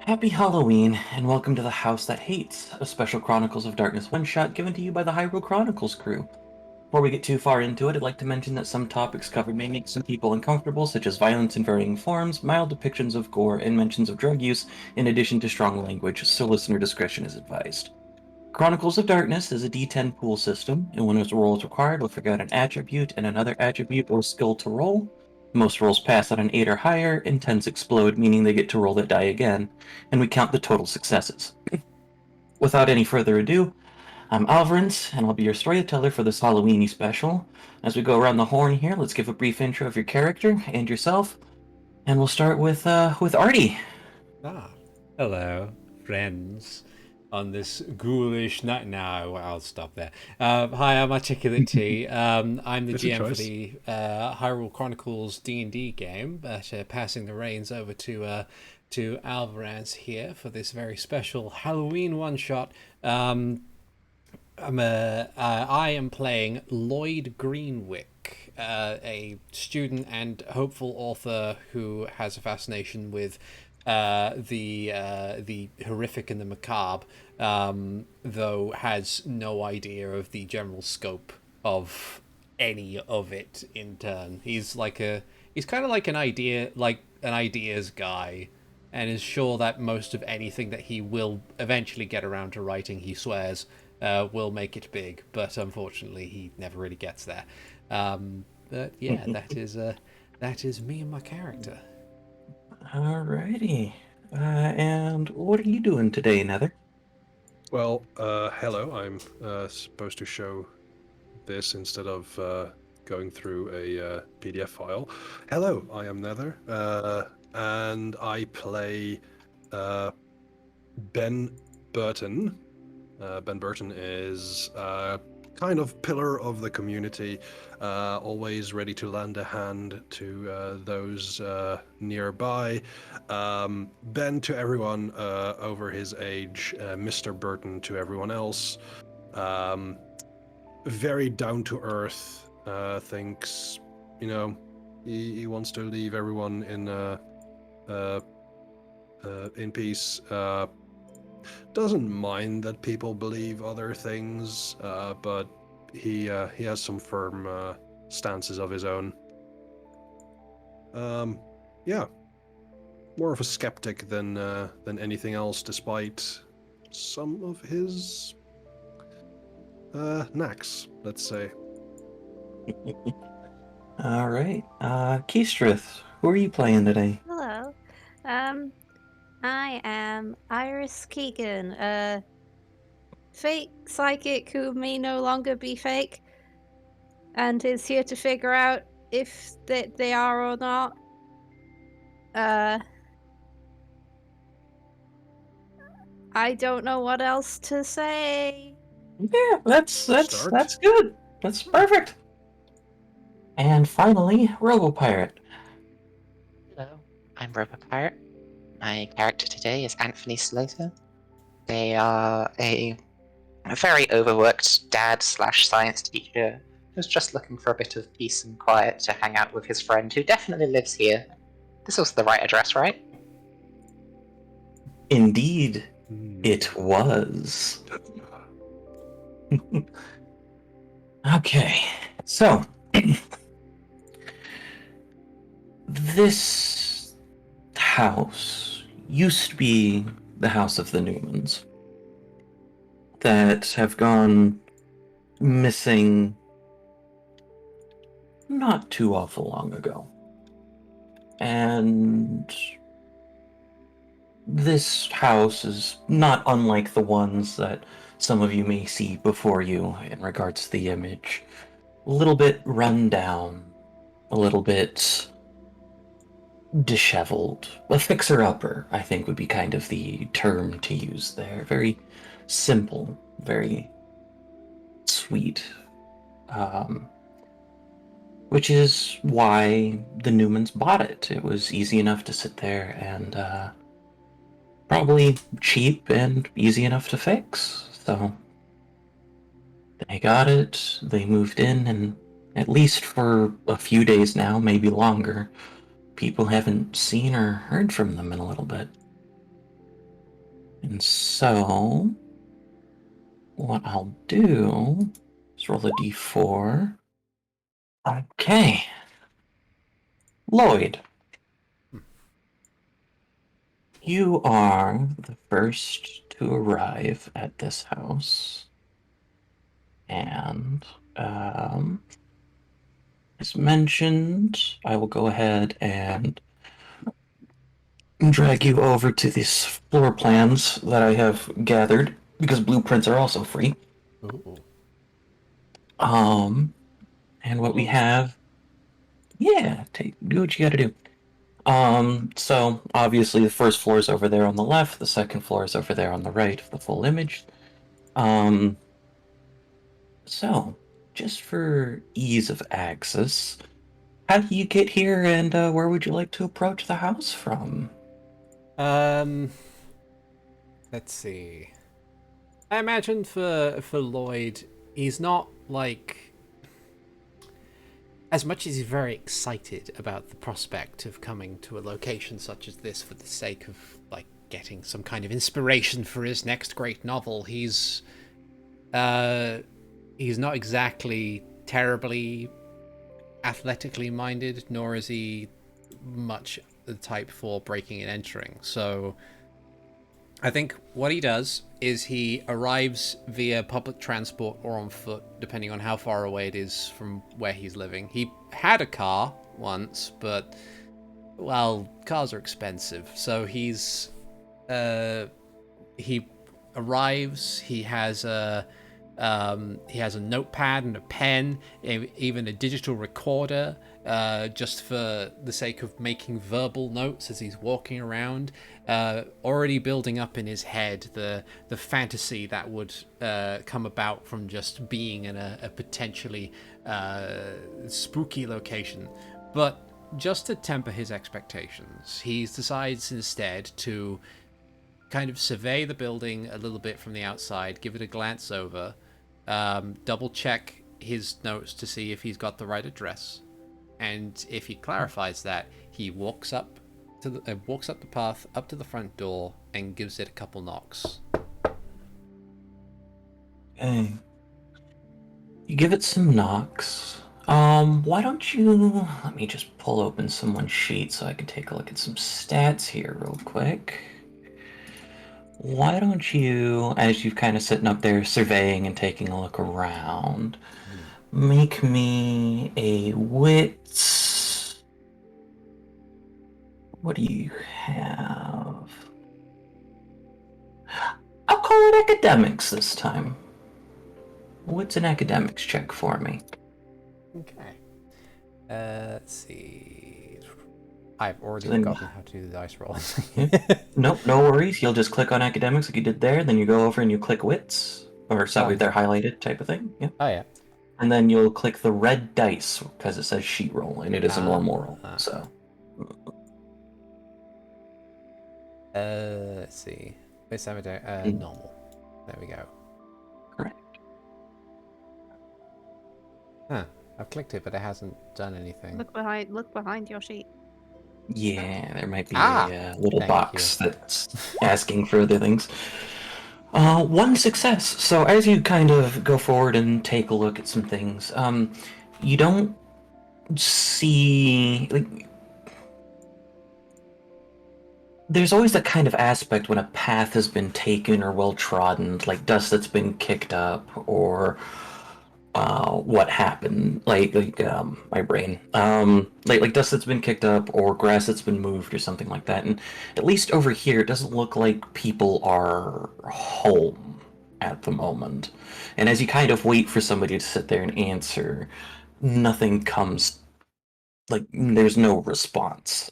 Happy Halloween, and welcome to The House That Hates, a special Chronicles of Darkness one-shot given to you by the Hyrule Chronicles crew. Before we get too far into it, I'd like to mention that some topics covered may make some people uncomfortable, such as violence in varying forms, mild depictions of gore, and mentions of drug use, in addition to strong language, so listener discretion is advised. Chronicles of Darkness is a D10 pool system, and when a roll is required, we'll figure out an attribute and another attribute or skill to roll. Most rolls pass at an 8 or higher, and 10s explode, meaning they get to roll that die again, and we count the total successes. Without any further ado, I'm Alvarez, and I'll be your storyteller for this Halloweeny special. As we go around the horn here, let's give a brief intro of your character and yourself, and we'll start with Artie. Ah, hello, friends. On this ghoulish night. No, I'll stop there. Hi, I'm Articulate T. I'm the It's a GM for choice. the Hyrule Chronicles D&D game, but passing the reins over to Alvarez here for this very special Halloween one-shot. I am playing Lloyd Greenwick, a student and hopeful author who has a fascination with the horrific and the macabre, though has no idea of the general scope of any of it in turn. He's kind of like an ideas guy, and is sure that most of anything that he will eventually get around to writing, he swears, will make it big. But unfortunately, he never really gets there. But yeah, that is me and my character. Alrighty. And what are you doing today, Nether? Well, hello. I'm supposed to show this instead of going through a PDF file. Hello, I am Nether, and I play Ben Burton. Ben Burton is kind of pillar of the community, always ready to lend a hand to those nearby. Ben to everyone over his age, Mr. Burton to everyone else. Very down to earth, thinks, he wants to leave everyone in peace. Doesn't mind that people believe other things, but he has some firm stances of his own. Yeah, more of a skeptic than anything else, despite some of his knacks, let's say. Alright. Keistrith, who are you playing today? Hello. I am Iris Keegan, a fake psychic who may no longer be fake, and is here to figure out if they are or not. I don't know what else to say. Yeah, that's Start. good. That's perfect. And finally, RoboPirate. Hello, I'm RoboPirate. My character today is Anthony Slater. They are a very overworked dad slash science teacher who's just looking for a bit of peace and quiet to hang out with his friend who definitely lives here. This was the right address, right? Indeed, it was. Okay, so this house used to be the house of the Newmans that have gone missing not too awful long ago. And this house is not unlike the ones that some of you may see before you in regards to the image. A little bit run down, a little bit disheveled. A fixer-upper, I think, would be kind of the term to use there. Very simple, very sweet. Which is why the Newmans bought it. It was easy enough to sit there and probably cheap and easy enough to fix. So they got it, they moved in, and at least for a few days now, maybe longer, people haven't seen or heard from them in a little bit. And so, what I'll do is roll a d4. Okay. Lloyd, you are the first to arrive at this house. And, as mentioned, I will go ahead and drag you over to these floor plans that I have gathered, because blueprints are also free. Ooh. Um, and what we have, yeah, do what you gotta do. So obviously the first floor is over there on the left, the second floor is over there on the right of the full image. Um, so just for ease of access, how do you get here, and where would you like to approach the house from? Um, let's see. I imagine for Lloyd, he's not like, as much as he's very excited about the prospect of coming to a location such as this for the sake of like getting some kind of inspiration for his next great novel. He's not exactly terribly athletically minded, nor is he much the type for breaking and entering. So I think what he does is he arrives via public transport or on foot, depending on how far away it is from where he's living. He had a car once, but, well, cars are expensive. So he arrives. He has a notepad and a pen, even a digital recorder, just for the sake of making verbal notes as he's walking around. Already building up in his head the fantasy that would come about from just being in a potentially spooky location. But just to temper his expectations, he decides instead to kind of survey the building a little bit from the outside, give it a glance over, double check his notes to see if he's got the right address, and if he clarifies that, he walks up the path up to the front door and gives it a couple knocks. Okay. You give it some knocks. Why don't you let me just pull open someone's sheet so I can take a look at some stats here real quick. Why don't you, as you've kind of sitting up there surveying and taking a look around, make me a wits. What do you have? I'll call it academics this time. What's an academics check for me? Okay. Let's see. I've already So then, forgotten how to do the dice rolls. nope, no worries. You'll just click on academics like you did there. Then you go over and you click wits, or sorry, they're highlighted type of thing. Yeah. Oh yeah. And then you'll click the red dice because it says sheet roll and it is a normal roll. So. Let's see. Normal. There we go. Correct. Huh. I've clicked it, but it hasn't done anything. Look behind your sheet. Yeah, there might be Ah, a little thank box you. that's asking for other things. One success. So as you kind of go forward and take a look at some things, you don't see like there's always that kind of aspect when a path has been taken or well trodden, like dust that's been kicked up or what happened, my brain, like dust that's been kicked up or grass that's been moved or something like that. And at least over here, it doesn't look like people are home at the moment. And as you kind of wait for somebody to sit there and answer, nothing comes. Like there's no response.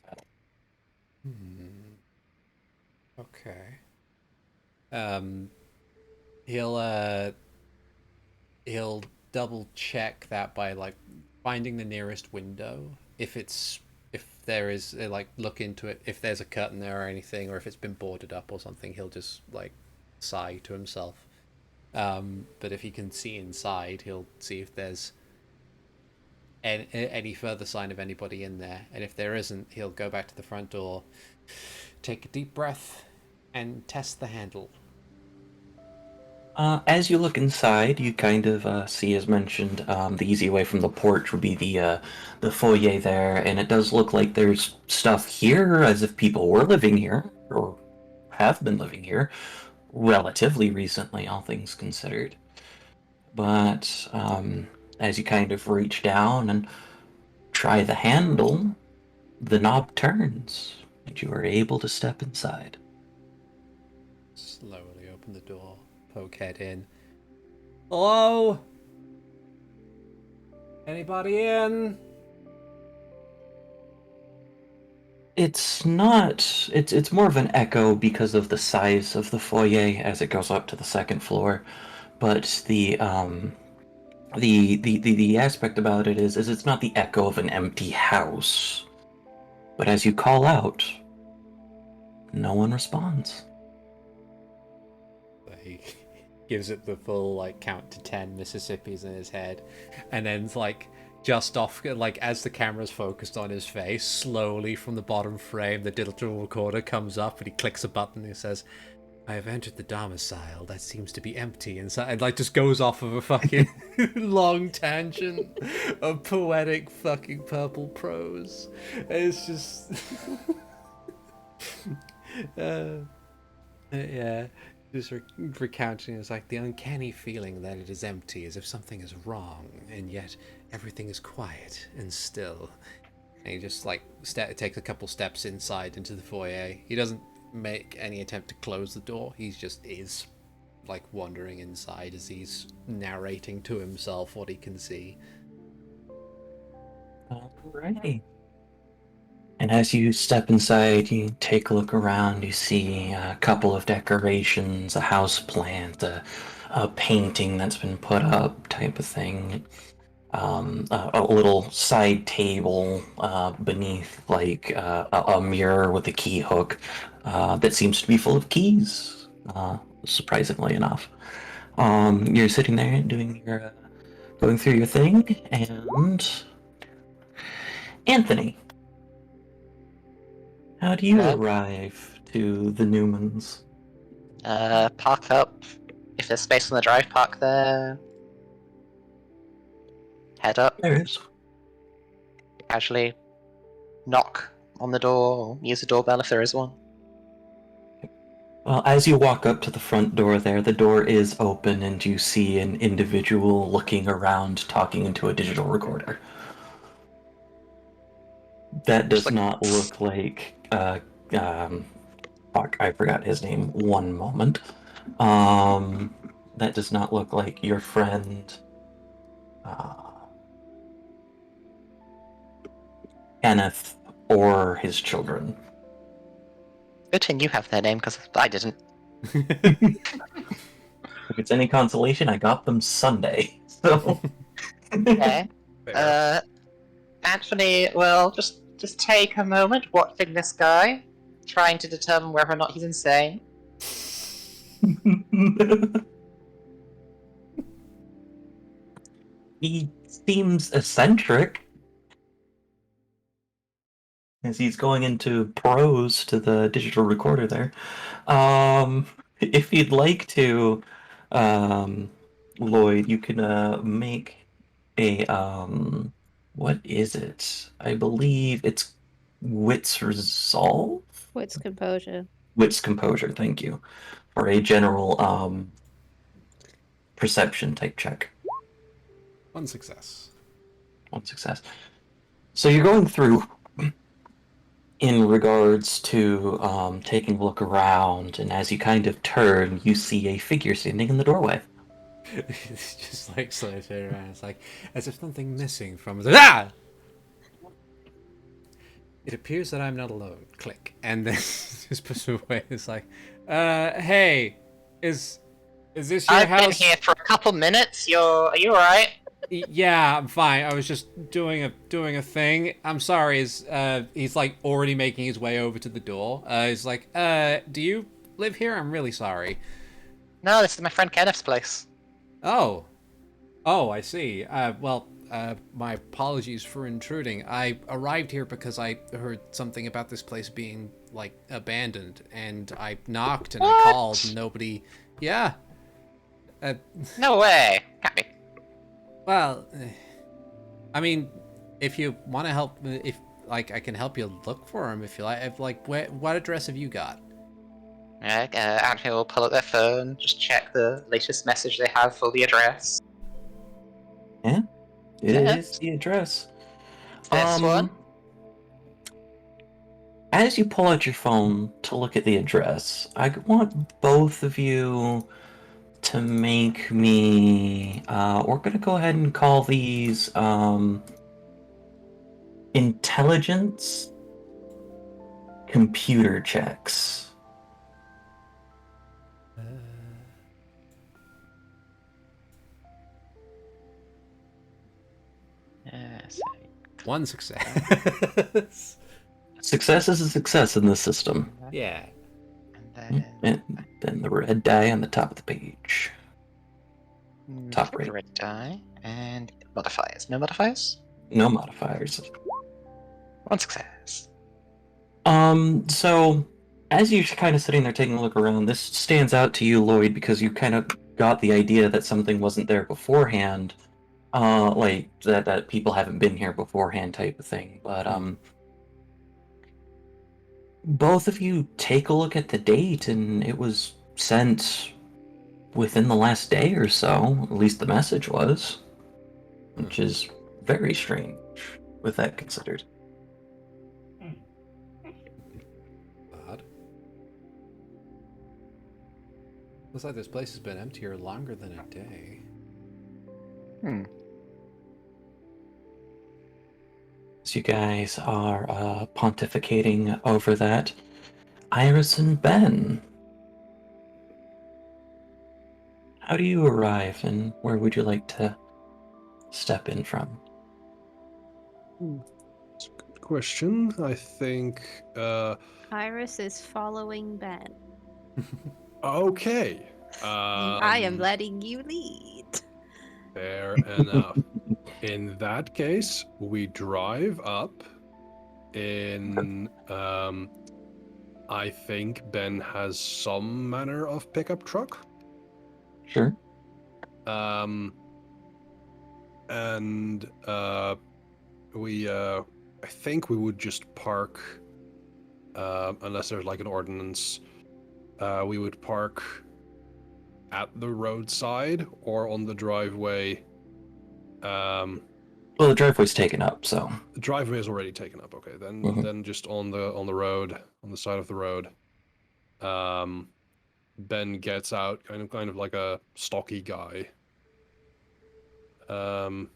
Okay. Um, he'll he'll double check that by like finding the nearest window. If there is like look into it, if there's a curtain there or anything, or if it's been boarded up or something, he'll just like sigh to himself. But if he can see inside, he'll see if there's any further sign of anybody in there. And if there isn't, he'll go back to the front door, take a deep breath, and test the handle. As you look inside, you kind of see, as mentioned, the easy way from the porch would be the foyer there, and it does look like there's stuff here, as if people were living here or have been living here relatively recently, all things considered. But as you kind of reach down and try the handle, the knob turns, and you are able to step inside. Slowly open the door, poke head in. Hello? Anybody in? It's not. It's more of an echo because of the size of the foyer as it goes up to the second floor. But the aspect about it is it's not the echo of an empty house. But as you call out, no one responds. He gives it the full like count to 10 Mississippis in his head, and then like just off, like as the camera's focused on his face, slowly from the bottom frame the digital recorder comes up and he clicks a button and he says, I have entered the domicile that seems to be empty inside, and like just goes off of a fucking long tangent of poetic fucking purple prose. It's just yeah, just recounting is like the uncanny feeling that it is empty, as if something is wrong, and yet everything is quiet and still. And he just like takes a couple steps inside into the foyer. He doesn't make any attempt to close the door. He just is like wandering inside as he's narrating to himself what he can see. Alrighty. And as you step inside, you take a look around. You see a couple of decorations, a house plant, a painting that's been put up, type of thing. A little side table beneath, like a mirror with a key hook that seems to be full of keys. Surprisingly enough, you're sitting there doing your going through your thing, and Anthony, how do you arrive to the Newmans? Park up. If there's space on the drive, park there. Head up. There is. Casually knock on the door, or use the doorbell if there is one. Well, as you walk up to the front door there, the door is open and you see an individual looking around talking into a digital recorder. That does not look like, fuck, I forgot his name, one moment. That does not look like your friend, Kenneth, or his children. Good thing you have their name, because I didn't. If it's any consolation, I got them Sunday, so... Okay. Anthony will just take a moment watching this guy, trying to determine whether or not he's insane. He seems eccentric as he's going into prose to the digital recorder there. If you'd like to, Lloyd, you can make a what is it? I believe it's wits resolve. What's composure? Wits composure. Thank you for a general perception type check. One success. One success. So you're going through in regards to taking a look around, and as you kind of turn, you see a figure standing in the doorway. It's just like slowly turn around. It's like as if something missing from. Ah! It appears that I'm not alone. Click, and then just push away. It's like, hey, is this your I've house? been here for a couple minutes. Are you alright? Yeah, I'm fine. I was just doing a thing. I'm sorry. He's like already making his way over to the door. He's like, do you live here? I'm really sorry. No, this is my friend Kenneth's place. Oh, I see. My apologies for intruding. I arrived here because I heard something about this place being like abandoned, and I knocked and I What? called, and nobody. Yeah. Uh, No way. Can't be. well, I mean, if you want to help, if like I can help you look for him if you like. If, like, what address have you got? Out here will pull up their phone, just check the latest message they have for the address. Yeah, it Yeah. is the address. This one? As you pull out your phone to look at the address, I want both of you to make me. We're gonna go ahead and call these intelligence computer checks. Yes. One success. Success is a success in this system. Yeah. And And then the red die on the top of the page. Top right. red die and modifiers. No modifiers? No modifiers. One success. So as you're kind of sitting there taking a look around, this stands out to you, Lloyd, because you kind of got the idea that something wasn't there beforehand. Like that people haven't been here beforehand type of thing. But both of you take a look at the date, and it was sent within the last day or so. At least the message was, which is very strange with that considered. Odd. Looks like this place has been empty here longer than a day. As you guys are pontificating over that, Iris and Ben, how do you arrive, and where would you like to step in from? It's a good question. I think. Iris is following Ben. Okay. I am letting you lead. Fair enough. In that case, we drive up. I think Ben has some manner of pickup truck. Sure. And I think we would just park, unless there's like an ordinance, we would park at the roadside or on the driveway. Well, the driveway's taken up, so. The driveway is already taken up. Okay, then just on the road, on the side of the road. Ben gets out, kind of like a stocky guy. And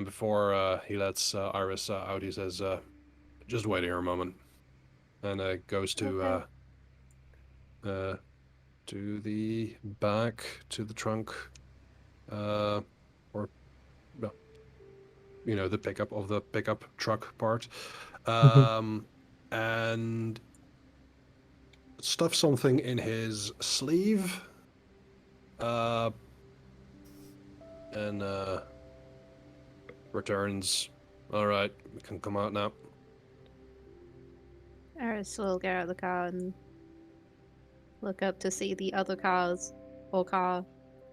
before he lets Iris out, he says, "Just wait here a moment," and goes to the back, to the trunk, or well, the pickup truck part, and stuff something in his sleeve, and returns. All right, we can come out now. Iris will get out of the car and look up to see the other cars or car.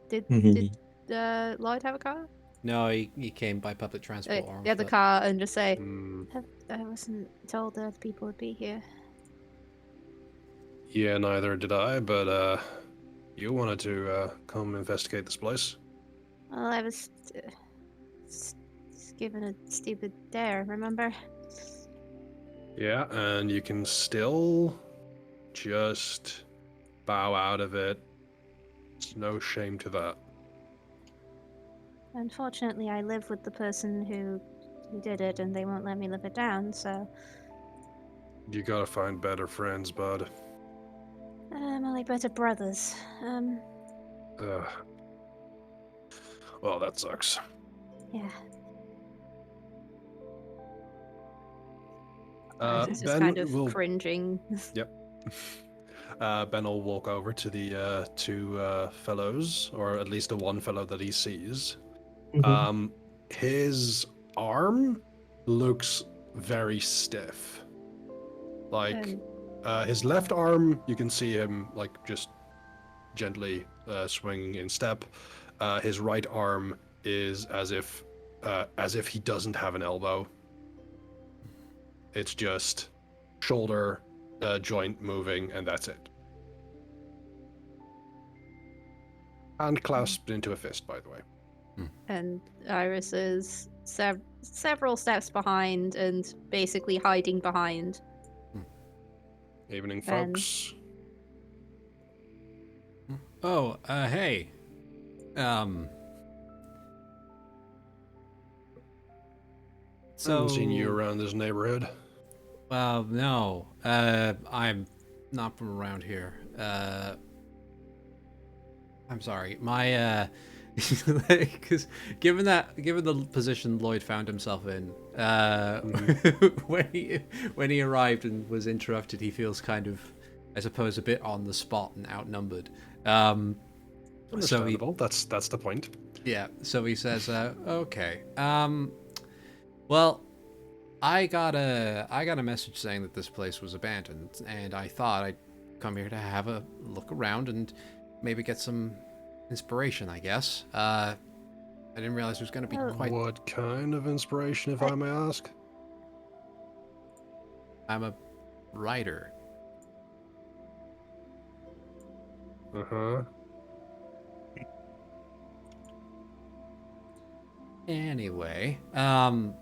Did Lloyd have a car? No, he came by public transport. Or The other foot. car and just say, Hmm. I wasn't told that people would be here. Yeah, neither did I, but you wanted to come investigate this place. Well, I was given a stupid dare, remember? Yeah, and you can still just bow out of it. There's no shame to that. Unfortunately, I live with the person who did it, and they won't let me live it down, so... You gotta find better friends, bud. Well, like better brothers. Well, that sucks. Yeah. Iris is Ben kind of will... cringing. Yep. Ben will walk over to the two fellows, or at least the one fellow that he sees. His arm looks very stiff. Like, His left arm, you can see him like just gently swinging in step. His right arm is as if he doesn't have an elbow. It's just shoulder joint moving, and that's it. And clasped into a fist, by the way. And Iris is several steps behind and basically hiding behind. Evening, Ben. folks. Oh, hey. So Haven't seen you around this neighborhood. No. I'm not from around here. I'm sorry. My because given the position Lloyd found himself in, when he arrived and was interrupted, he feels kind of, I suppose, a bit on the spot and outnumbered. Understandable. That's the point. Yeah. So he says, "Okay. Well, I got a message saying that this place was abandoned, and I thought I'd come here to have a look around and maybe get some inspiration, I guess. I didn't realize it was going to be quite... What kind of inspiration, if I may ask? I'm a writer. Uh-huh. Anyway, well,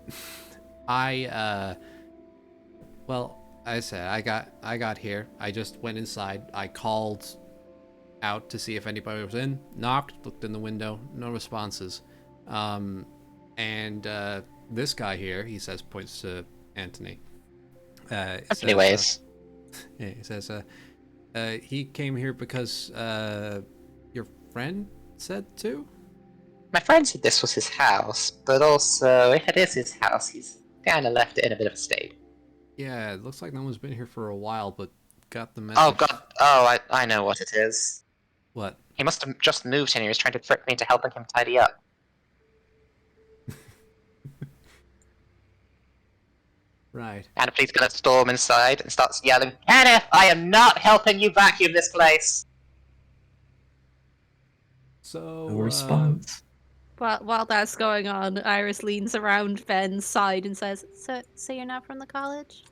I said I got here. I just went inside. I called out to see if anybody was in. Knocked, looked in the window, no responses. And this guy here, he says, points to Anthony. Anyways, Yeah, he says, he came here because your friend said to. my friend said this was his house, but also, if it is his house, he's kind of left it in a bit of a state. Yeah, it looks like no one's been here for a while, but got the message. Oh god, oh, I know what it is. What? He must have just moved and he was trying to trick me into helping him tidy up. Right. And please gonna storm inside and starts yelling, Kenneth, I am not helping you vacuum this place! So, No response. While that's going on, Iris leans around Ben's side and says, So you're not from the college?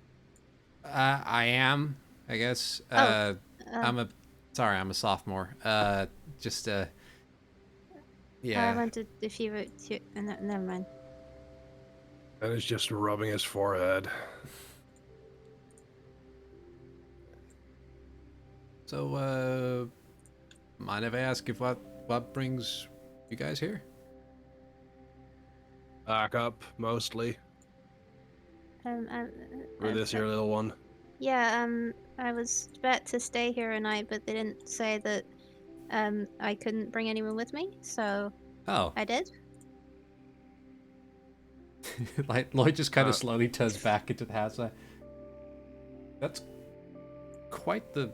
I am, I guess. Oh, I'm a sophomore. Just, I yeah. wondered if you were... never mind. And he's just rubbing his forehead. So, mind if I ask if what brings you guys here? Back up, mostly. For this here little one. Yeah, I was about to stay here a night, but they didn't say that I couldn't bring anyone with me, so Oh. I did. Like, Lloyd just kind of slowly turns back into the house. That's quite the...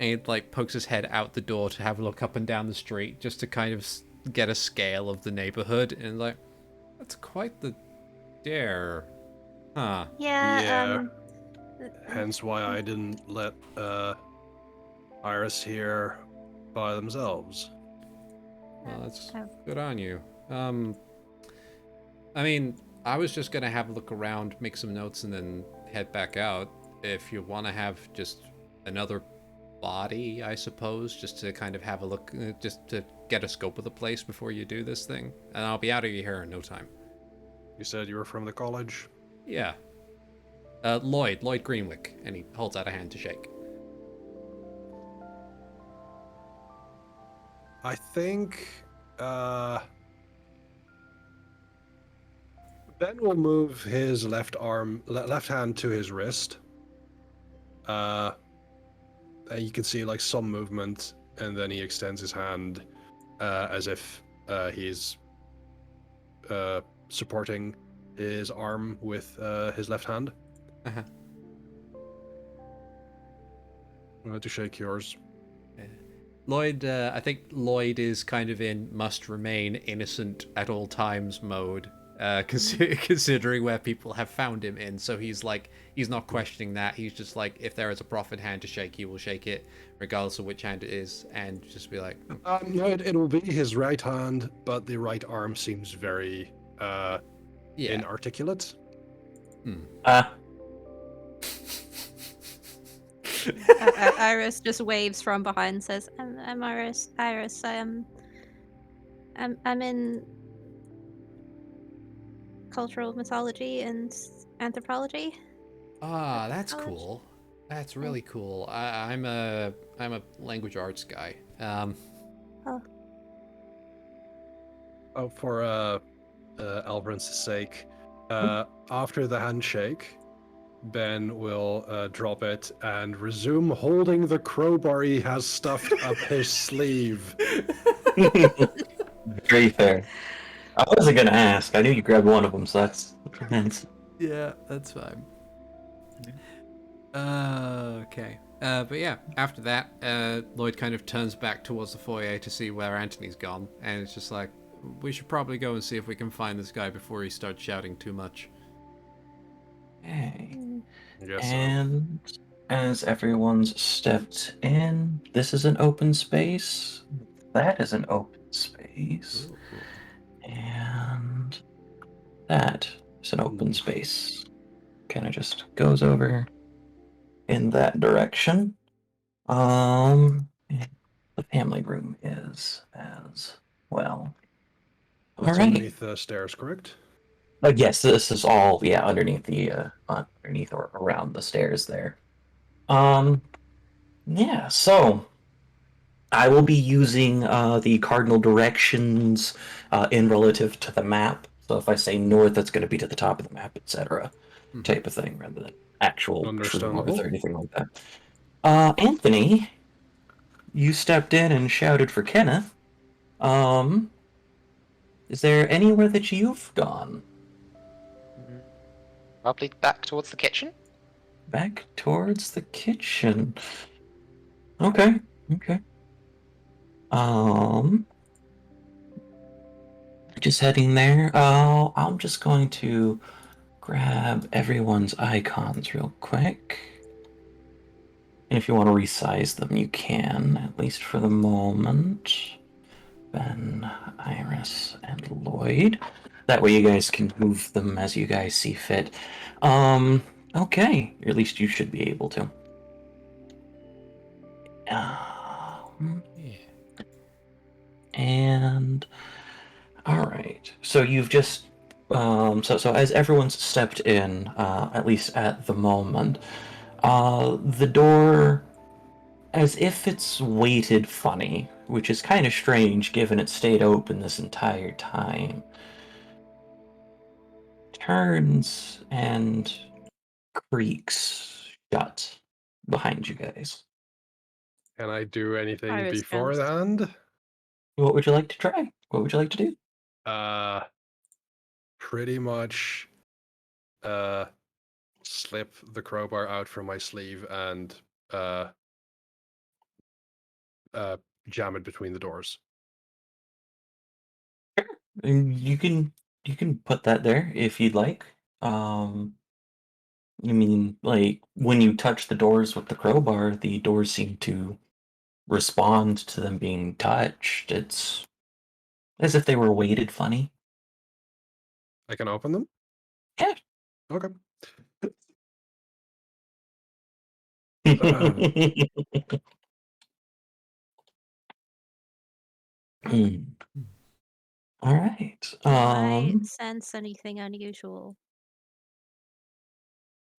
And he, like, pokes his head out the door to have a look up and down the street, just to kind of get a scale of the neighborhood, and like, that's quite the dare. Huh. Yeah, Hence why I didn't let Iris here by themselves. Well, that's good on you. I mean, I was just gonna have a look around, make some notes, and then head back out. If you want to have just another body, I suppose, just to kind of have a look, just to get a scope of the place before you do this thing. And I'll be out of here in no time. You said you were from the college? Yeah. Lloyd Greenwick, and he holds out a hand to shake. I think Ben will move his left hand to his wrist. You can see like some movement, and then he extends his hand as if he's supporting his arm with his left hand. Uh-huh. I'm going to shake yours. Lloyd, I think Lloyd is kind of in must remain innocent at all times mode. considering where people have found him in. So he's like, he's not questioning that. He's just like, if there is a proffered hand to shake, he will shake it, regardless of which hand it is, and just be like, No, it will be his right hand, but the right arm seems very yeah. inarticulate. Iris just waves from behind and says, I'm Iris. Iris, I'm in cultural mythology and anthropology. Ah, that's College? cool. That's really cool. I'm a language arts guy. Oh, Oh, for Alverin's sake, after the handshake, Ben will drop it and resume holding the crowbar he has stuffed up his sleeve. Very fair. I wasn't gonna ask. I knew you grabbed one of them, so that's nice. Yeah, that's fine. Okay. But yeah, after that, Lloyd kind of turns back towards the foyer to see where Anthony's gone, and it's just like, we should probably go and see if we can find this guy before he starts shouting too much. Okay. Yes, And as everyone's stepped in, this is an open space. That is an open space. And that is an open space. Kind of just goes over in that direction. And the family room is as well. That's All right. underneath the stairs, correct? Yes, this is all underneath the underneath or around the stairs there. Yeah. So I will be using the cardinal directions in relative to the map. So if I say north, that's going to be to the top of the map, etc. Type of thing, rather than actual true north Understandable. or anything like that. Anthony, you stepped in and shouted for Kenneth. Um, is there anywhere that you've gone? Probably back towards the kitchen. Back towards the kitchen. Okay, okay. Um, just heading there. I'm just going to grab everyone's icons real quick. And if you want to resize them, you can, at least for the moment. Ben, Iris, and Lloyd. That way you guys can move them as you guys see fit. Okay. Or at least you should be able to. Yeah. And all right. So you've just so as everyone's stepped in, at least at the moment, the door, as if it's weighted funny, which is kind of strange given it stayed open this entire time, turns and creaks shut behind you guys. Can I do anything Iris jumps. beforehand? What would you like to try? What would you like to do? Pretty much slip the crowbar out from my sleeve and jam it between the doors. And you can put that there if you'd like. You mean like when you touch the doors with the crowbar, the doors seem to respond to them being touched. It's as if they were weighted funny. I can open them? Yeah. Okay. Hmm. All right. Do I sense anything unusual?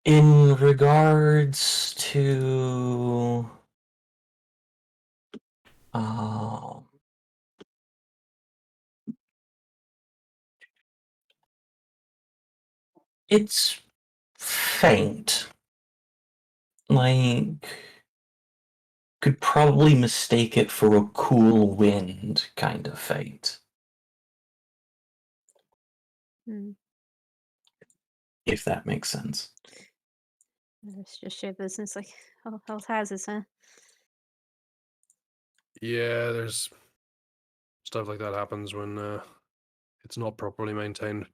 In regards to um it's faint. Like could probably mistake it for a cool wind kind of faint, Hmm. if that makes sense. It's just shivers and it's like, oh, health houses, huh? Yeah, there's stuff like that happens when it's not properly maintained.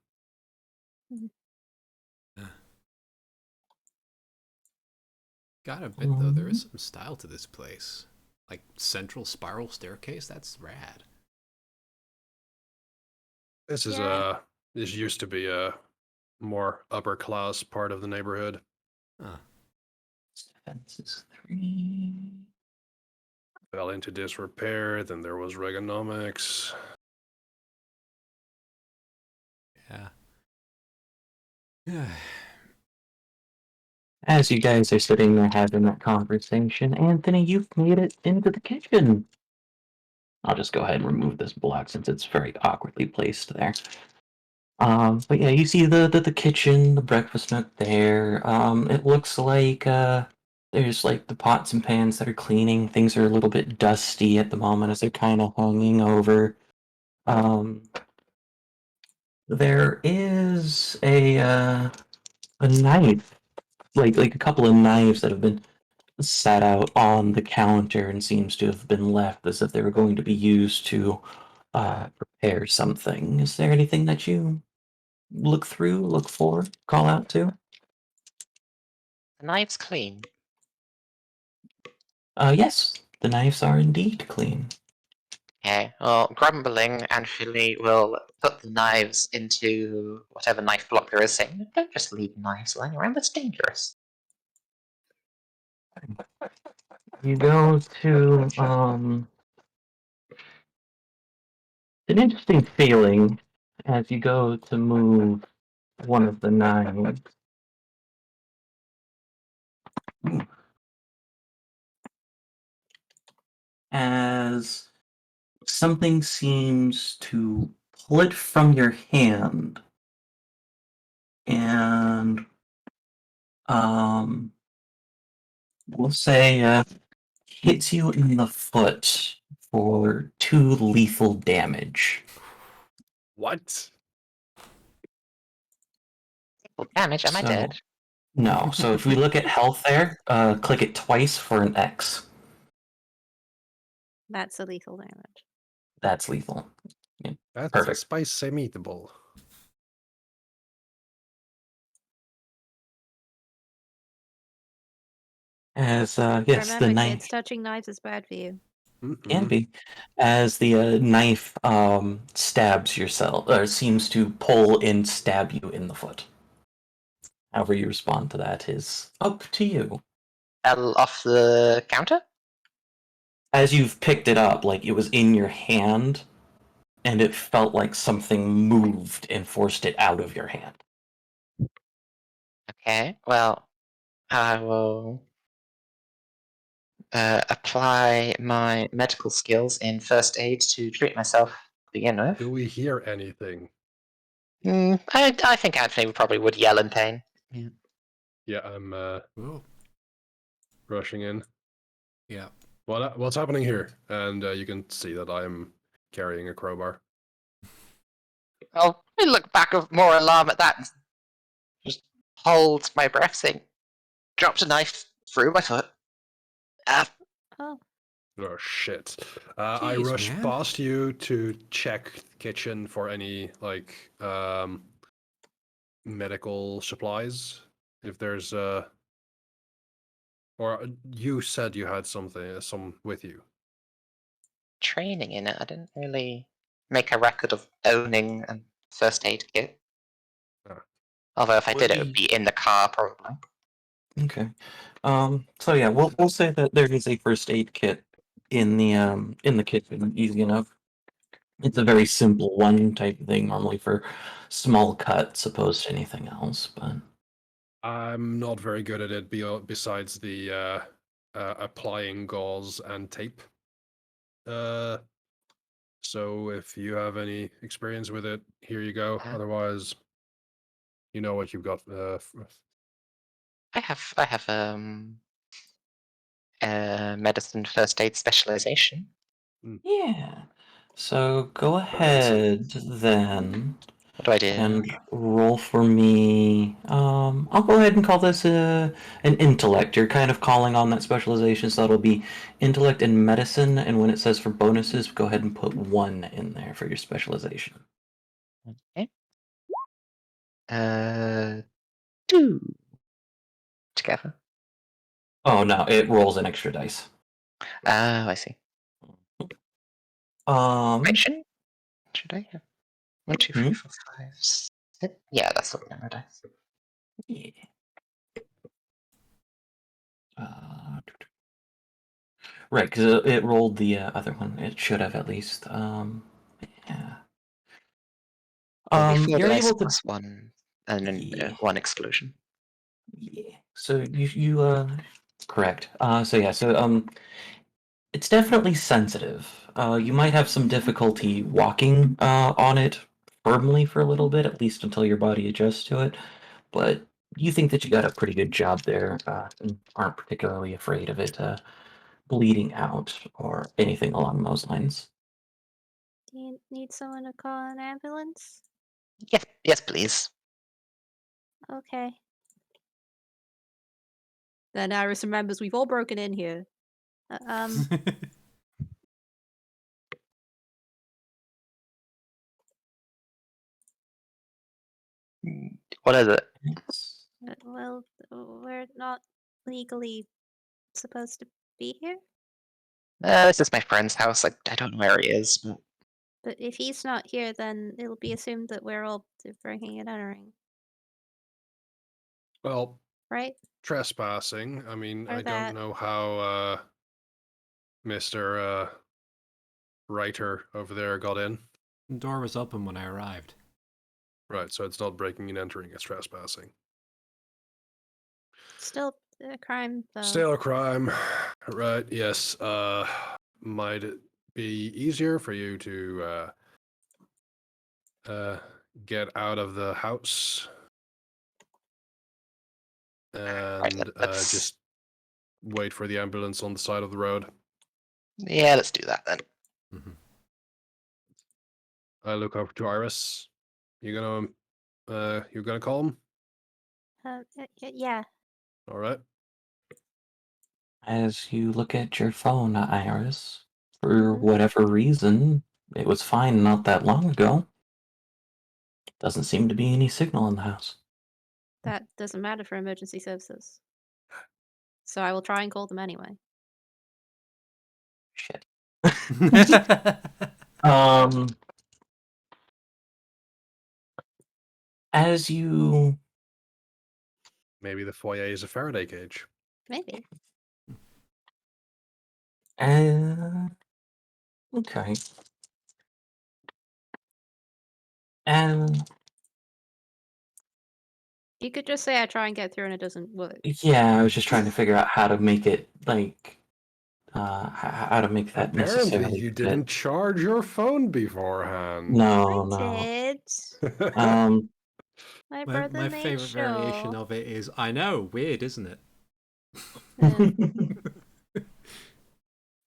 Gotta admit, though, there is some style to this place. Like, central spiral staircase, that's rad. This is Yeah. this used to be a more upper class part of the neighborhood. Huh. Defense is 3. Fell into disrepair, then there was Reaganomics. Yeah. Yeah. As you guys are sitting there having that conversation, Anthony, you've made it into the kitchen. I'll just go ahead and remove this block since it's very awkwardly placed there. But yeah, you see the kitchen, the breakfast nook there. It looks like there's like the pots and pans that are cleaning. Things are a little bit dusty at the moment as they're kind of hanging over. Um, there is a knife, like a couple of knives that have been sat out on the counter and seems to have been left as if they were going to be used to prepare something. Is there anything that you look through, look for, call out to? The knife's clean. Yes, the knives are indeed clean. Okay, well, grumbling, Anthony will put the knives into whatever knife blocker is saying, don't just leave knives lying around, that's dangerous. You go to an interesting feeling as you go to move one of the knives. As something seems to pull it from your hand and we'll say hits you in the foot for 2 lethal damage. What? Well, damage, am I So dead? no. So if we look at health there, click it twice for an X. That's a lethal damage. That's lethal. Yeah, That's a perfect. spicy meatball. As yes, the Remember, knife kids, touching knives is bad for you. can Mm-mm. be. As the knife stabs yourself, or seems to pull and stab you in the foot. However you respond to that is up to you. Fell off the counter? As you've picked it up, like it was in your hand, and it felt like something moved and forced it out of your hand. Okay, well, I will apply my medical skills in first aid to treat myself to begin with. Do we hear anything? I think Anthony probably would yell in pain. Yeah. Yeah, I'm Oh, rushing in. yeah. What's happening here? And you can see that I'm carrying a crowbar. I look back with more alarm at that and just hold my breath, saying, dropped a knife through my foot. Oh, Oh shit! I Jeez, rush man. past you to check the kitchen for any like medical supplies. If there's or you said you had something some with you. Training in it. I didn't really make a record of owning a first aid kit. Ah. Although if I Would did, it would be be in the car probably. okay. So yeah, we'll say that there is a first aid kit in the kitchen, easy enough. It's a very simple one type of thing, normally for small cuts, opposed to anything else. But I'm not very good at it. Besides the applying gauze and tape. Uh, so if you have any experience with it, here you go. Uh, Otherwise, you know what you've got. I have medicine first aid specialization. yeah, so go Amazing. ahead then What do I do? and roll for me. I'll go ahead and call this an intellect. You're kind of calling on that specialization, so that'll be intellect and medicine. And when it says for bonuses, go ahead and put 1 in there for your specialization. Okay. Two together. Oh no, it rolls an extra dice. Oh, I see. Wait, should I have 1, 2, 3, 4, 5, 6? Yeah, that's the number of dice. Yeah. Right, because it rolled the other one. It should have at least. Yeah. It'll be 4 You're dice able to. plus 1, and then Yeah. 1 explosion. Yeah. So you correct. So it's definitely sensitive. You might have some difficulty walking on it firmly for a little bit, at least until your body adjusts to it. But you think that you got a pretty good job there, and aren't particularly afraid of it bleeding out or anything along those lines. Do you need someone to call an ambulance? Yes, please. Okay. Then Iris remembers we've all broken in here. What is it? Well, we're not legally supposed to be here. This is my friend's house. I don't know where he is. But if he's not here, then it'll be assumed that we're all breaking and entering, Well, right? trespassing. I mean, Or I that. don't know how Mr. Writer over there got in. The door was open when I arrived. Right, so it's not breaking and entering, it's trespassing. Still a crime, though. Still a crime. Right, yes. Might it be easier for you to get out of the house and let's- just wait for the ambulance on the side of the road? Yeah, let's do that then. Mm-hmm. I look over to Iris. You gonna call him? Yeah. All right. As you look at your phone, Iris, for Mhm. whatever reason, it was fine not that long ago. Doesn't seem to be any signal in the house. That doesn't matter for emergency services. So I will try and call them anyway. Shit. Um, as you Maybe the foyer is a Faraday cage. Maybe. okay. And You could just say I try and get through and it doesn't work. yeah, I was just trying to figure out how to make it like how to make that Apparently, necessarily you fit. didn't charge your phone beforehand. No, I no. did. My brother my made favorite variation sure. of it is, I know, weird, isn't it?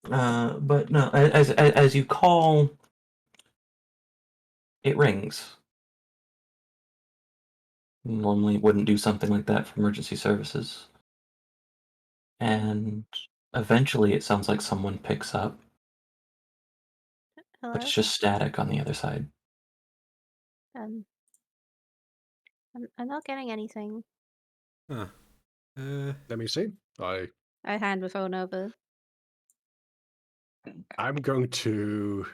But no, as you call, it rings. Normally, it wouldn't do something like that for emergency services. And eventually, it sounds like someone picks up, but Hello? it's just static on the other side. I'm not getting anything. Huh. Let me see. I hand the phone over. I'm going to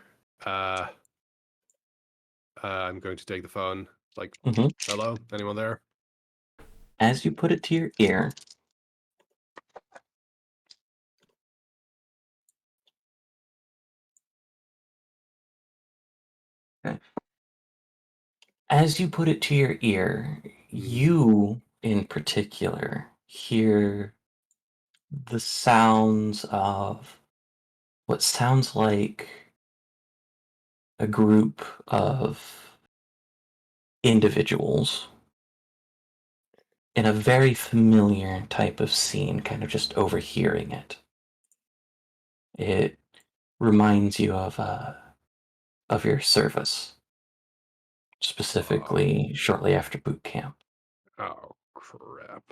take the phone. Like, Mhm. hello, anyone there? As you put it to your ear, okay. As you put it to your ear, you in particular hear the sounds of what sounds like a group of individuals in a very familiar type of scene, kind of just overhearing it. It reminds you of your service, specifically shortly after boot camp. Oh crap.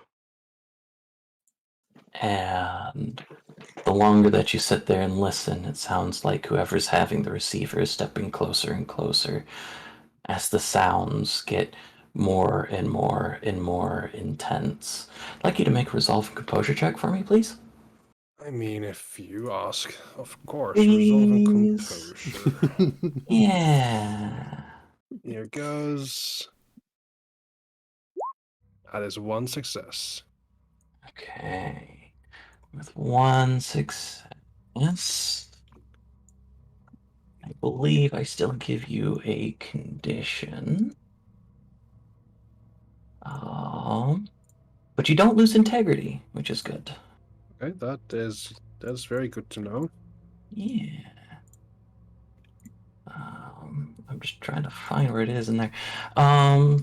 And the longer that you sit there and listen, it sounds like whoever's having the receiver is stepping closer and closer as the sounds get more and more and more intense. I'd like you to make a resolve and composure check for me, please. I mean, if you ask, of course, resolve and Please. composure. Yeah. Here goes. That is one success. Okay. With one success, I believe I still give you a condition. But you don't lose integrity, which is good. Okay, that's very good to know. Yeah. I'm just trying to find where it is in there. I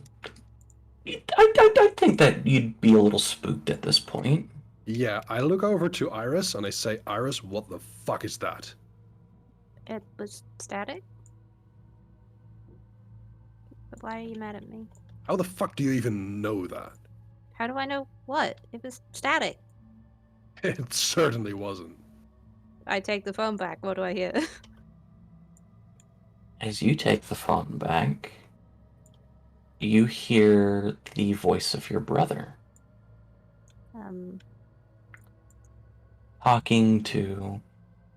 think that you'd be a little spooked at this point. Yeah, I look over to Iris and I say, Iris, what the fuck is that? It was static? But why are you mad at me? How the fuck do you even know that? How do I know what? It was static. It certainly wasn't. I take the phone back. What do I hear? As you take the phone back, you hear the voice of your brother um, talking to.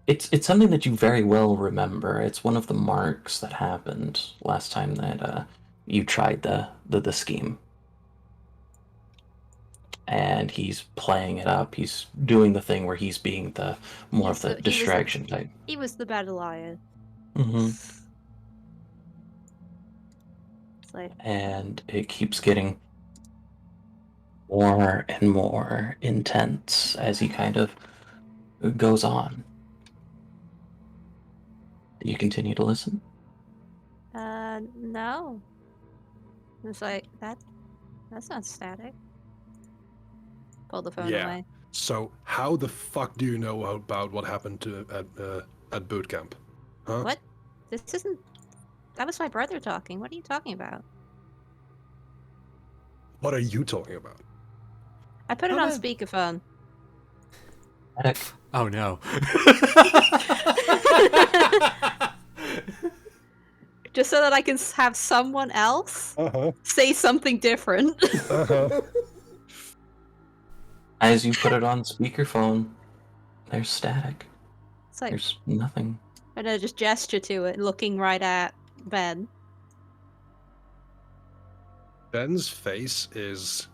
It's something that you very well remember. It's one of the marks that happened last time that you tried the scheme. And he's playing it up. He's doing the thing where he's being the more of the distraction type. he was the battle lion. Mm-hmm. It's like, And it keeps getting more and more intense as he kind of goes on. Do you continue to listen? no. It's like, that's not static. Pull the phone Yeah. away. So how the fuck do you know about what happened at boot camp? Huh? What? This isn't. That was my brother talking. What are you talking about? What are you talking about? I put it How on did- speakerphone. Medic. Oh no. Just so that I can have someone else Uh-huh. say something different. Uh-huh. As you put it on speakerphone, there's static. It's like, There's nothing. and I just gesture to it, looking right at Ben. Ben's face is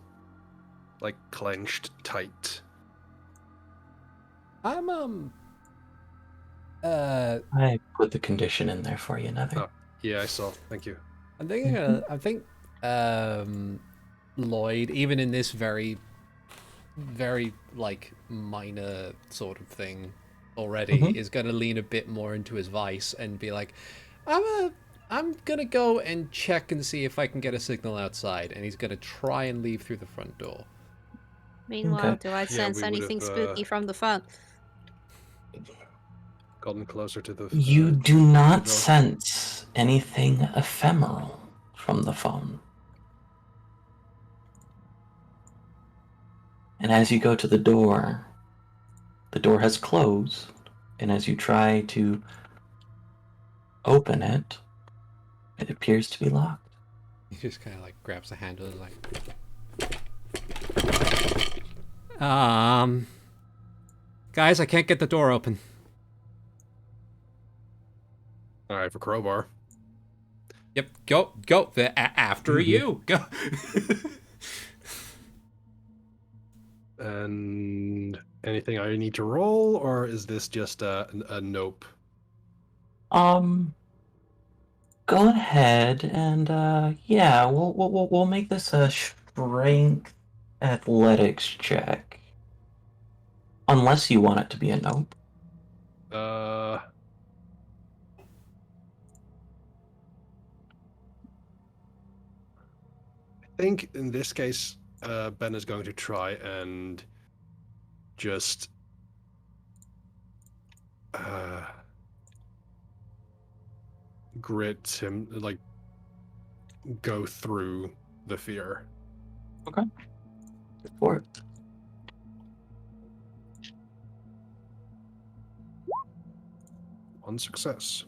like clenched tight. I'm I put the condition in there for you, Nether. Oh, yeah, I saw. Thank you. I'm thinking I think Lloyd, even in this very like minor sort of thing already, Mhm. is gonna lean a bit more into his vice and be like, I'm gonna go and check and see if I can get a signal outside, and he's gonna try and leave through the front door. Meanwhile, Okay. do I sense we would've, anything spooky from the front? Gotten closer to the. You do not door. sense anything ephemeral from the phone. And as you go to the door has closed, and as you try to open it, it appears to be locked. He just kind of like grabs the handle and like, guys, I can't get the door open. All right, for crowbar. Yep, go. After Mhm. you, go. And anything I need to roll, or is this just a nope? Go ahead and yeah, we'll make this a strength athletics check. Unless you want it to be a nope. I think in this case, Ben is going to try and just grit him, like go through the fear. Okay. Good for it. One success.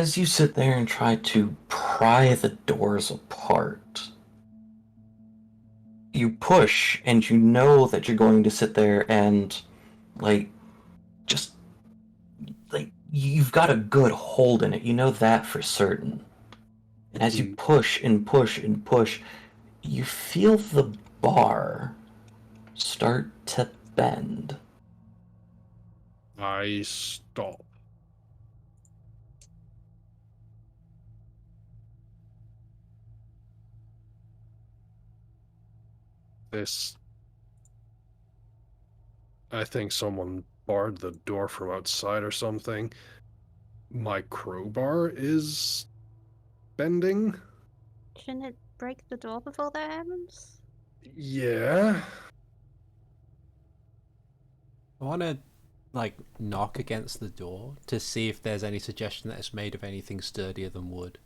as you sit there and try to pry the doors apart, you push and you know that you're going to sit there and, like, just, like, you've got a good hold in it. You know that for certain. And as you push and push and push, you feel the bar start to bend. I stop. This. I think someone barred the door from outside or something. My crowbar is bending. Shouldn't it break the door before that happens? Yeah. I want to, like, knock against the door to see if there's any suggestion that it's made of anything sturdier than wood.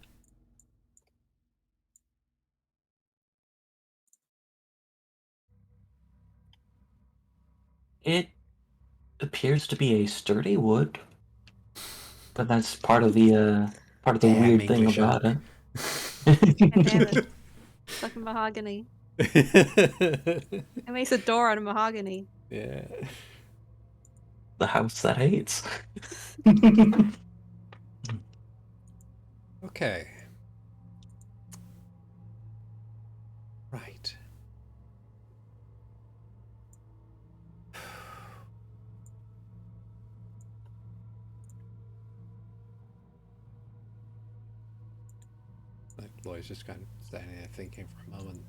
It appears to be a sturdy wood, but that's part of the Damn weird thing English about oak. it. God damn it. Fucking mahogany. It makes a door out of mahogany. Yeah. The house that hates. Okay. Right. Like, Lloyd's just kind of standing there thinking for a moment.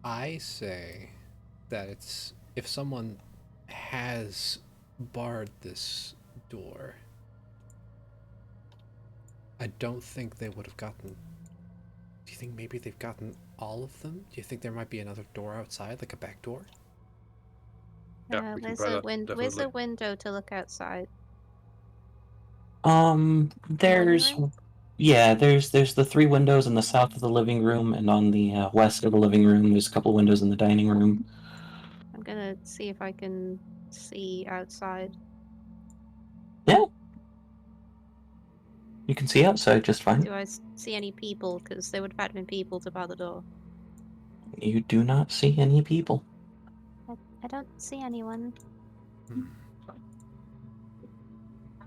I say that it's if someone has barred this door, I don't think they would have gotten. Do you think maybe they've gotten all of them? Do you think there might be another door outside, like a back door? Yeah, we can Where's try a that, where's definitely. a window to look outside? There's, room? there's the three windows in the south of the living room, and on the west of the living room, there's a couple windows in the dining room. I'm gonna see if I can see outside. Yeah, you can see outside just fine. Do I see any people? Because there would have had to been people to bar the door. You do not see any people. I don't see anyone.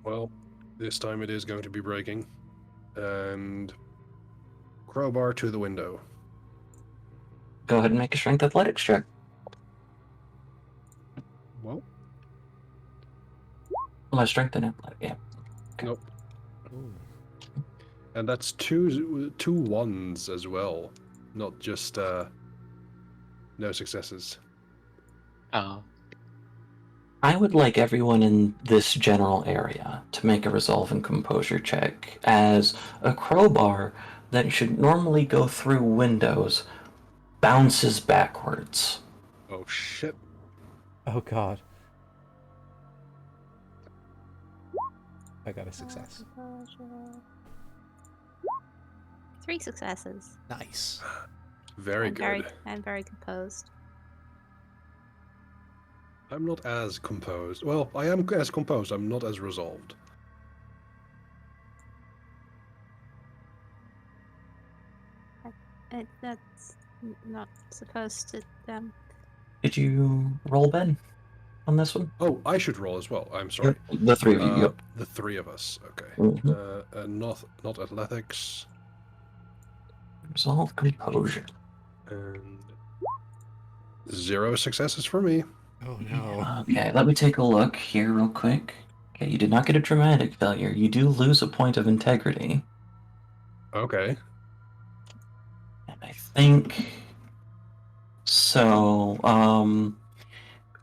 Well, this time it is going to be breaking. And crowbar to the window. Go ahead and make a strength athletics check. Well, Well, strength and athletic, yeah. nope. Ooh. And that's two ones as well, not just no successes. Oh. I would like everyone in this general area to make a resolve and composure check, as a crowbar that should normally go through windows bounces backwards. Oh shit. Oh god. I got a success. Three successes. Nice. Very good. I'm very composed. I'm not as composed. Well, I am as composed. I'm not as resolved. That's not supposed to. Did you roll, Ben, on this one? Oh, I should roll as well. I'm sorry. The three of you, yep. The three of us. Okay. Mhm. Not athletics. Resolve composure. And 0 successes for me. Oh no. Okay, let me take a look here real quick. Okay, you did not get a dramatic failure. You do lose a point of integrity. Okay. And I think so.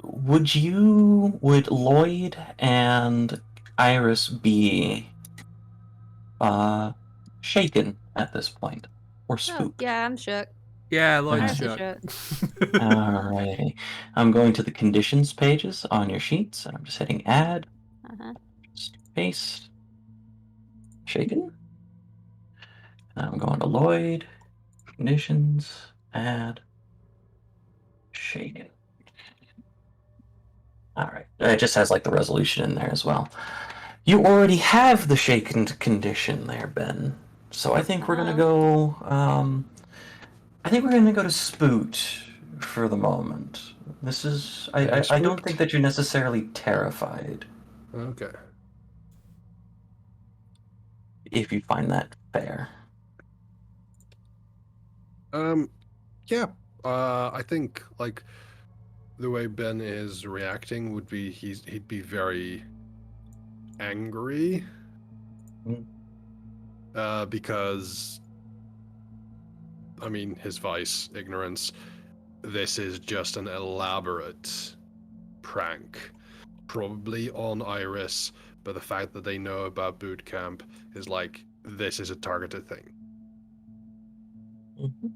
Would Lloyd and Iris be shaken at this point? Or Oh, spooked? yeah, I'm shook. Yeah, Lloyd's Iris shook. Alrighty. I'm going to the conditions pages on your sheets, and I'm just hitting add, just paste, shaken. And I'm going to Lloyd, conditions, add, shaken. All right. It just has like the resolution in there as well. You already have the shaken condition there, Ben. So I think we're gonna go. I think we're gonna go to spooked for the moment. This is. I don't Spooked? think that you're necessarily terrified. Okay. If you find that fair. Yeah. I think like the way Ben is reacting would be he'd be very angry. Mm. Because I mean his vice, ignorance. This is just an elaborate prank, probably on Iris, but the fact that they know about boot camp is like this is a targeted thing. Mhm.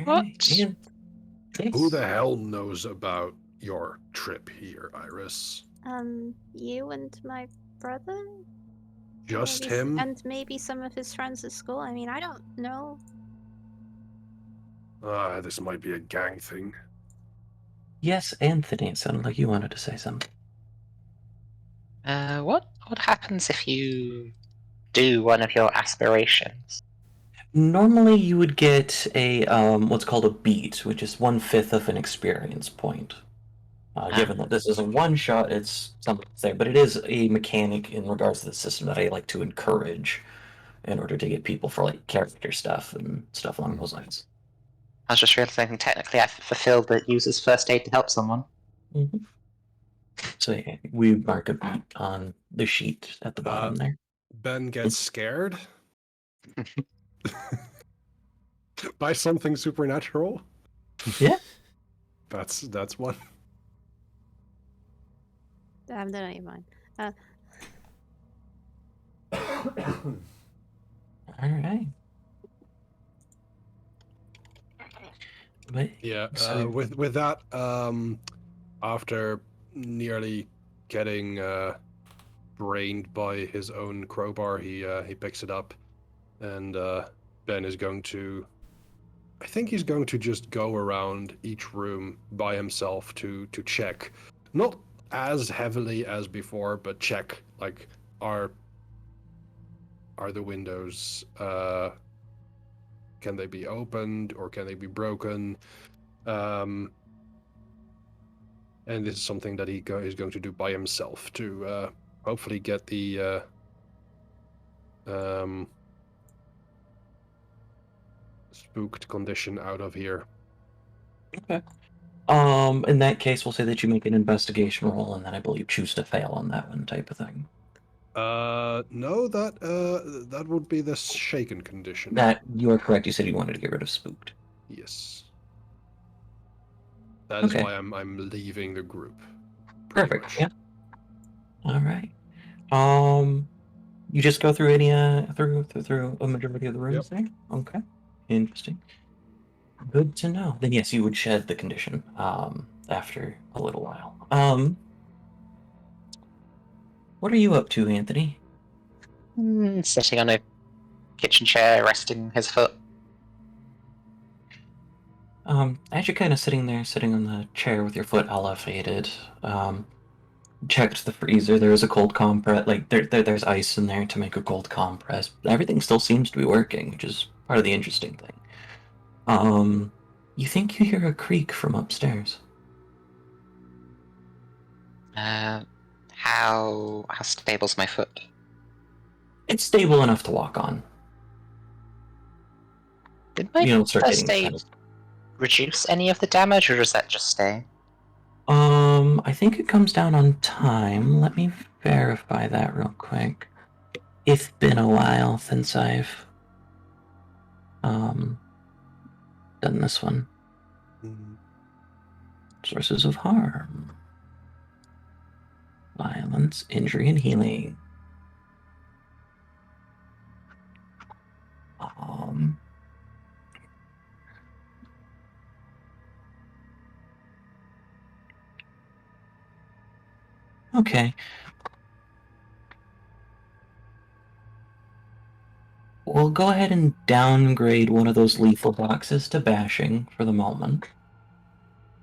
What? Ian, Who the yes. hell knows about your trip here, Iris? You and my brother? Just Maybe, him? and maybe some of his friends at school. I mean, I don't know. This might be a gang thing. Yes, Anthony. It sounded like you wanted to say something. What happens if you do one of your aspirations? Normally, you would get a what's called a beat, which is 1/5 of an experience point. Ah, Given that this is a one shot, it's something there, but it is a mechanic in regards to the system that I like to encourage in order to get people for like character stuff and stuff along those lines. I was just realizing technically I fulfilled the user's first aid to help someone. Mhm. So yeah, we mark a beat on the sheet at the Uh, bottom there. Ben gets scared by something supernatural. Yeah. That's one. Damn, that ain't mine. All right. But Yeah. so With that, after nearly getting brained by his own crowbar, he picks it up, and Ben is going to. I think he's going to just go around each room by himself to check, not as heavily as before, but check like are are the windows can they be opened or can they be broken? Um, and this is something that is going to do by himself to hopefully get the um, spooked condition out of here. okay. In that case, we'll say that you make an investigation roll, and then I believe choose to fail on that one type of thing. No, that would be the shaken condition. That you are correct. You said you wanted to get rid of spooked. Yes. That is Okay. why I'm leaving the group. Pretty Perfect. much. Yeah. All right. You just go through any through a majority of the Yep. rooms there. Okay. Interesting. Good to know. Then yes, you would shed the condition after a little while. What are you up to, Anthony? Sitting on a kitchen chair, resting his foot. As you're kind of sitting there, sitting on the chair with your foot elevated, checked the freezer. There is a cold compress. Like there's ice in there to make a cold compress. Everything still seems to be working, which is part of the interesting thing. You think you hear a creak from upstairs. How stable's my foot? It's stable enough to walk on. Did my You don't start first getting kind aid of. reduce any of the damage, or does that just stay? I think it comes down on time. Let me verify that real quick. It's been a while since I've um done this one. Sources of harm, violence, injury, and healing. Um, okay. We'll go ahead and downgrade one of those lethal boxes to bashing for the moment,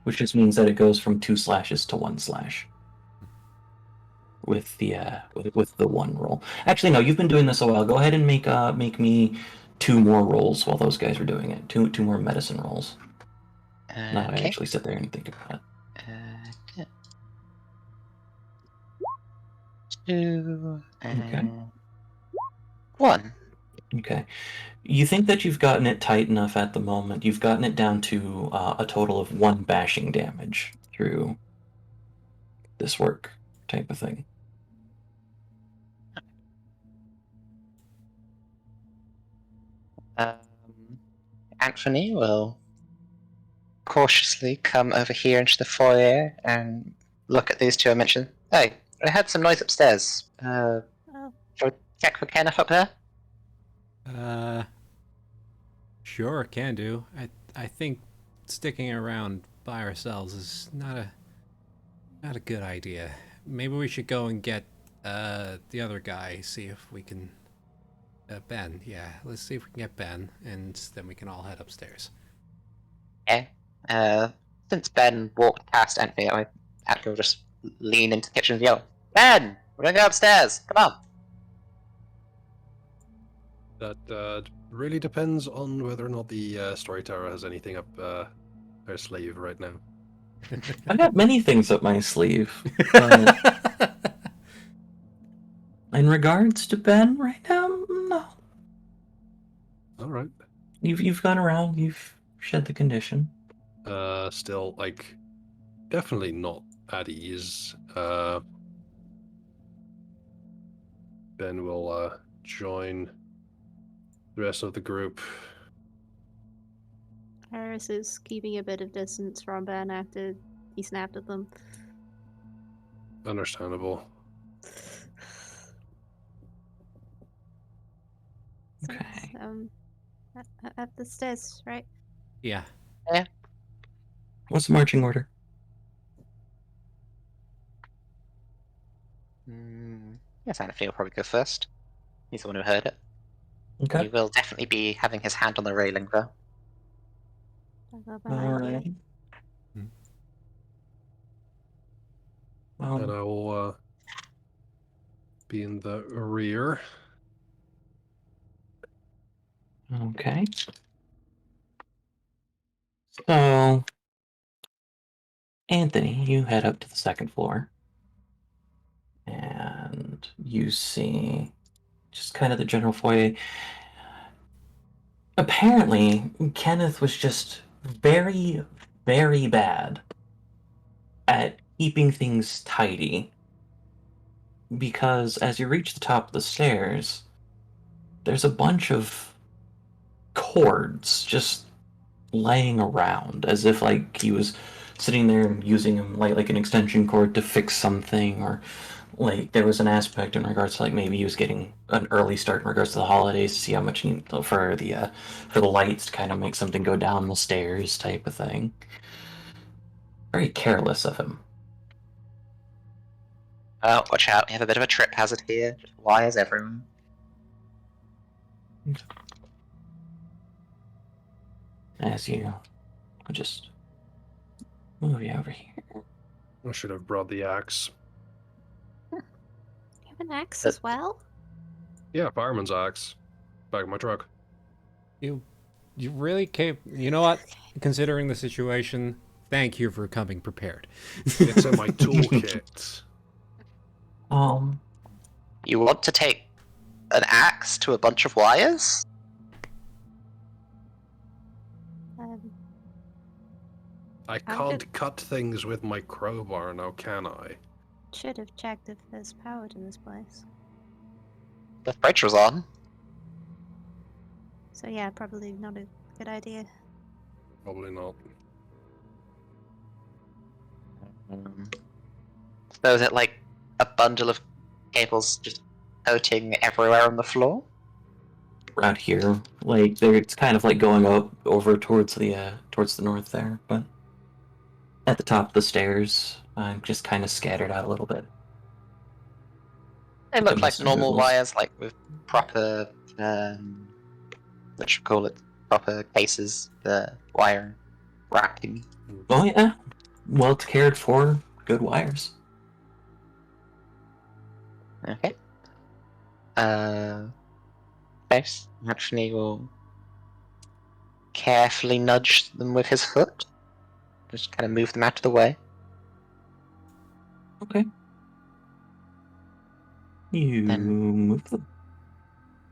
which just means that it goes from 2 slashes to 1 slash with the with the 1 roll. Actually, no, you've been doing this a while. Go ahead and make me 2 more rolls while those guys are doing it. Two more medicine rolls. Now I Okay. actually sit there and think about it. 2 Okay. and 1. Okay. You think that you've gotten it tight enough at the moment. You've gotten it down to a total of 1 bashing damage through this work type of thing. Anthony will cautiously come over here into the foyer and look at these two and mention, "Hey, I heard some noise upstairs. Oh, Shall we check for Kenneth up there?" Sure, can do. I think sticking around by ourselves is not a good idea. Maybe we should go and get the other guy, see if we can Ben, yeah. Let's see if we can get Ben, and then we can all head upstairs. Okay. Since Ben walked past Anthony, Anthony will just lean into the kitchen and yell, "Ben, we're gonna go upstairs. Come on." That really depends on whether or not the storyteller has anything up their sleeve right now. I've got many things up my sleeve, but in regards to Ben right now, no. All right. You've gone around, you've shed the condition. Still, like, definitely not at ease. Ben will join the rest of the group. Iris is keeping a bit of distance from Ben after he snapped at them. Understandable. So it's, Okay. up the stairs, right? Yeah. What's the marching order? Yes, Anthony will probably go first. He's the one who heard it. He Okay. will definitely be having his hand on the railing, though. I'll go All behind you. right. And I will be in the rear. Okay. So, Anthony, you head up to the 2nd floor, and you see just kind of the general foyer. Apparently, Kenneth was just very, very bad at keeping things tidy. Because as you reach the top of the stairs, there's a bunch of cords just laying around as if like he was sitting there and using them like an extension cord to fix something, or like there was an aspect in regards to like maybe he was getting an early start in regards to the holidays to see how much he for the lights to kind of make something go down the stairs type of thing. Very careless of him. Oh, watch out, we have a bit of a trip hazard here. Just wires everyone. As you just move you over here. I should have brought the axe. You have an axe as well? Yeah, fireman's axe. Back in my truck. You really came. You know what? Considering the situation, thank you for coming prepared. It's in my toolkit. You want to take an axe to a bunch of wires? I can't cut things with my crowbar now, can I? Should have checked if there's power to this place. The fridge was on. So yeah, probably not a good idea. Probably not. So is it like a bundle of cables just floating everywhere on the floor? Around here, like there, it's kind of like going up over towards the north there, but at the top of the stairs, just kind of scattered out a little bit. They look like Mr. normal Noodles. wires, like with proper what you call it, proper cases, the wire wrapping. Oh yeah, well it's cared for. Good wires. Okay. First, Anthony will carefully nudge them with his foot. Just kind of move them out of the way. Okay. You Then- move them.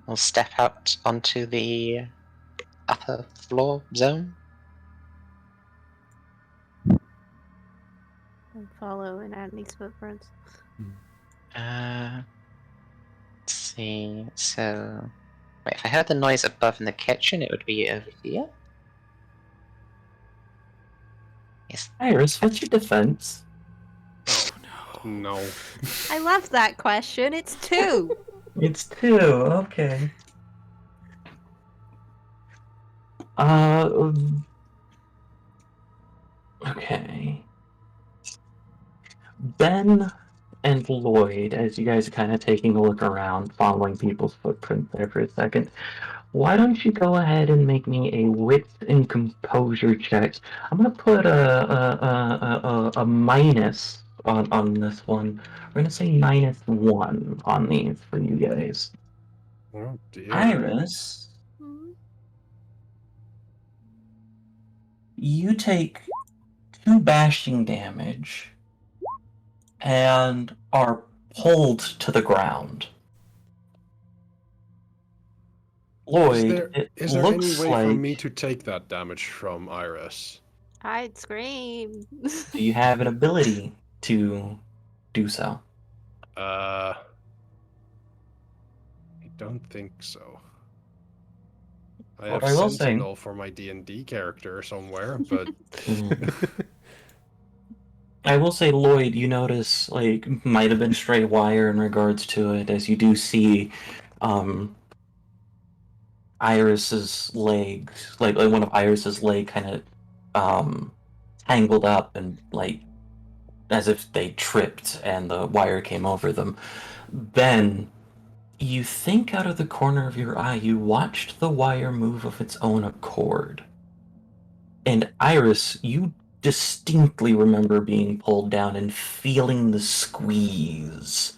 We'll step out onto the upper floor zone. And follow in Anthony's footprints. Let's see. So, wait, if I heard the noise above in the kitchen, it would be over here. Yes. Iris, what's your defense? Oh no. I love that question. It's 2. It's 2. Okay. Okay. Ben and Lloyd, as you guys are kind of taking a look around, following people's footprints there for a second, why don't you go ahead and make me a wit and composure check? I'm gonna put a minus on this one. We're gonna say -1 on these for you guys. Oh dear. Iris, you take 2 bashing damage and are pulled to the ground. Lloyd, it Is there any looks way like. for me to take that damage from Iris? I'd scream. Do you have an ability to do so? I don't think so. I What have I will say- Sentinel for my D&D character somewhere, but I will say, Lloyd, you notice, like, might have been stray wire in regards to it, as you do see Iris's legs, like one of Iris's leg kind of tangled up and, like, as if they tripped and the wire came over them. Ben, you think out of the corner of your eye, you watched the wire move of its own accord. And Iris, you distinctly remember being pulled down and feeling the squeeze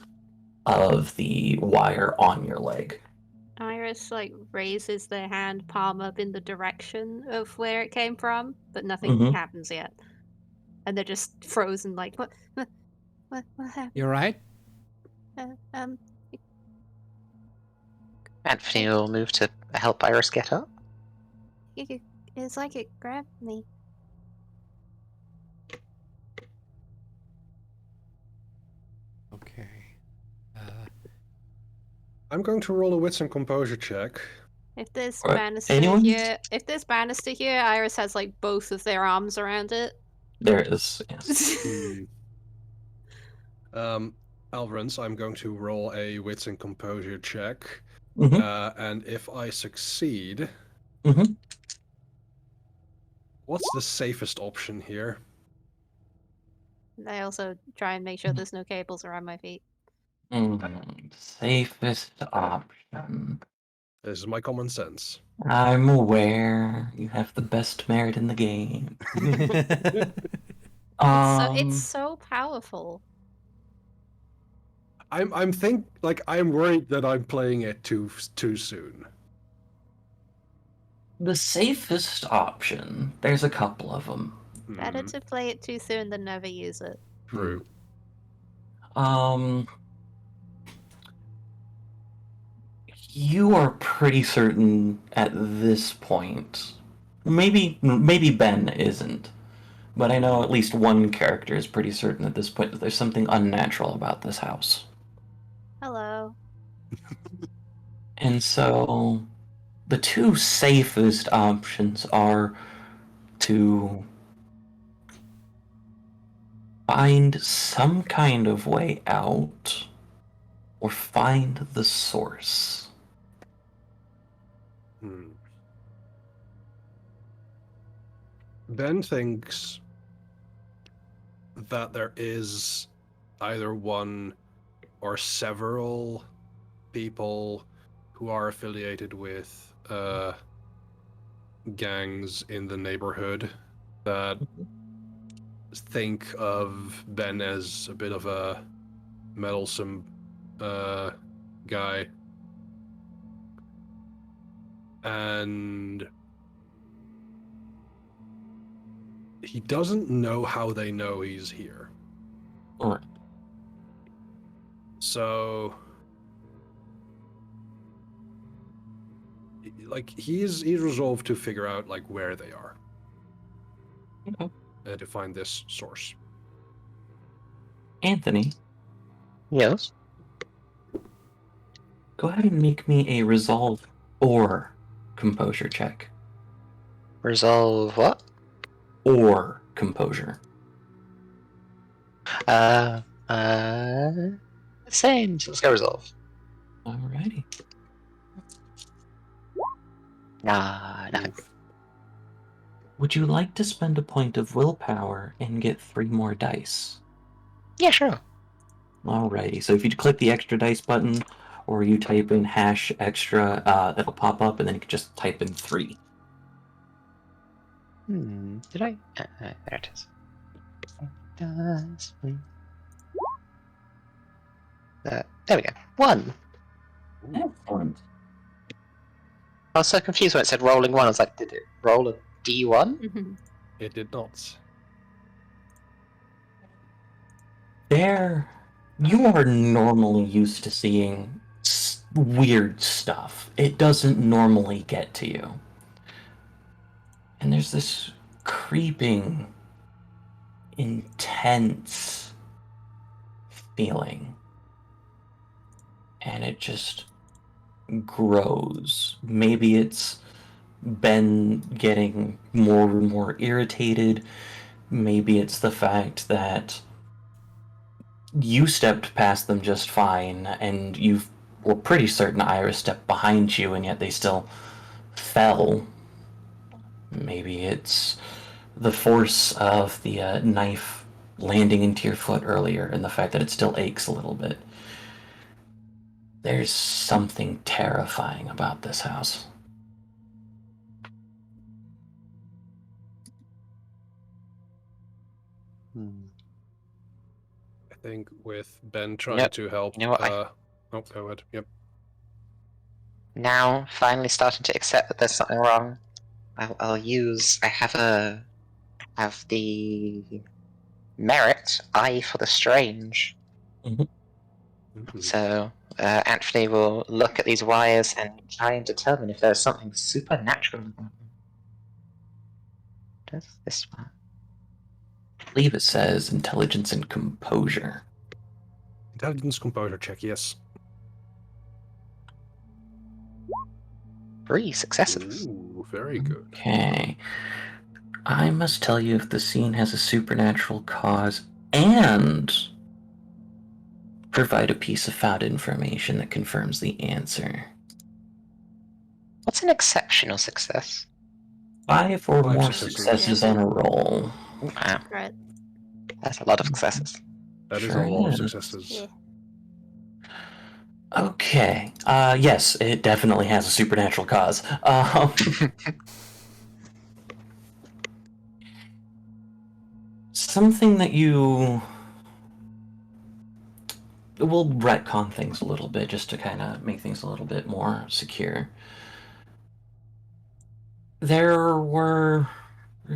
of the wire on your leg. Iris raises their hand palm up in the direction of where it came from, but nothing Mhm. happens yet. And they're just frozen what happened? You alright? Um Anthony will move to help Iris get up. it's like it grabbed me. Okay. I'm going to roll a wits and composure check. If there's Alright, banister anyone? here, Iris has both of their arms around it. There it is, yes. Alvrans, I'm going to roll a wits and composure check. Mhm. And if I succeed, Mhm. what's the safest option here? I also try and make sure there's no cables around my feet. Safest option. This is my common sense. I'm aware you have the best merit in the game. It's so powerful. I'm worried that I'm playing it too soon. The safest option, there's a couple of them. Better to play it too soon than never use it. True. You are pretty certain at this point. Maybe Ben isn't, but I know at least one character is pretty certain at this point that there's something unnatural about this house. Hello. And so, the 2 safest options are to find some kind of way out or find the source. Ben thinks that there is either one or several people who are affiliated with gangs in the neighborhood that think of Ben as a bit of a meddlesome guy. And he doesn't know how they know he's here. Alright. So, like, he's resolved to figure out, like, where they are. Okay. And to find this source. Anthony, Yes. go ahead and make me a resolve or composure check. Resolve what? Or composure. Same. So let's go resolve. Alrighty. Nah, no. Would you like to spend a point of willpower and get 3 more dice? Yeah, sure. Alrighty, so if you click the extra dice button, or you type in hash extra, that'll pop up, and then you can just type in 3. Did I? There it is. There we go. 1. Excellent. I was so confused when it said rolling 1. I was like, did it roll a D1? It did not. There, you are normally used to seeing weird stuff. It doesn't normally get to you. And there's this creeping, intense feeling. And it just grows. Maybe it's been getting more and more irritated. Maybe it's the fact that you stepped past them just fine, and you were pretty certain Iris stepped behind you, and yet they still fell. Maybe it's the force of the knife landing into your foot earlier, and the fact that it still aches a little bit. There's something terrifying about this house. I think with Ben trying to help. You know what, oh, go ahead. Yep. Now, finally starting to accept that there's something wrong. I'll use. I have the merit eye for the strange. Mhm. So Anthony will look at these wires and try and determine if there's something supernatural about them. Does this one? I believe it says intelligence and composure. Intelligence composure check, yes. 3 successes. Ooh, very good. Okay. I must tell you if the scene has a supernatural cause and provide a piece of found information that confirms the answer. What's an exceptional success? 5 or 5 more successes. successes on a roll. Wow, Right. that's a lot of successes. That is Sure a lot of is. successes. Yeah. Okay. Yes, it definitely has a supernatural cause. Something that you... We'll retcon things a little bit just to kind of make things a little bit more secure. There were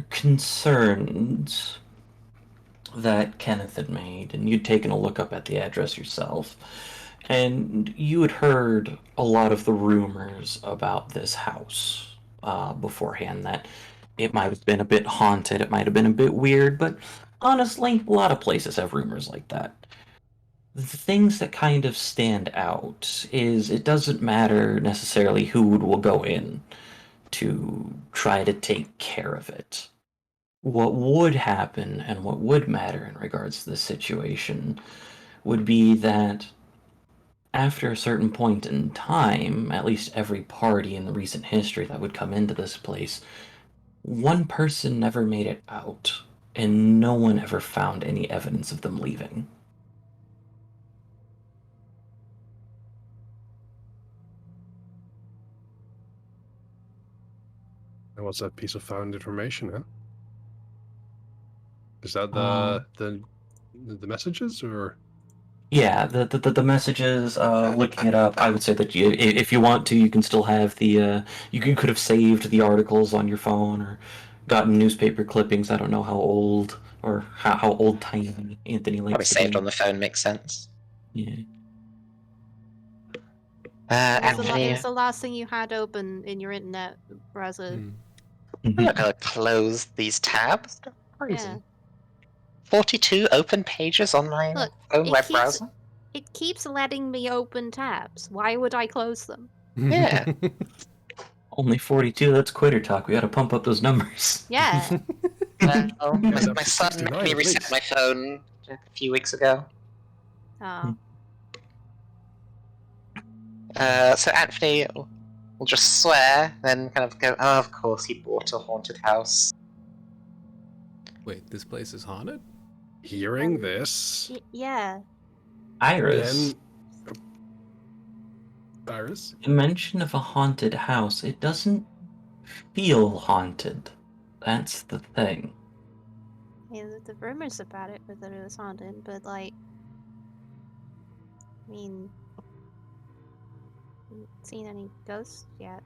concerns that Kenneth had made, and you'd taken a look up at the address yourself, and you had heard a lot of the rumors about this house beforehand, that it might have been a bit haunted, it might have been a bit weird, but honestly, a lot of places have rumors like that. The things that kind of stand out is it doesn't matter necessarily who will go in to try to take care of it. What would happen and what would matter in regards to this situation would be that after a certain point in time, at least every party in the recent history that would come into this place, one person never made it out, and no one ever found any evidence of them leaving. And what's that piece of found information, huh? Is that Um, the messages, or? Yeah, the messages. Looking it up, I would say that if you want to, you can still have the. You could have saved the articles on your phone or gotten newspaper clippings. I don't know how old or how old timey Anthony Probably likes to saved on be. the phone makes sense. Yeah. It was, Anthony, it was the last thing you had open in your internet browser. Hmm. I'm not gonna close these tabs. They're crazy. Yeah. 42 open pages on my Look, own it web keeps browser. it keeps letting me open tabs. Why would I close them? Yeah. Only 42. That's quitter talk. We got to pump up those numbers. Yeah. Well, Get it up my to son 69 he at reset least. my phone a few weeks ago. Oh. So Anthony will just swear, then kind of go, oh, of course he bought a haunted house. Wait, this place is haunted? Hearing this, Yeah. Iris, Ben. Iris? the mention of a haunted house, it doesn't feel haunted. That's the thing. Yeah, the rumors about it were that it was haunted, but like, I mean, haven't seen any ghosts yet.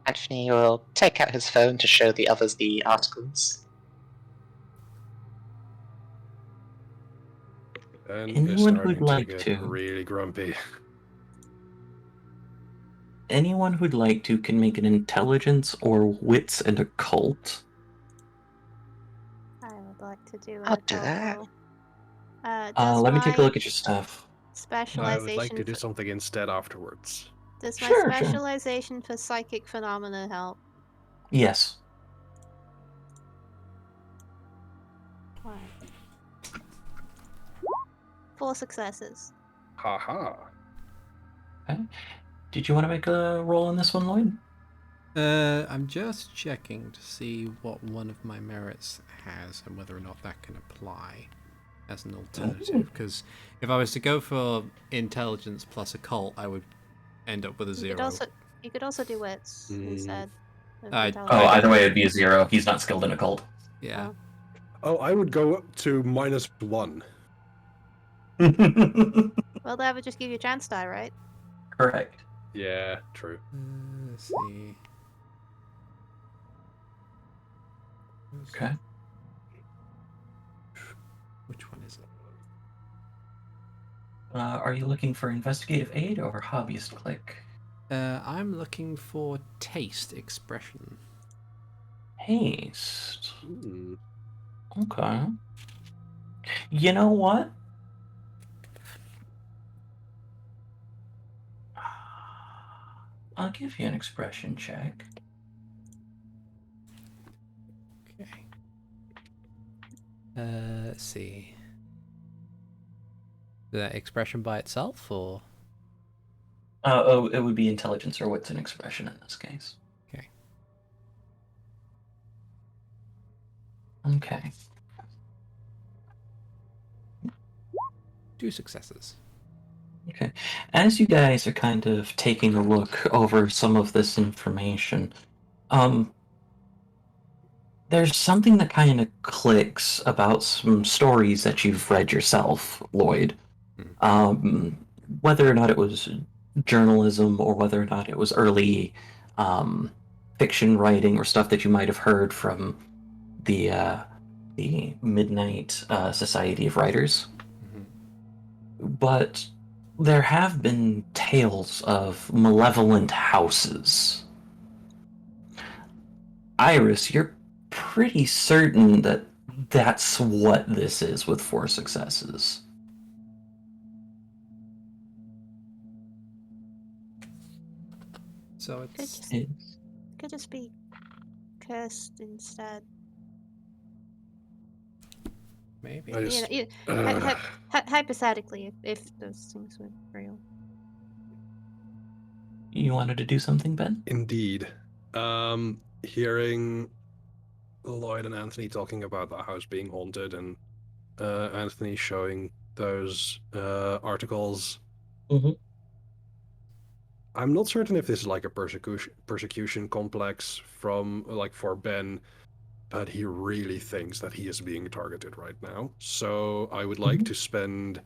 Anthony will take out his phone to show the others the articles. Ben is Anyone who'd starting to like get to. really grumpy. Anyone who'd like to can make an intelligence or wits and occult. I would like to do an I'll do occult that. roll. Does Let me take a my look at your stuff. I would like specialization to do for, something instead afterwards. does my Sure. specialization for psychic phenomena help? Yes. Right. 4 successes. Haha. Okay. Did you want to make a roll on this one, Lloyd? I'm just checking to see what one of my merits has and whether or not that can apply as an alternative. Because if I was to go for intelligence plus occult, I would end up with a You 0. could also do wits instead of I- intelligence. Oh, I either don't- way, it'd be a 0. He's not skilled in occult. Yeah. Oh, I would go up to -1. Well, that would just give you a chance die, right? Correct. Yeah, true. Let's see. Okay. Which one is it? Are you looking for investigative aid or hobbyist click? I'm looking for taste expression. Haste. Hmm. Okay. You know what? I'll give you an expression check. Okay. Let's see. The expression by itself, or Oh, it would be intelligence or what's an expression in this case. okay. Okay. 2 successes. Okay. As you guys are kind of taking a look over some of this information, there's something that kind of clicks about some stories that you've read yourself, Lloyd. Whether or not it was journalism or whether or not it was early fiction writing or stuff that you might have heard from the Midnight Society of Writers. But there have been tales of malevolent houses. Iris, you're pretty certain that that's what this is with 4 successes. So it's Could just be cursed instead. maybe. I just, Hypothetically, if those things were real. You wanted to do something, Ben? indeed. Hearing Lloyd and Anthony talking about the house being haunted and Anthony showing those articles, Mm-hmm. I'm not certain if this is like a persecution complex from like for Ben, but he really thinks that he is being targeted right now. So I would like to spend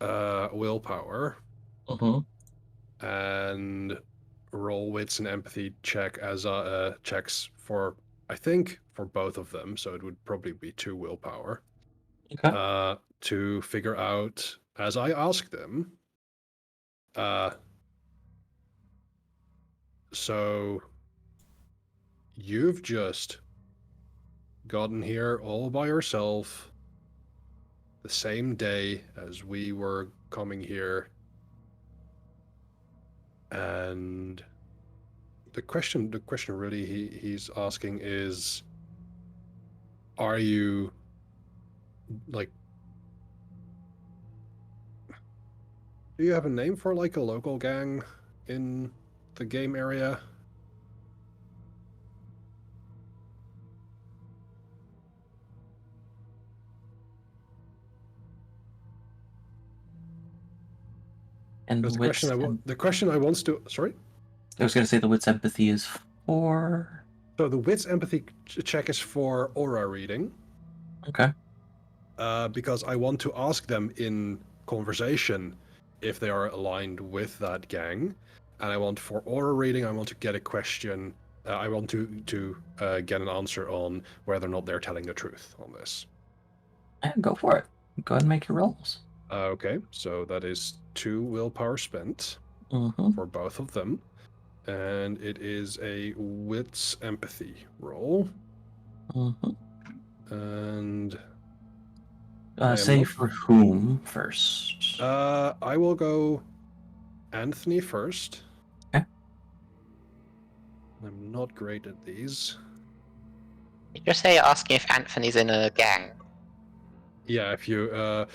willpower and roll wits and empathy check as checks for, I think, for both of them. So it would probably be 2 willpower. Okay. To figure out as I ask them. So you've just gotten here all by yourself the same day as we were coming here. And the question really he's asking is, are you like, do you have a name for like a local gang in the game area? And Because wits. the question I wants to, sorry. I was going to say the wits empathy is 4. So the wits empathy check is for aura reading. Okay. Because I want to ask them in conversation if they are aligned with that gang, and I want for aura reading. I want to get a question. I want to get an answer on whether or not they're telling the truth on this. Yeah, go for it. Go ahead and make your rolls. Okay, so that is 2 willpower spent Mm-hmm. for both of them, and it is a wits empathy roll. Mm-hmm. And Say for whom first? I will go Anthony first. Okay. I'm not great at these. Did you say you're asking if Anthony's in a gang? Yeah, if you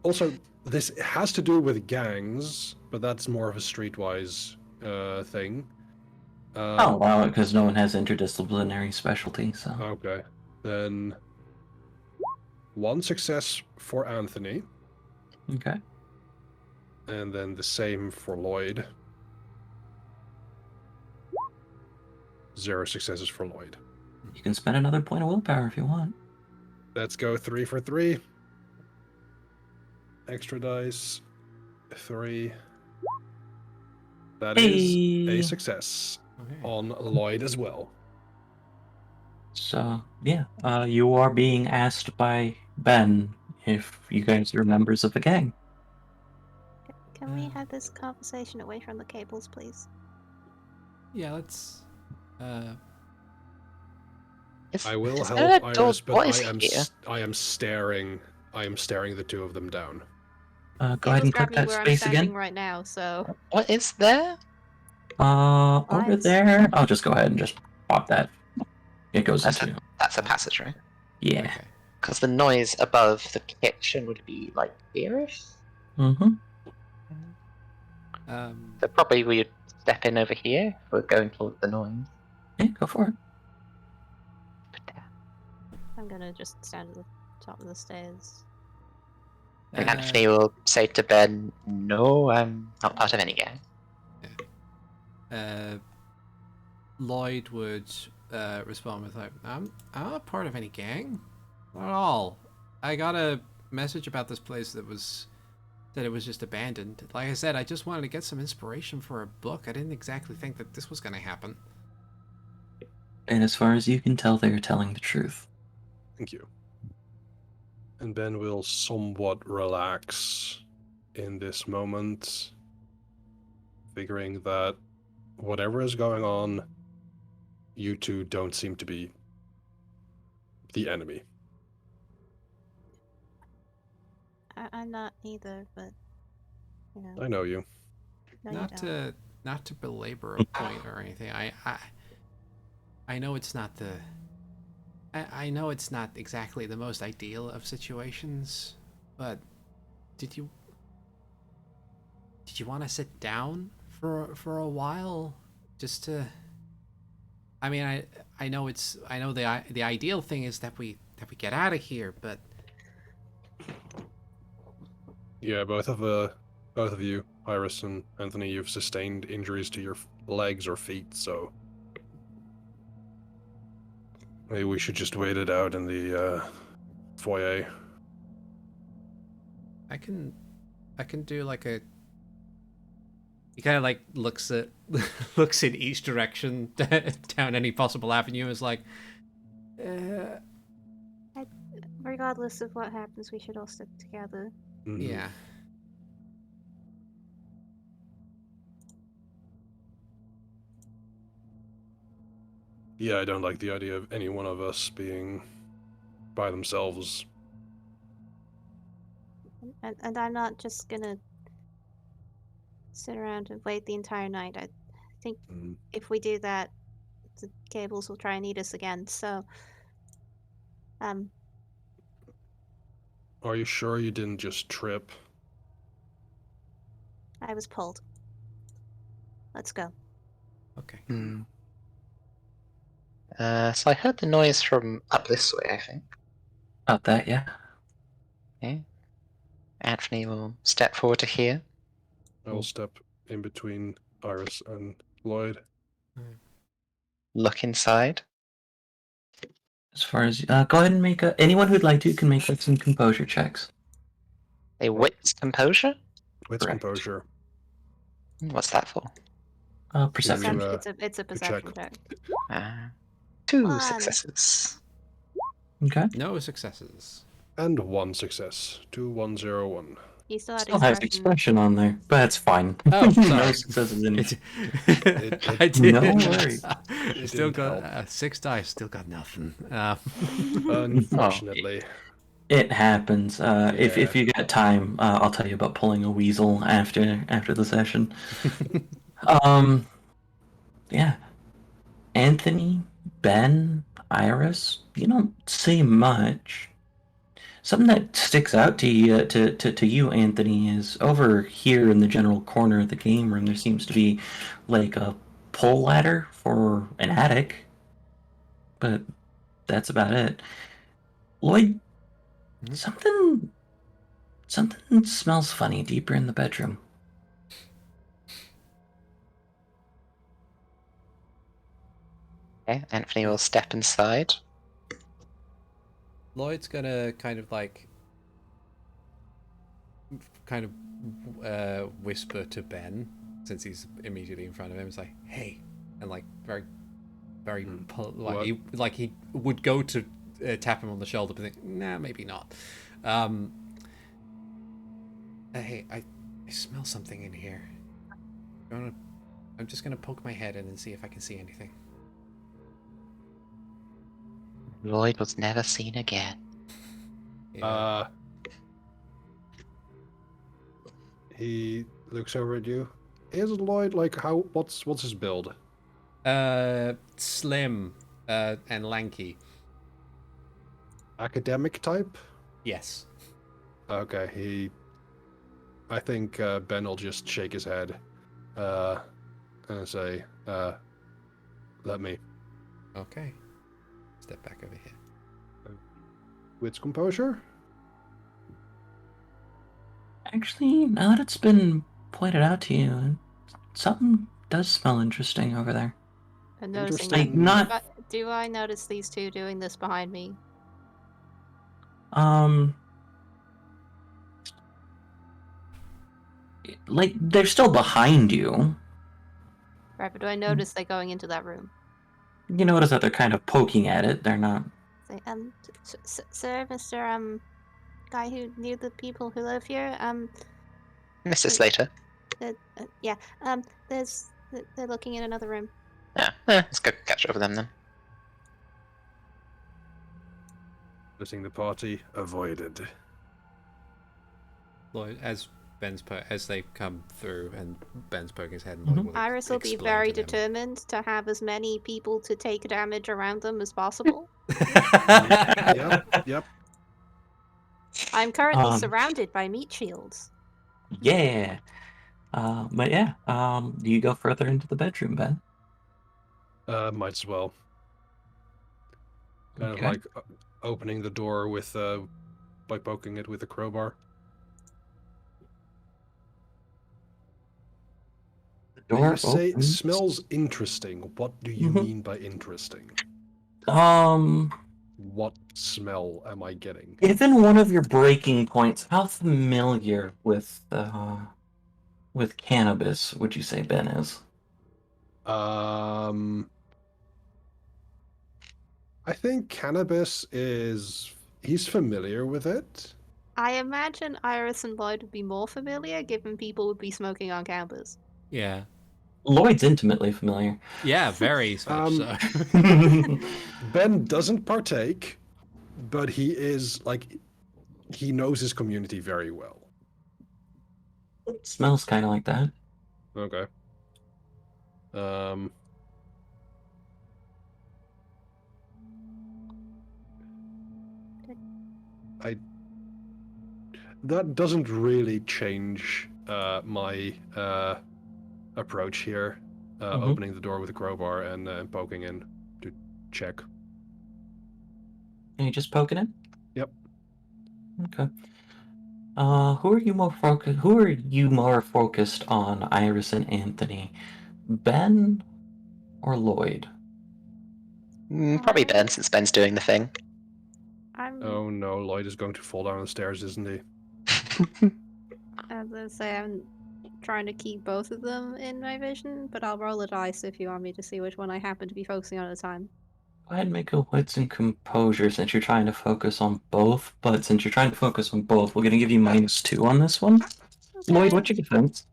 also this has to do with gangs, but that's more of a streetwise thing. I'll allow it because no one has interdisciplinary specialty, so. Okay. Then 1 success for Anthony, Okay. and then the same for Lloyd. 0 successes for Lloyd. You can spend another point of willpower if you want. Let's go 3 for 3. Extra dice. 3. That is a success on Lloyd as well. So, yeah, you are being asked by Ben if you guys are members of the gang. Can we have this conversation away from the cables, please? Yeah, let's. I will is help there a door? Iris, but What is here? I am staring the 2 of them down. Go ahead Cables and grab click me that where I'm space standing again. right now, so What is there? Over Lights. there. I'll just go ahead and just pop that. It goes into. That's a passage, right? Yeah. Okay. Because the noise above the kitchen would be like here-ish. Mm-hmm. So probably we'd step in over here if we're going towards the noise. Yeah, go for it. I'm gonna just stand at the top of the stairs. And Anthony will say to Ben, "No, I'm not part of any gang." Lloyd would respond with like, I'm not part of any gang. Not at all. I got a message about this place that it was just abandoned. Like I said, I just wanted to get some inspiration for a book. I didn't exactly think that this was going to happen. And as far as you can tell, they are telling the truth. Thank you. And Ben will somewhat relax in this moment, figuring that whatever is going on, you two don't seem to be the enemy. I'm not either, but you know. I know you. No, you don't. Not to belabor a point or anything. I know it's not the. I know it's not exactly the most ideal of situations, but did you want to sit down for a while just to? I mean, I know the ideal thing is that we get out of here, but Yeah, both of you. Iris and Anthony, you've sustained injuries to your legs or feet, so maybe we should just wait it out in the foyer. I can do like a. He kind of like looks at looks in each direction down any possible avenue. Is like, Regardless of what happens, we should all stick together. Mhm. yeah. Yeah, I don't like the idea of any one of us being by themselves. And I'm not just gonna sit around and wait the entire night. I think Mhm. if we do that, the cables will try and eat us again. So, Are you sure you didn't just trip? I was pulled. Let's go. Okay. Hmm. So I heard the noise from up this way, I think. About that, yeah. Okay. Anthony will step forward to here. I will step in between Iris and Lloyd. Look inside. As far as go ahead and make anyone who'd like to can make like some composure checks. A wit's composure? Wits Correct. composure. What's that for? Perception. It's a perception check. 2 One. successes. Okay. No successes. And 1 success. 2101. He still had Still has expression on there, but it's fine. Oh, No sorry. successes in it. I did. No worries. Still didn't got help. 6 dice. Still got nothing. Unfortunately. It happens. If Yeah. you got time, I'll tell you about pulling a weasel after the session. Yeah. Anthony, Ben, Iris, you don't say much. Something that sticks out to you, to you, Anthony, is over here in the general corner of the game room. There seems to be like a pole ladder for an attic, but that's about it. Lloyd, Mhm. something smells funny deeper in the bedroom. Okay, Anthony will step inside. Lloyd's gonna kind of whisper to Ben, since he's immediately in front of him. It's like, hey, and like very What? he would go to tap him on the shoulder, but think, nah, maybe not. Hey, I smell something in here. I'm just gonna poke my head in and see if I can see anything. Lloyd was never seen again. Yeah. He looks over at you. Is Lloyd like what's his build? Slim, and lanky. Academic type? Yes. Okay, I think Ben will just shake his head and say, let me. Okay. Step back over here. Wits composure? Actually, now that it's been pointed out to you, something does smell interesting over there. And noticing Interesting. that. Not Do I notice these two doing this behind me? Like they're still behind you. Right, but do I notice they're going into that room? You notice that they're kind of poking at it. They're not. Say, sir, Mr. Guy who knew the people who live here, Mr. Slater. yeah, they're looking in another room. Yeah, let's go catch up with them then. Letting the party avoided. Lloyd, as they come through and Ben's poking his head, and Lloyd will Iris will be explain very to them. determined to have as many people to take damage around them as possible. Yep. I'm currently surrounded by meat shields. Yeah. But yeah. Do you go further into the bedroom, Ben? Might as well. Kind Okay. of like opening the door with by poking it with a crowbar. You say opens. smells interesting. What do you Mhm. mean by interesting? What smell am I getting? Given one of your breaking points, how familiar with cannabis would you say Ben is? I think cannabis is. He's familiar with it. I imagine Iris and Lloyd would be more familiar, given people would be smoking on campus. Yeah. Lloyd's intimately familiar. Yeah, very much so. Ben doesn't partake, but he is like he knows his community very well. It smells kind of like that. Okay. I that doesn't really change my approach here. Opening the door with a crowbar and poking in to check. Are you just poking it? Yep. Okay. Who are you more focused on, Iris and Anthony? Ben or Lloyd? Probably Ben, since Ben's doing the thing. Oh no, Lloyd is going to fall down the stairs, isn't he? As I say, I'm trying to keep both of them in my vision, but I'll roll a dice if you want me to see which one I happen to be focusing on at a time. Go ahead and make a wits and composure since you're trying to focus on both, but since you're trying to focus on both, we're going to give you -2 on this one. Okay. Lloyd, what's your defense?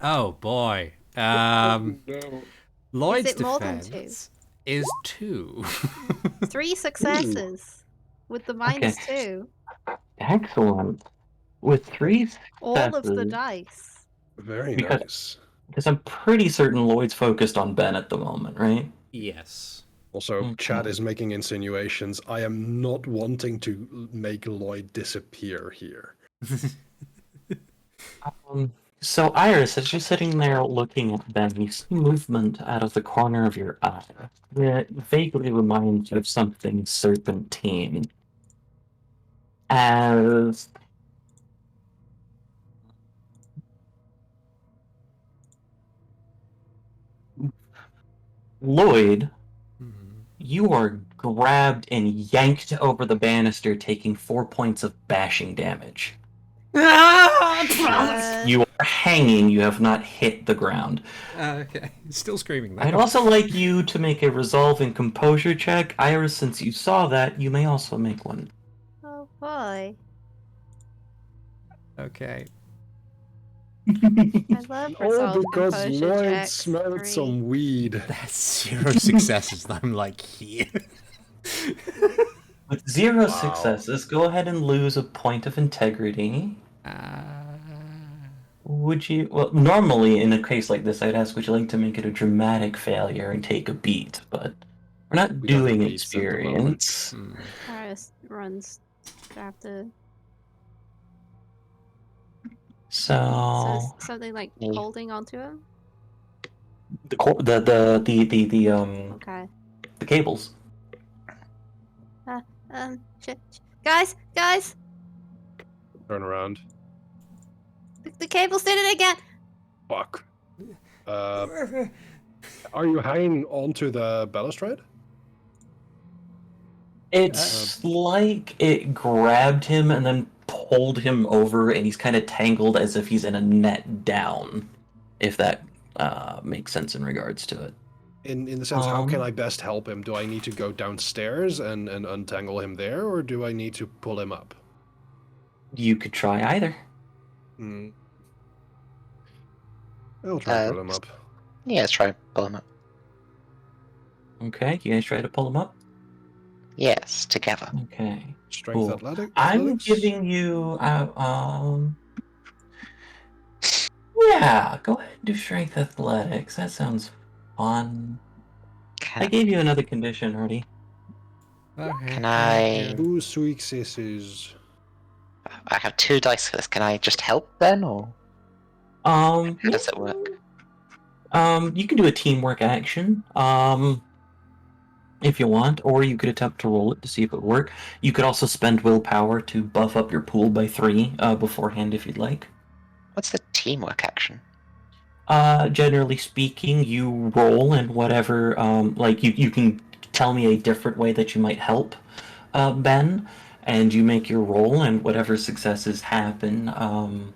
Oh boy. No. Lloyd's it more than defense is 2. 3 successes with the -2. Excellent. With 3 All of the successes, dice. Very Because- nice. because I'm pretty certain Lloyd's focused on Ben at the moment, right? Yes. Also, Chad Okay. is making insinuations. I am not wanting to make Lloyd disappear here. So Iris, as you're sitting there looking at Ben, you see movement out of the corner of your eye that vaguely reminds you of something serpentine. As Lloyd, you are grabbed and yanked over the banister, taking 4 points of bashing damage. You are hanging, you have not hit the ground. Okay. Still screaming though. I'd also like you to make a resolve and composure check. Iris, since you saw that, you may also make one. Oh boy. Okay. I love All resolve because composure Lloyd checks. smelled 3. some weed. That's 0 successes. I'm like here. With 0 Wow. successes, go ahead and lose a point of integrity. Would you? Well, normally in a case like this, I'd ask, would you like to make it a dramatic failure and take a beat? But we're not We don't have doing beats at the moment. experience. Iris runs after. So So something like Yeah. holding onto him? Okay. the cables. Guys! Turn around. The cables did it again! Fuck. Are you hanging onto the balustrade? It's like it grabbed him and then pulled him over, and he's kind of tangled as if he's in a net down. If that makes sense in regards to it. In the sense, how can I best help him? Do I need to go downstairs and untangle him there, or do I need to pull him up? You could try either. I'll try to pull him up. Yeah, let's try and pull him up. Okay, you guys try to pull him up? Yes, together. Okay. Strength Cool. athletics? I'm giving you yeah, go ahead and do strength athletics. That sounds fun. I gave you another condition already. Okay. Can I- 2 successes. I have 2 dice for this. Can I just help then, or how does it work? You can do a teamwork action, if you want, or you could attempt to roll it to see if it would work. You could also spend willpower to buff up your pool by 3 beforehand if you'd like. What's the teamwork action? Generally speaking, you roll and whatever, like you can tell me a different way that you might help, Ben, and you make your roll and whatever successes happen,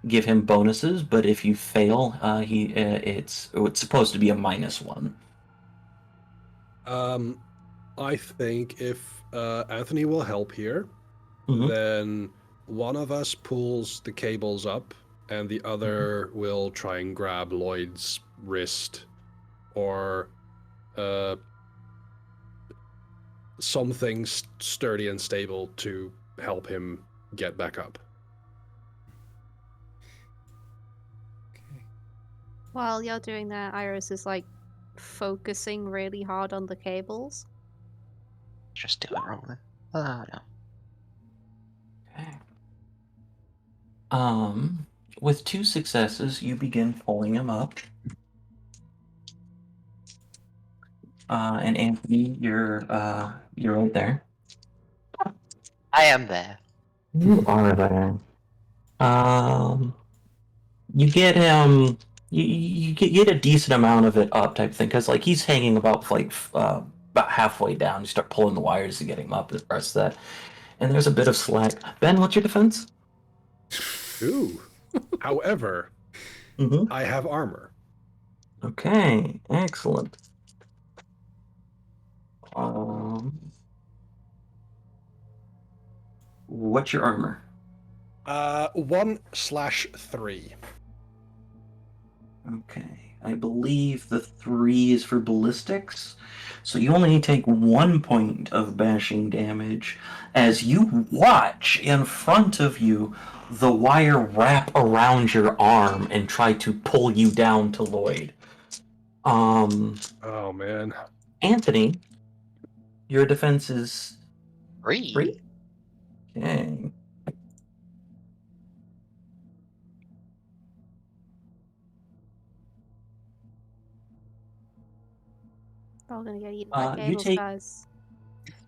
give him bonuses, but if you fail, it's supposed to be a -1. I think if Anthony will help here, Mhm. then one of us pulls the cables up, and the other will try and grab Lloyd's wrist, or something sturdy and stable to help him get back up. Okay. While you're doing that, Iris is like focusing really hard on the cables. Just do a roll then. Oh no. Okay. With 2 successes, you begin pulling him up. And Anthony, you're right there. I am there. You are there. Um, you get him. You get a decent amount of it up, type thing, because like he's hanging about halfway down. You start pulling the wires to get him up. The rest of that, and there's a bit of slack. Ben, what's your defense? Ooh. However, Mm-hmm. I have armor. Okay, excellent. Um, what's your armor? 1/3. Okay, I believe the 3 is for ballistics, so you only take 1 point of bashing damage as you watch in front of you the wire wrap around your arm and try to pull you down to Lloyd. Oh man. Anthony, your defense is 3? 3. Okay. We're all gonna get eaten by You cables, take guys.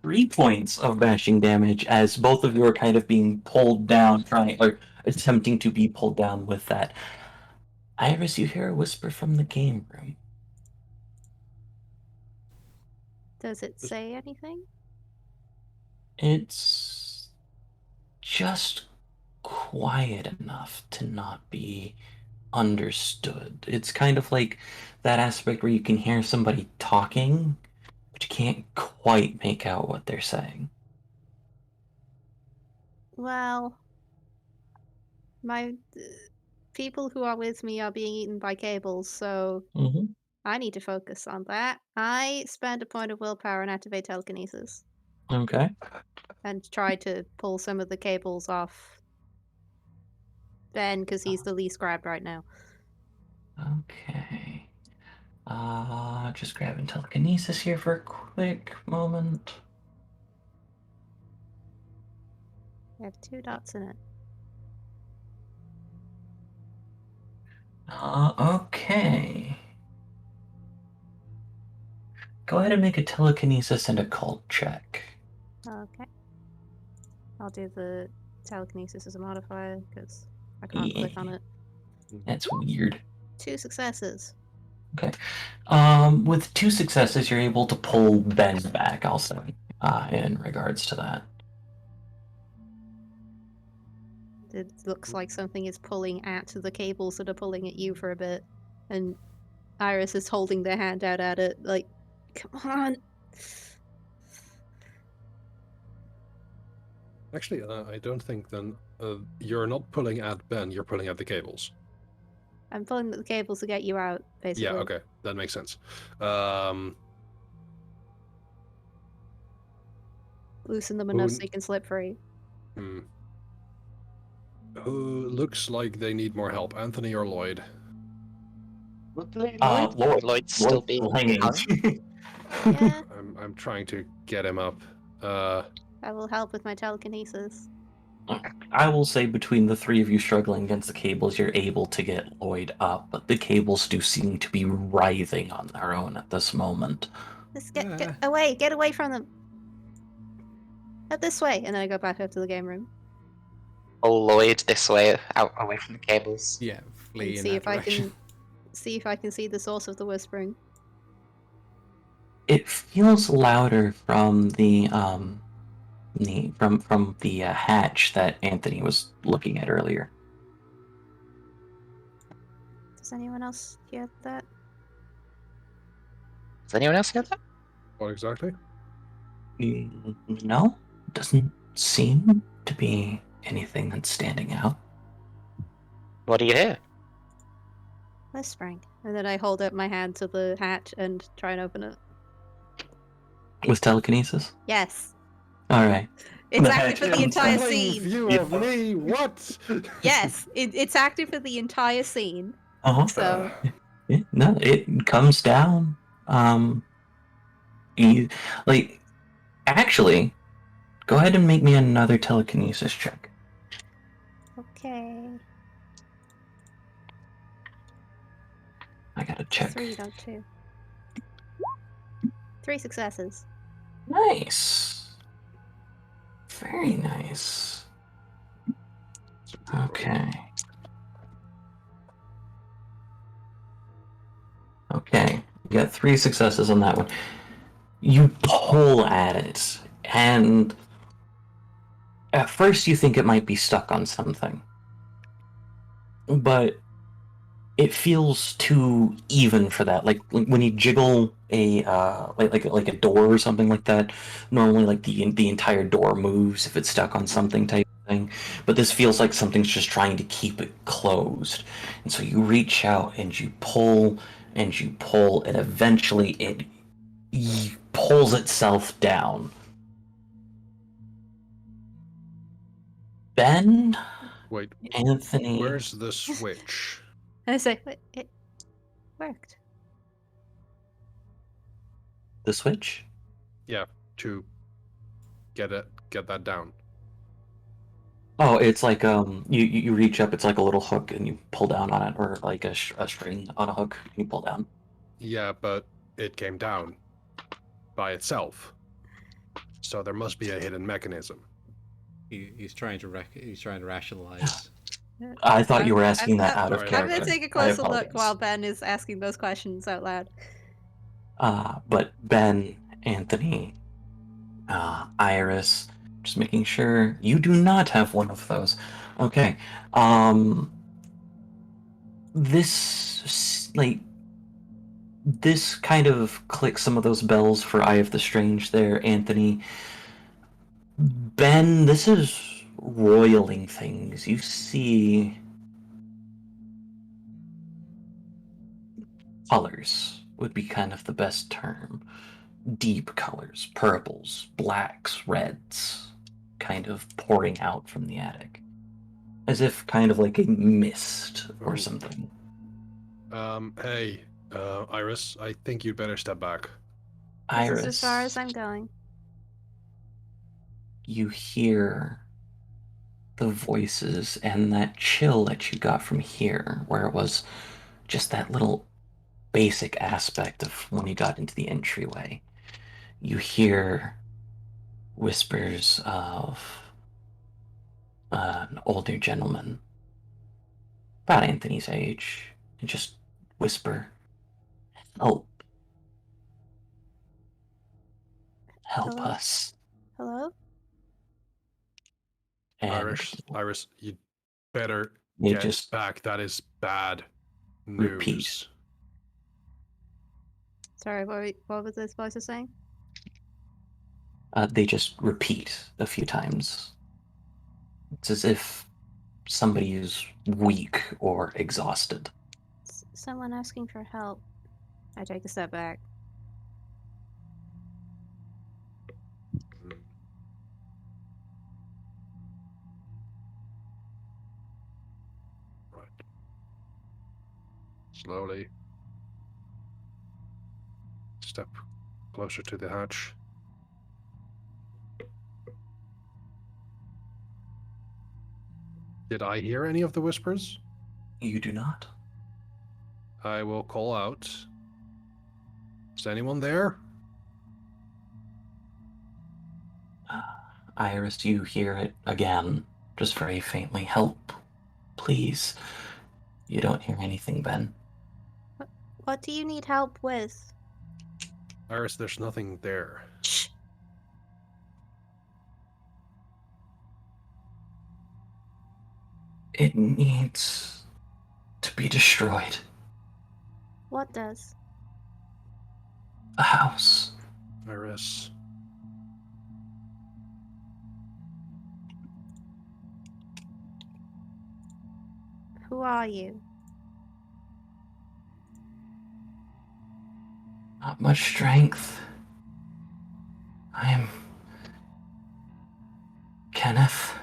3 points of bashing damage as both of you are kind of being pulled down, trying or attempting to be pulled down with that. Iris, you hear a whisper from the game room. Does it say anything? It's just quiet enough to not be understood. It's kind of like that aspect where you can hear somebody talking, but you can't quite make out what they're saying. Well, my people who are with me are being eaten by cables, so Mm-hmm. I need to focus on that. I spend a point of willpower and activate telekinesis Okay. and try to pull some of the cables off Ben because he's the least grabbed right now. Okay. Just grabbing telekinesis here for a quick moment. I have 2 dots in it. Okay. Go ahead and make a telekinesis and a cult check. Okay. I'll do the telekinesis as a modifier because I can't Yeah, click on it. that's weird. 2 successes. Okay. With 2 successes, you're able to pull Ben back, I'll say, in regards to that. It looks like something is pulling at the cables that are pulling at you for a bit. And Iris is holding their hand out at it, like, come on. Actually, I don't think then you're not pulling at Ben, you're pulling at the cables. I'm pulling the cables to get you out, basically. Yeah, okay. That makes sense. Um, Loosen them enough so Who- you can slip free. hmm. Who looks like they need more help, Anthony or Lloyd? Lloyd. Lloyd's still Lloyd's being hanging. hung? Yeah, I'm trying to get him up. I will help with my telekinesis. I will say between the 3 of you struggling against the cables, you're able to get Lloyd up, but the cables do seem to be writhing on their own at this moment. Just get away from them. Head this way, and then I go back up to the game room Pull Lloyd this way, out away from the cables. Yeah, flee and in see that if I direction. can see if I can see the source of the whispering. It feels louder from the from the hatch that Anthony was looking at earlier. Does anyone else hear that? Does anyone else hear that? What exactly? No, doesn't seem to be anything that's standing out. What do you hear? Whispering. And then I hold up my hand to the hatch and try and open it. With telekinesis? Yes. All right. It's The active hatch for the comes entire down. scene. View Yeah. of me. What? Yes, it's active for the entire scene. Uh-huh. So Yeah, no, it comes down. You, like, actually, go ahead and make me another telekinesis check. okay. I gotta check. 3, not 2. 3 successes. Nice. Very nice. Okay. Okay. You got 3 successes on that one. You pull at it, and at first you think it might be stuck on something. But it feels too even for that. Like when you jiggle a like a door or something like that, normally like the entire door moves if it's stuck on something type of thing. But this feels like something's just trying to keep it closed. And so you reach out and you pull and you pull, and eventually it pulls itself down. Ben, Wait, Anthony, where's the switch? And I say, "Wait, it worked." the switch. Yeah, to get that down. Oh, it's like you reach up. It's like a little hook, and you pull down on it, or like a string on a hook. And you pull down. Yeah, but it came down by itself. So there must be a hidden mechanism. He's trying to rationalize. I thought you were asking that out of Sorry, I'm character. gonna take a I closer look apologize. while Ben is asking those questions out loud. But Ben, Anthony, Iris, just making sure you do not have one of those. Okay. This kind of clicks some of those bells for Eye of the Strange there, Anthony. Ben, this is roiling things. You see colors would be kind of the best term. Deep colors, purples, blacks, reds, kind of pouring out from the attic. As if kind of like a mist or Oh. something. Hey, Iris, I think you'd better step back. Iris, This is as far as I'm going. you hear the voices and that chill that you got from here, where it was just that little basic aspect of when you got into the entryway. You hear whispers of an older gentleman, about Anthony's age, and just whisper, "Help. Help Hello? us." Hello? And Iris, you'd better they get just back. That is bad repeat. news. Sorry, what was this voice saying? They just repeat a few times. It's as if somebody is weak or exhausted. Someone asking for help. I take a step back. Right. Slowly. Step closer to the hatch. Did I hear any of the whispers? You do not. I will call out. Is anyone there? Iris, you hear it again, just very faintly. Help, please. You don't hear anything, Ben. What do you need help with? Iris, there's nothing there. Shh. It needs to be destroyed. What does? A house. Iris. Who are you? Not much strength. I am Kenneth.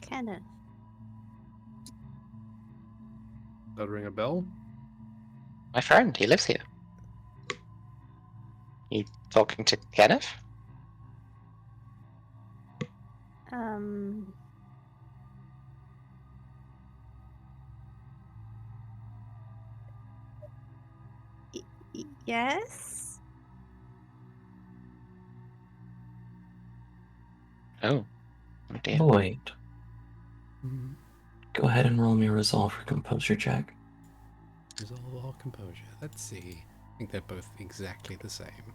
Kenneth. That ring a bell? My friend, he lives here. You talking to Kenneth? Um. Yes? Oh, oh dear. Lloyd, Mhm. go ahead and roll me a resolve for composure check. Resolve or composure. Let's see. I think they're both exactly the same.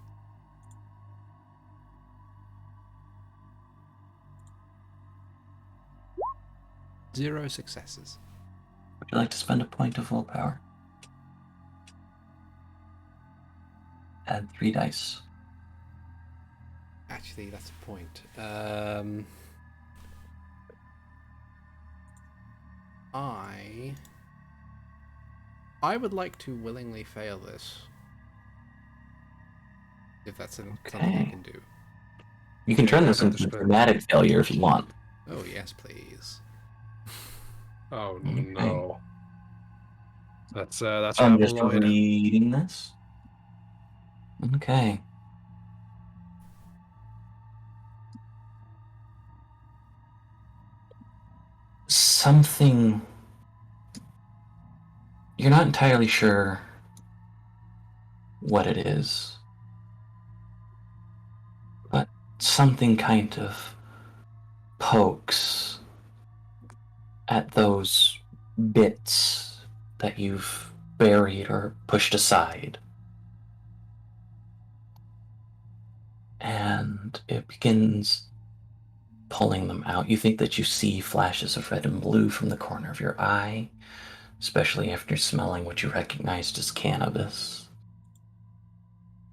0 successes. Would you like to spend a point of willpower? Add 3 dice. Actually, that's a point. I would like to willingly fail this. If that's something I Okay. can do. You can turn Yeah, this have into to a spend- dramatic failure if you want. Oh, yes, please. Oh Okay. no. That's a I'm gamble, just Lloyd. reading this. Okay. Something. You're not entirely sure what it is, but something kind of pokes at those bits that you've buried or pushed aside. And it begins pulling them out. You think that you see flashes of red and blue from the corner of your eye, especially after smelling what you recognized as cannabis.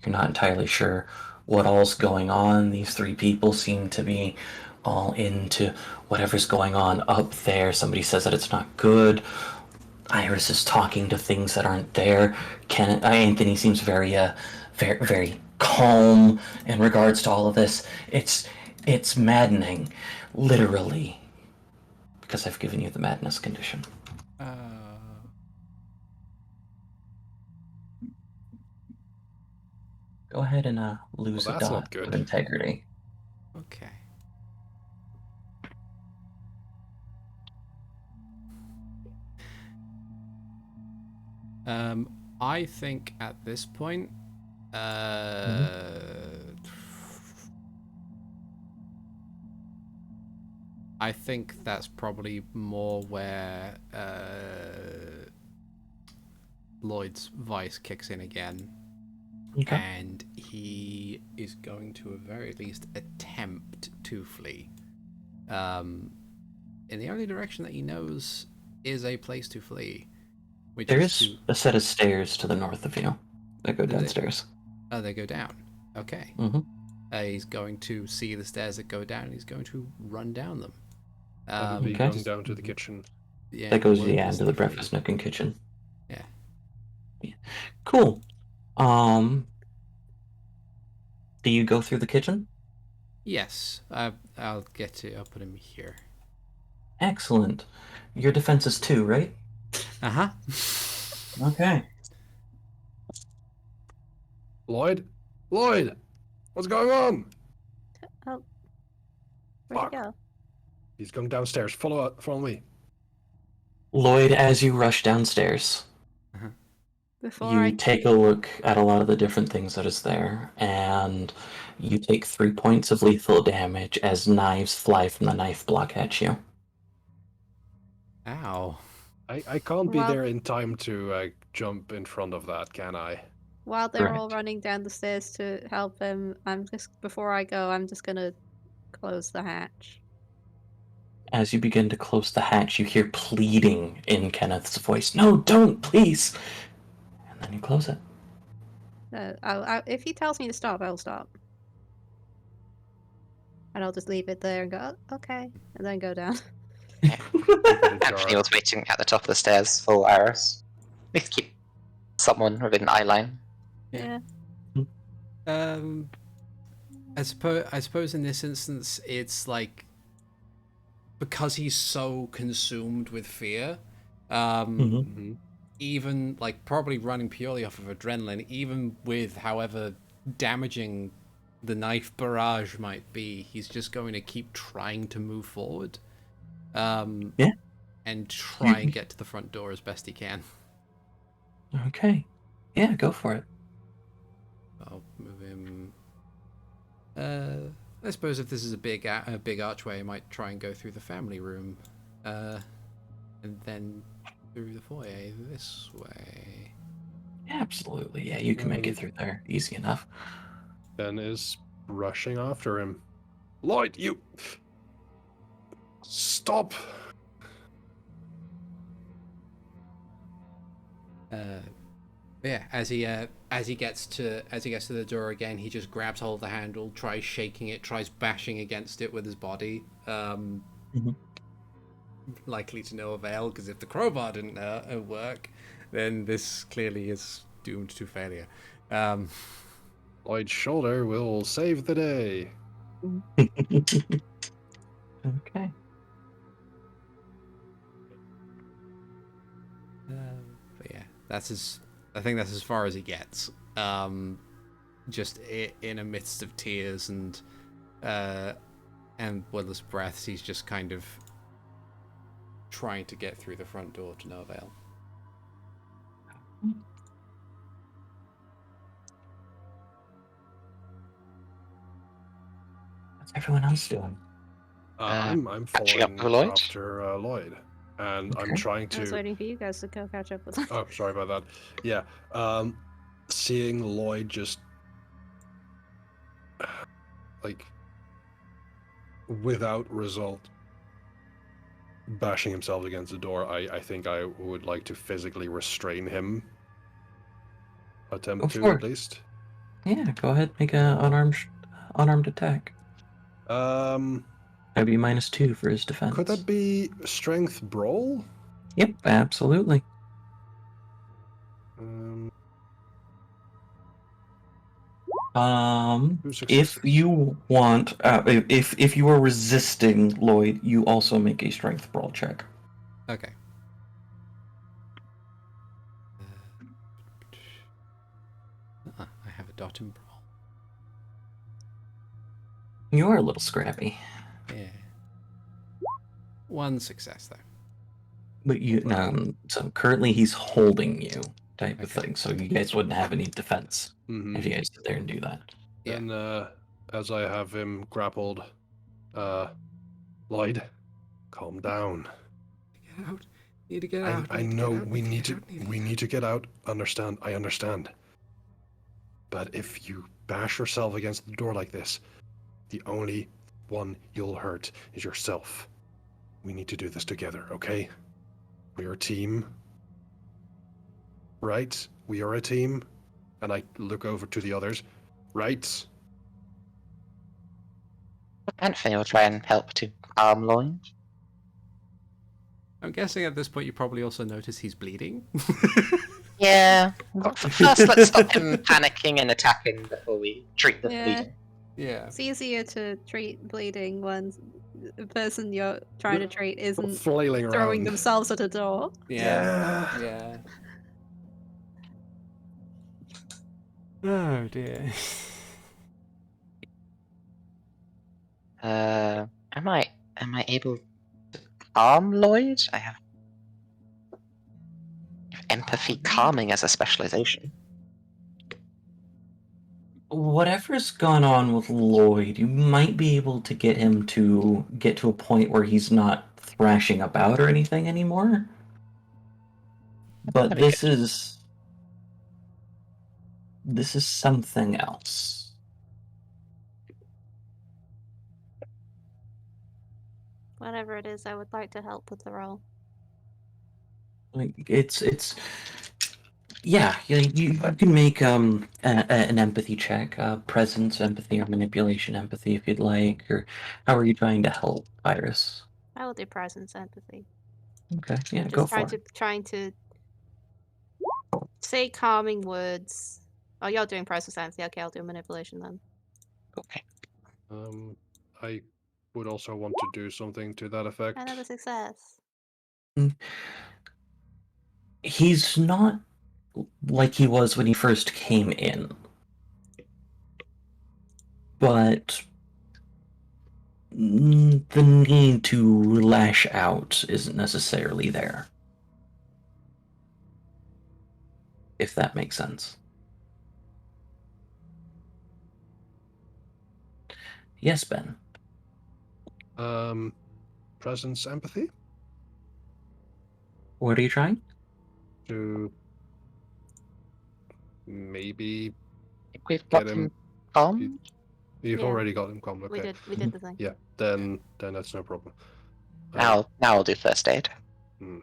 You're not entirely sure what all's going on. These 3 people seem to be all into whatever's going on up there. Somebody says that it's not good. Iris is talking to things that aren't there. Anthony seems very, very calm in regards to all of this. It's maddening, literally, because I've given you the madness condition. Go ahead and lose Well, a that's dot not good. of integrity. Okay. I think at this point, I think that's probably more where Lloyd's vice kicks in again. Okay. And he is going to, at very least, attempt to flee. In the only direction that he knows is a place to flee, which There is is a set of stairs to the north of you that go Do they- downstairs. Oh, they go down. Okay. Mm-hmm. He's going to see the stairs that go down, and he's going to run down them. That would be Okay. going down to the kitchen. Yeah, That goes wordlessly into the flee. breakfast nook and kitchen. Yeah. Cool. Do you go through the kitchen? Yes, I'll get to. I'll put him here. Excellent. Your defense is 2, right? Uh-huh. Okay. Lloyd? Lloyd! What's going on? Oh. Where'd Fuck. he go? He's going downstairs. Follow me. Lloyd, as you rush downstairs, Before you I. take a look at a lot of the different things that is there, and you take 3 points of lethal damage as knives fly from the knife block at you. Ow. I can't be Well- there in time to jump in front of that, can I? While they're all Correct. running down the stairs to help him, before I go, I'm just gonna close the hatch. As you begin to close the hatch, you hear pleading in Kenneth's voice. No, don't, please! And then you close it. If he tells me to stop, I'll stop. And I'll just leave it there and go, "Oh, okay," and then go down. Keep it Anthony ajar. was waiting at the top of the stairs for Iris. We could keep someone within eye line. Yeah. I suppose in this instance, it's like because he's so consumed with fear, Mhm. even like probably running purely off of adrenaline, even with however damaging the knife barrage might be, he's just going to keep trying to move forward. Yeah. And try and get to the front door as best he can. Okay. Yeah, go for it. I'll move him. I suppose if this is a big archway, I might try and go through the family room, and then through the foyer this way. Absolutely. Yeah, you can make it through there. Easy enough. Ben is rushing after him. Lloyd, you stop! Yeah, as he gets to the door again, he just grabs hold of the handle, tries shaking it, tries bashing against it with his body. Likely to no avail, because if the crowbar didn't work, then this clearly is doomed to failure. Lloyd's shoulder will save the day. Okay. But yeah, I think that's as far as he gets. Just in a midst of tears and wordless breaths, he's just kind of trying to get through the front door to no avail. What's everyone else doing? I'm catching up following with Lloyd? after Lloyd, and I'm Okay. trying I was to. waiting for you guys to go catch up with him. Oh, sorry about that. Yeah, seeing Lloyd just like without result bashing himself against the door, I think I would like to physically restrain him. Attempt Go to for at it. least. Yeah, go ahead. Make a unarmed attack. That'd be -2 for his defense. Could that be strength brawl? Yep, absolutely. Two If successes. you want, if you are resisting Lloyd, you also make a strength brawl check. Okay. I have a dot in brawl. You are a little scrappy, Yeah. One success though. but so currently he's holding you, type of Okay. thing. So you guys wouldn't have any defense Mhm. if you guys sit there and do that. Yeah. And as I have him grappled, Lloyd, calm down. Get out. Need to get out. I know we need to get out. Understand? I understand. But if you bash yourself against the door like this, the only one you'll hurt is yourself. We need to do this together, okay? We are a team. Right? We are a team. And I look over to the others. Right? Anthony will try and help to calm Lloyd. I'm guessing at this point you probably also notice he's bleeding. Yeah. First, let's stop him panicking and attacking before we treat the Yeah. bleeding. Yeah. It's easier to treat bleeding when the person you're trying to treat isn't Flailing throwing around. themselves at a door. Yeah. Yeah. Oh dear. Am I able to calm Lloyd? I have empathy calming as a specialization. Whatever's gone on with Lloyd, you might be able to get him to get to a point where he's not thrashing about or anything anymore. But That'd be this good. is This is something else. Whatever it is, I would like to help with the role. Like it's yeah. You can make an empathy check, presence, empathy, or manipulation, empathy, if you'd like. Or how are you trying to help, Iris? I will do presence empathy. Okay, yeah, I'm go just for trying to say calming words. Oh, you're doing presence empathy. Okay, I'll do manipulation then. Okay. I would also want to do something to that effect. Another success. it. He's not like he was when he first came in, but the need to lash out isn't necessarily there. If that makes sense. Yes, Ben. Presence, empathy What are you trying? to maybe I think we've get got him. him calm. You've Yeah. already got him calm. We Okay. did the thing. Yeah. Then that's no problem. Now I'll do first aid. Hmm.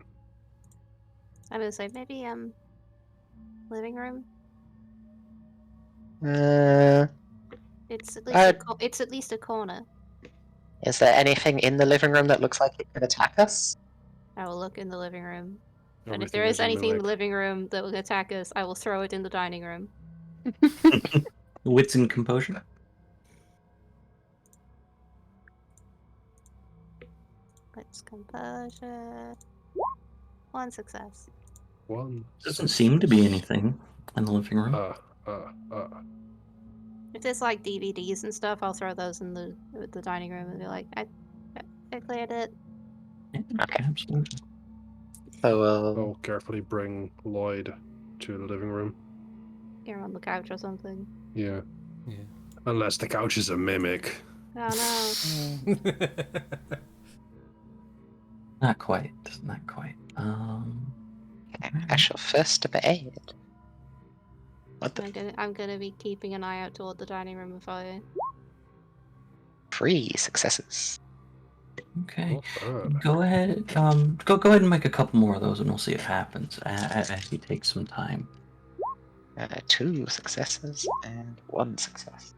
I'm gonna say maybe living room. Uh, It's at least Uh, it's at least a corner. is there anything in the living room that looks like it could attack us? I will look in the living room. And if Everything there is a anything in the mimic. living room that will attack us, I will throw it in the dining room. Wits and composure. Let's composure. One success. One. Doesn't seem to be anything in the living room. If there's like DVDs and stuff, I'll throw those in the dining room and be like, I cleared it. Yeah, Okay. absolutely. So we'll I'll carefully bring Lloyd to the living room. Get her on the couch or something. Yeah. Yeah. Unless the couch is a mimic. Oh no. Not quite. Not quite. okay, I shall first aid. What the I'm gonna be keeping an eye out toward the dining room if I 3 successes. Okay. Not bad. Go ahead. Go ahead and make a couple more of those, and we'll see what happens as you take some time. 2 successes and 1 success.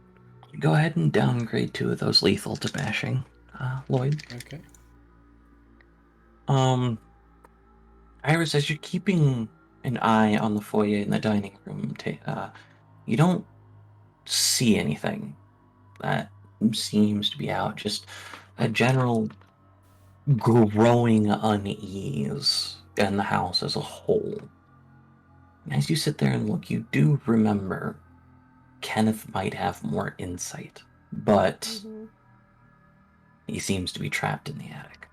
Go ahead and downgrade 2 of those lethal to bashing, Lloyd. Okay. Iris, as you're keeping an eye on the foyer and the dining room, you don't see anything that seems to be out. Just a general growing unease in the house as a whole. As you sit there and look, you do remember Kenneth might have more insight, but Mm-hmm. he seems to be trapped in the attic.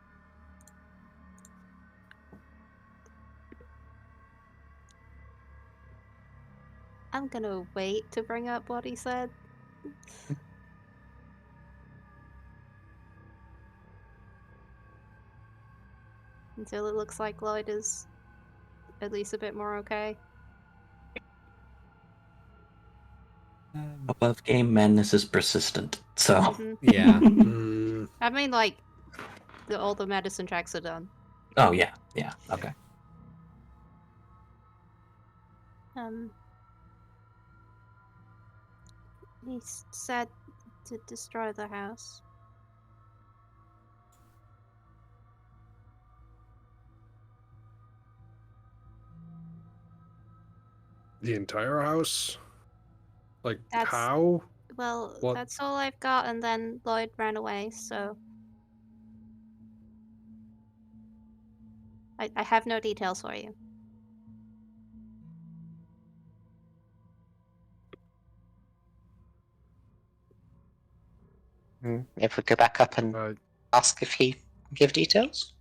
I'm gonna wait to bring up what he said. Until it looks like Lloyd is at least a bit more okay. Above game madness is persistent, so. Mm-hmm. Yeah. Hmm. I mean, like, all the medicine checks are done. Oh, yeah, okay. He said to destroy the house. The entire house? Like, That's- how? Well, What? that's all I've got, and then Lloyd ran away, so... I have no details for you. If we go back up and ask if he can give details.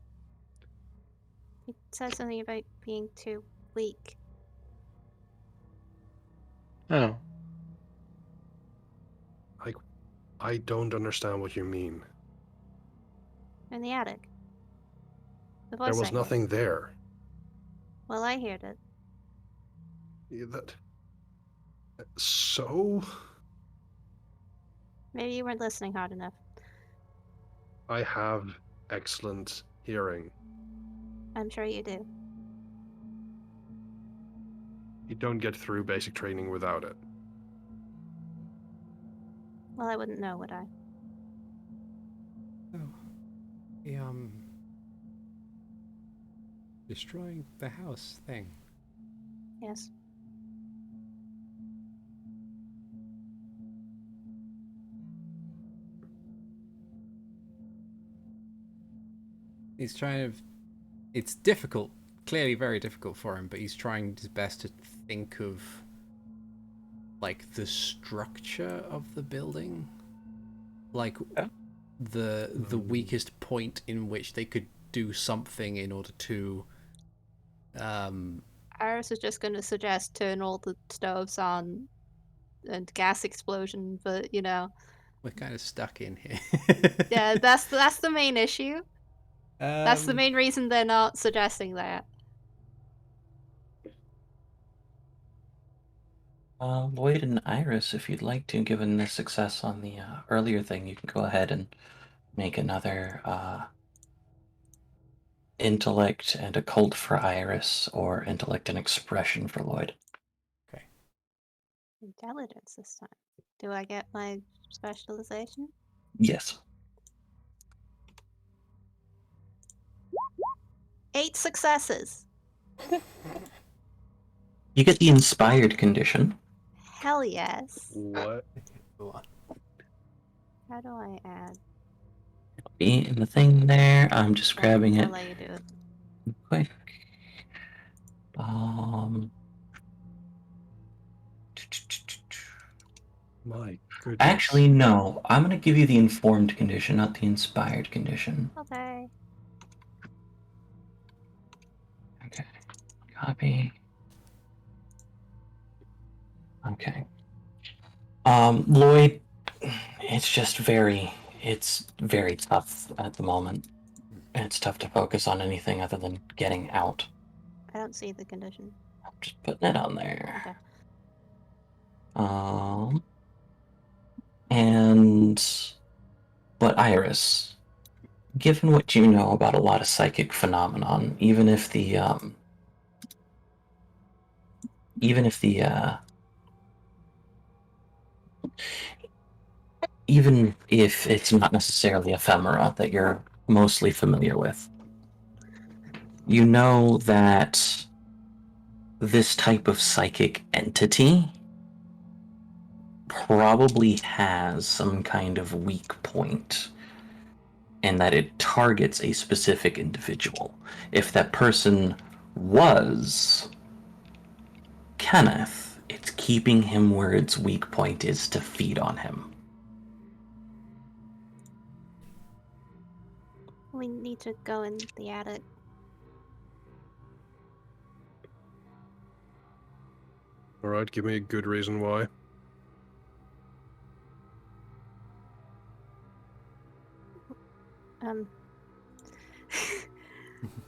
He said something about being too weak. Oh. I don't understand what you mean. In the attic. The voice There was I heard. nothing there. Well, I heard it. That So, Maybe you weren't listening hard enough. I have excellent hearing. I'm sure you do. You don't get through basic training without it. Well, I wouldn't know, would I? Oh, the destroying the house thing. Yes. He's trying to. It's difficult, clearly very difficult for him, but he's trying his best to think of like the structure of the building, like Yeah. the weakest point in which they could do something in order to Iris is just going to suggest turn all the stoves on and gas explosion, but you know, we're kind of stuck in here. yeah, that's the main issue. That's the Um, main reason they're not suggesting that. Lloyd and Iris, if you'd like to, given the success on the earlier thing, you can go ahead and make another intellect and occult for Iris, or intellect and expression for Lloyd. okay. Intelligence this time. Do I get my specialization? Yes. 8 successes. You get the inspired condition. Hell yes. What? Go on. How do I add? Be in the thing there. I'm just grabbing I'll it let you do it. quick. Um. My goodness. Actually, no. I'm gonna give you the informed condition, not the inspired condition. Okay. Okay. Copy. Okay. Lloyd, it's very tough at the moment. It's tough to focus on anything other than getting out. I don't see the condition. I'm just putting it on there. Okay. But Iris, given what you know about a lot of psychic phenomenon, even if it's not necessarily ephemera that you're mostly familiar with, you know that this type of psychic entity probably has some kind of weak point, and that it targets a specific individual. If that person was Kenneth, it's keeping him where its weak point is to feed on him. We need to go in the attic. Alright, give me a good reason why.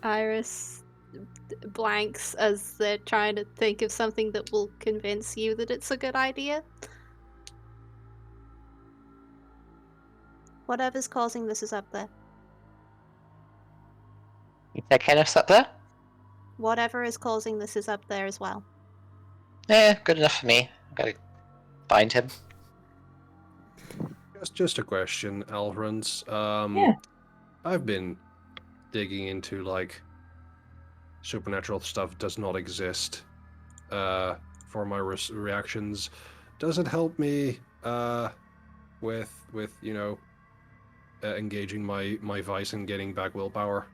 Iris blanks as they're trying to think of something that will convince you that it's a good idea. Whatever's causing this is up there. You said Kenneth's up there? Whatever is causing this is up there as well. Yeah, good enough for me. I've got to find him. Just a question, Alrons. Yeah. I've been digging into like supernatural stuff does not exist for my reactions. Does it help me with you know engaging my vice and getting back willpower?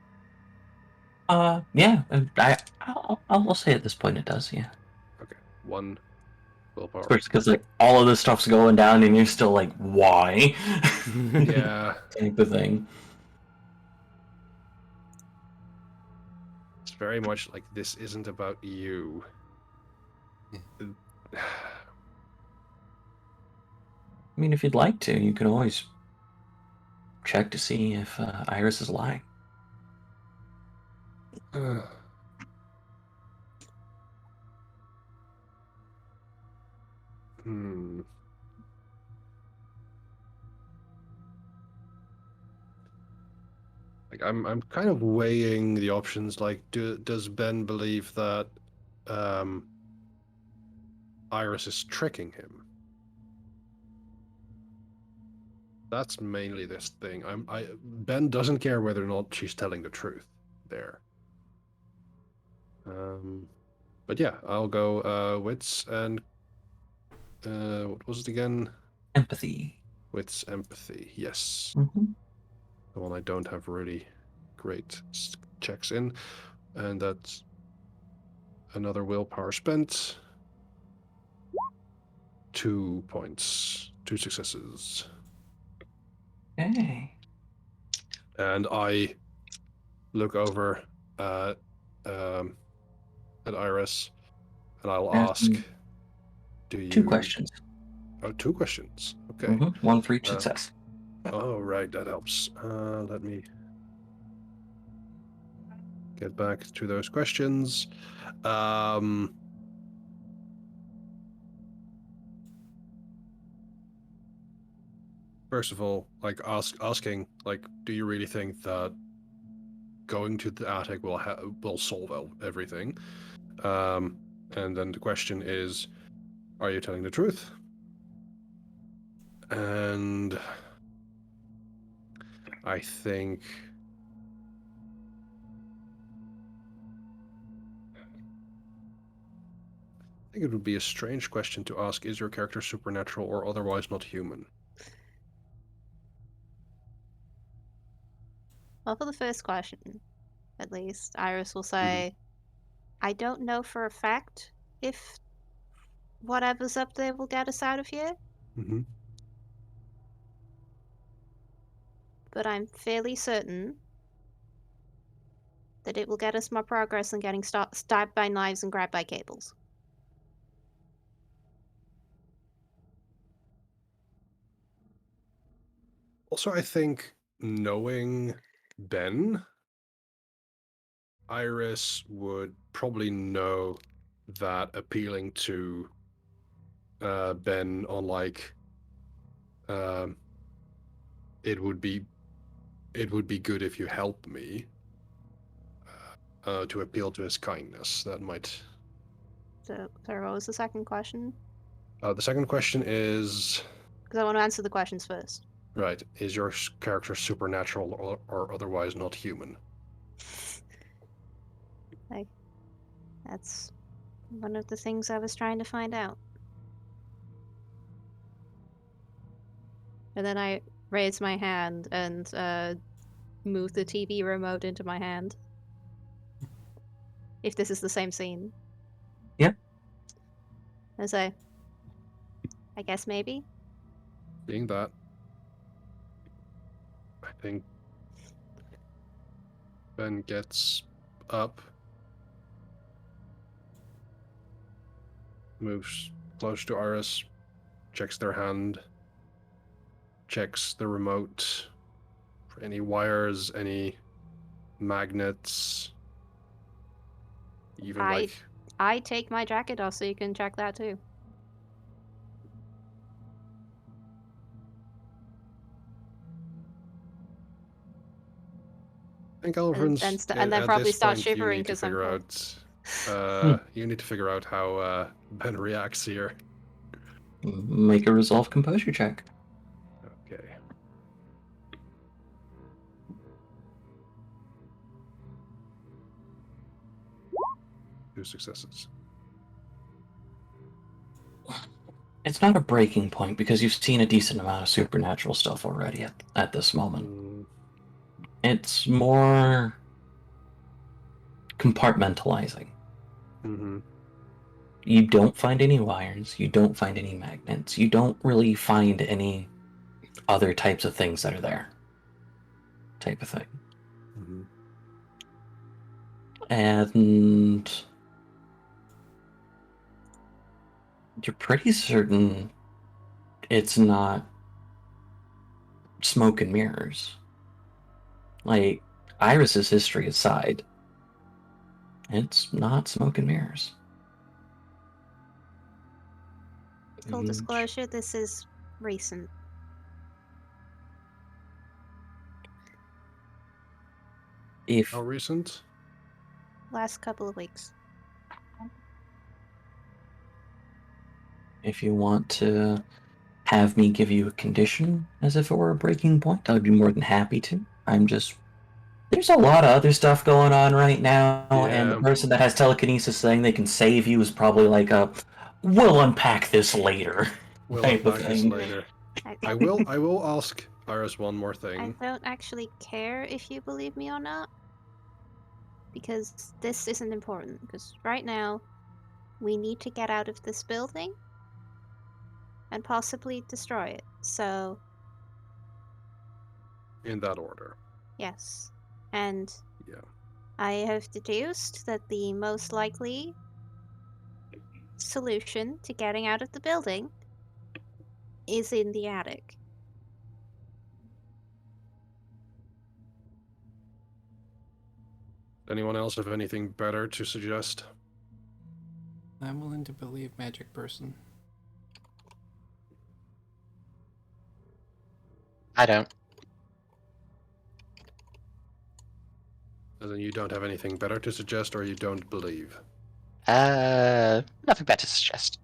Yeah, I'll say at this point it does, yeah. Okay, 1 willpower. Of course, because like all of this stuff's going down, and you're still like, why? Yeah, Type of thing. it's very much like this isn't about you. I mean, if you'd like to, you could always check to see if Iris is lying. Hmm. Like I'm kind of weighing the options. Like, does Ben believe that um, Iris is tricking him? That's mainly this thing. Ben doesn't care whether or not she's telling the truth there. But yeah, I'll go wits and what was it again? Empathy. Wits empathy. Yes, Mm-hmm. the one I don't have really great checks in, and that's another willpower spent. 2 points, 2 successes, Okay. and I look over at um, at Iris, and I'll ask, Asking "Do 2 you?" questions. Oh, 2 questions. Okay. Mm-hmm. 1 for each Uh, success. oh, right, that helps. Let me get back to those questions. Um, First of all, like asking, like, do you really think that going to the attic will solve everything? And then the question is, are you telling the truth? And I think it would be a strange question to ask, is your character supernatural or otherwise not human? Well, for the first question, at least, Iris will Mm-hmm. say, I don't know for a fact if whatever's up there will get us out of here, Mm-hmm. but I'm fairly certain that it will get us more progress than getting stabbed by knives and grabbed by cables. Also, I think knowing Ben, Iris would probably know that appealing to Ben on like um, it would be good if you help me to appeal to his kindness. That might. So, sorry, what was the second question? The second question is Because I want to answer the questions first. right: is your character supernatural or otherwise not human? Like, that's one of the things I was trying to find out. And then I raise my hand and move the TV remote into my hand. If this is the same scene. Yep. And say, I guess maybe. Being that, I think Ben gets up, moves close to Iris, checks their hand, checks the remote for any wires, any magnets, even like. I take my jacket off so you can check that too. I think Alvin's And then at probably this start point you shivering need to because I'm figure cold. out you need to figure out how Ben reacts here. Make a resolve composure check. Okay. Two successes. It's not a breaking point because you've seen a decent amount of supernatural stuff already at this moment. It's more compartmentalizing. Mm-hmm. You don't find any wires, you don't find any magnets, you don't really find any other types of things that are there. Type of thing. Mm-hmm. And you're pretty certain it's not smoke and mirrors. Like, Iris's history aside, it's not smoke and mirrors. Full disclosure, this is recent. If How recent? Last couple of weeks. you want to have me give you a condition as if it were a breaking point, I'd be more than happy to. There's a lot of other stuff going on right now, and the Yeah. person that has telekinesis saying they can save you is probably like we'll unpack this later We'll type of unpack this thing. later. I, I will ask Iris one more I thing. don't actually care if you believe me or not. Because this isn't important. Because right now, we need to get out of this building and possibly destroy it. So, In that order. yes. And Yeah. I have deduced that the most likely solution to getting out of the building is in the attic. Anyone else have anything better to suggest? I'm willing to believe magic person. I don't. As in you don't have anything better to suggest, or you don't believe? Nothing better to suggest.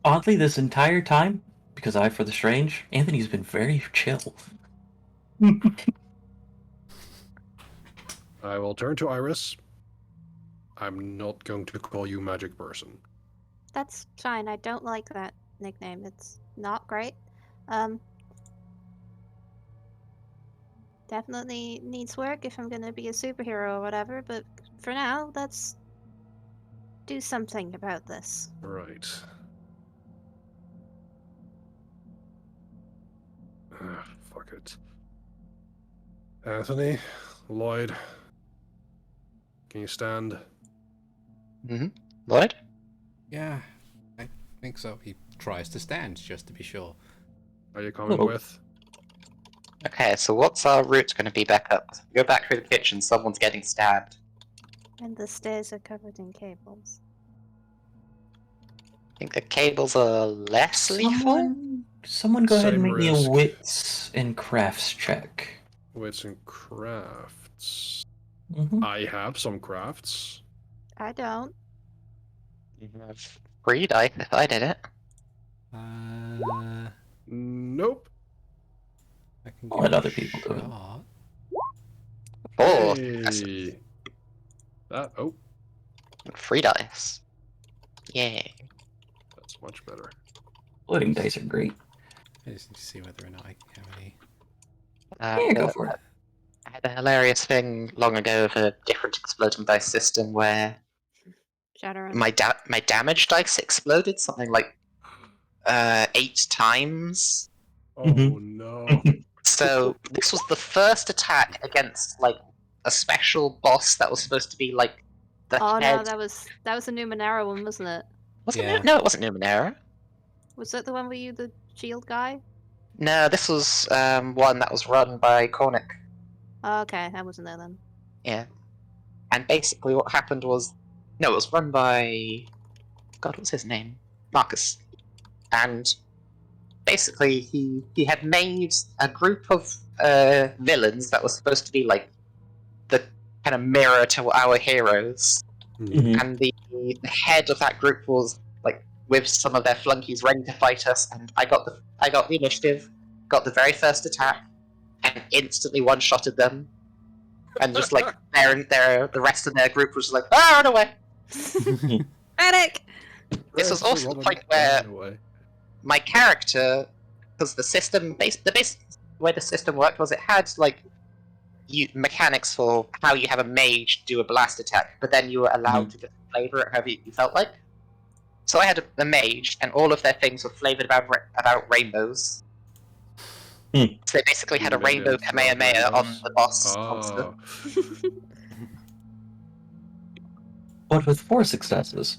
Oddly, this entire time, because I for the strange, Anthony's been very chill. I will turn to Iris. I'm not going to call you magic person. That's fine. I don't like that nickname. It's not great. Definitely needs work if I'm gonna be a superhero or whatever, but for now, let's do something about this. Right. Fuck it. Anthony, Lloyd, can you stand? Lloyd? Yeah, I think so. He tries to stand just to be sure. Are you coming Oh. with? Okay, so what's our route going to be back up? Go back through the kitchen, someone's getting stabbed. And the stairs are covered in cables. I think the cables are less lethal? Someone go ahead and Same make me a risk. wits and crafts check. Wits and crafts. Mm-hmm. I have some crafts. I don't. You have 3 dice if I did it. Nope. I can I'll give let it other a people do it. shot. 4. Hey. Oh, 3 dice. Yay. that's much better. Floating dice are great. I just need to see whether or not I can have any. Yeah, go for it. I had a hilarious thing long ago of a different exploding dice system where Shadowrun. my damage dice exploded something like 8 times. Oh Mhm. no. So this was the first attack against like a special boss that was supposed to be like the Oh head. no, that was a Numenera one, wasn't it? Wasn't Yeah. it? No, it wasn't Numenera. Was that the one where you the shield guy? No, this was one that was run by Cornic. Oh, okay, that wasn't there then. Yeah. And basically what happened was, no, it was run by, God, what's his name? Marcus. And basically he had made a group of villains that was supposed to be like the kind of mirror to our heroes. Mhm. And the head of that group was like with some of their flunkies ready to fight us, and I got the initiative, got the very first attack, and instantly one-shotted them. And just like the rest of their group was just like, ah, run away. Medic! This was also the point where my character, because the system, the way the system worked was it had like mechanics for how you have a mage do a blast attack, but then you were allowed to just flavor it however you felt like. So I had a mage, and all of their things were flavored about rainbows. So they basically had a They rainbow did about Kamehameha on rainbows? the boss Oh. monster. But with 4 successes,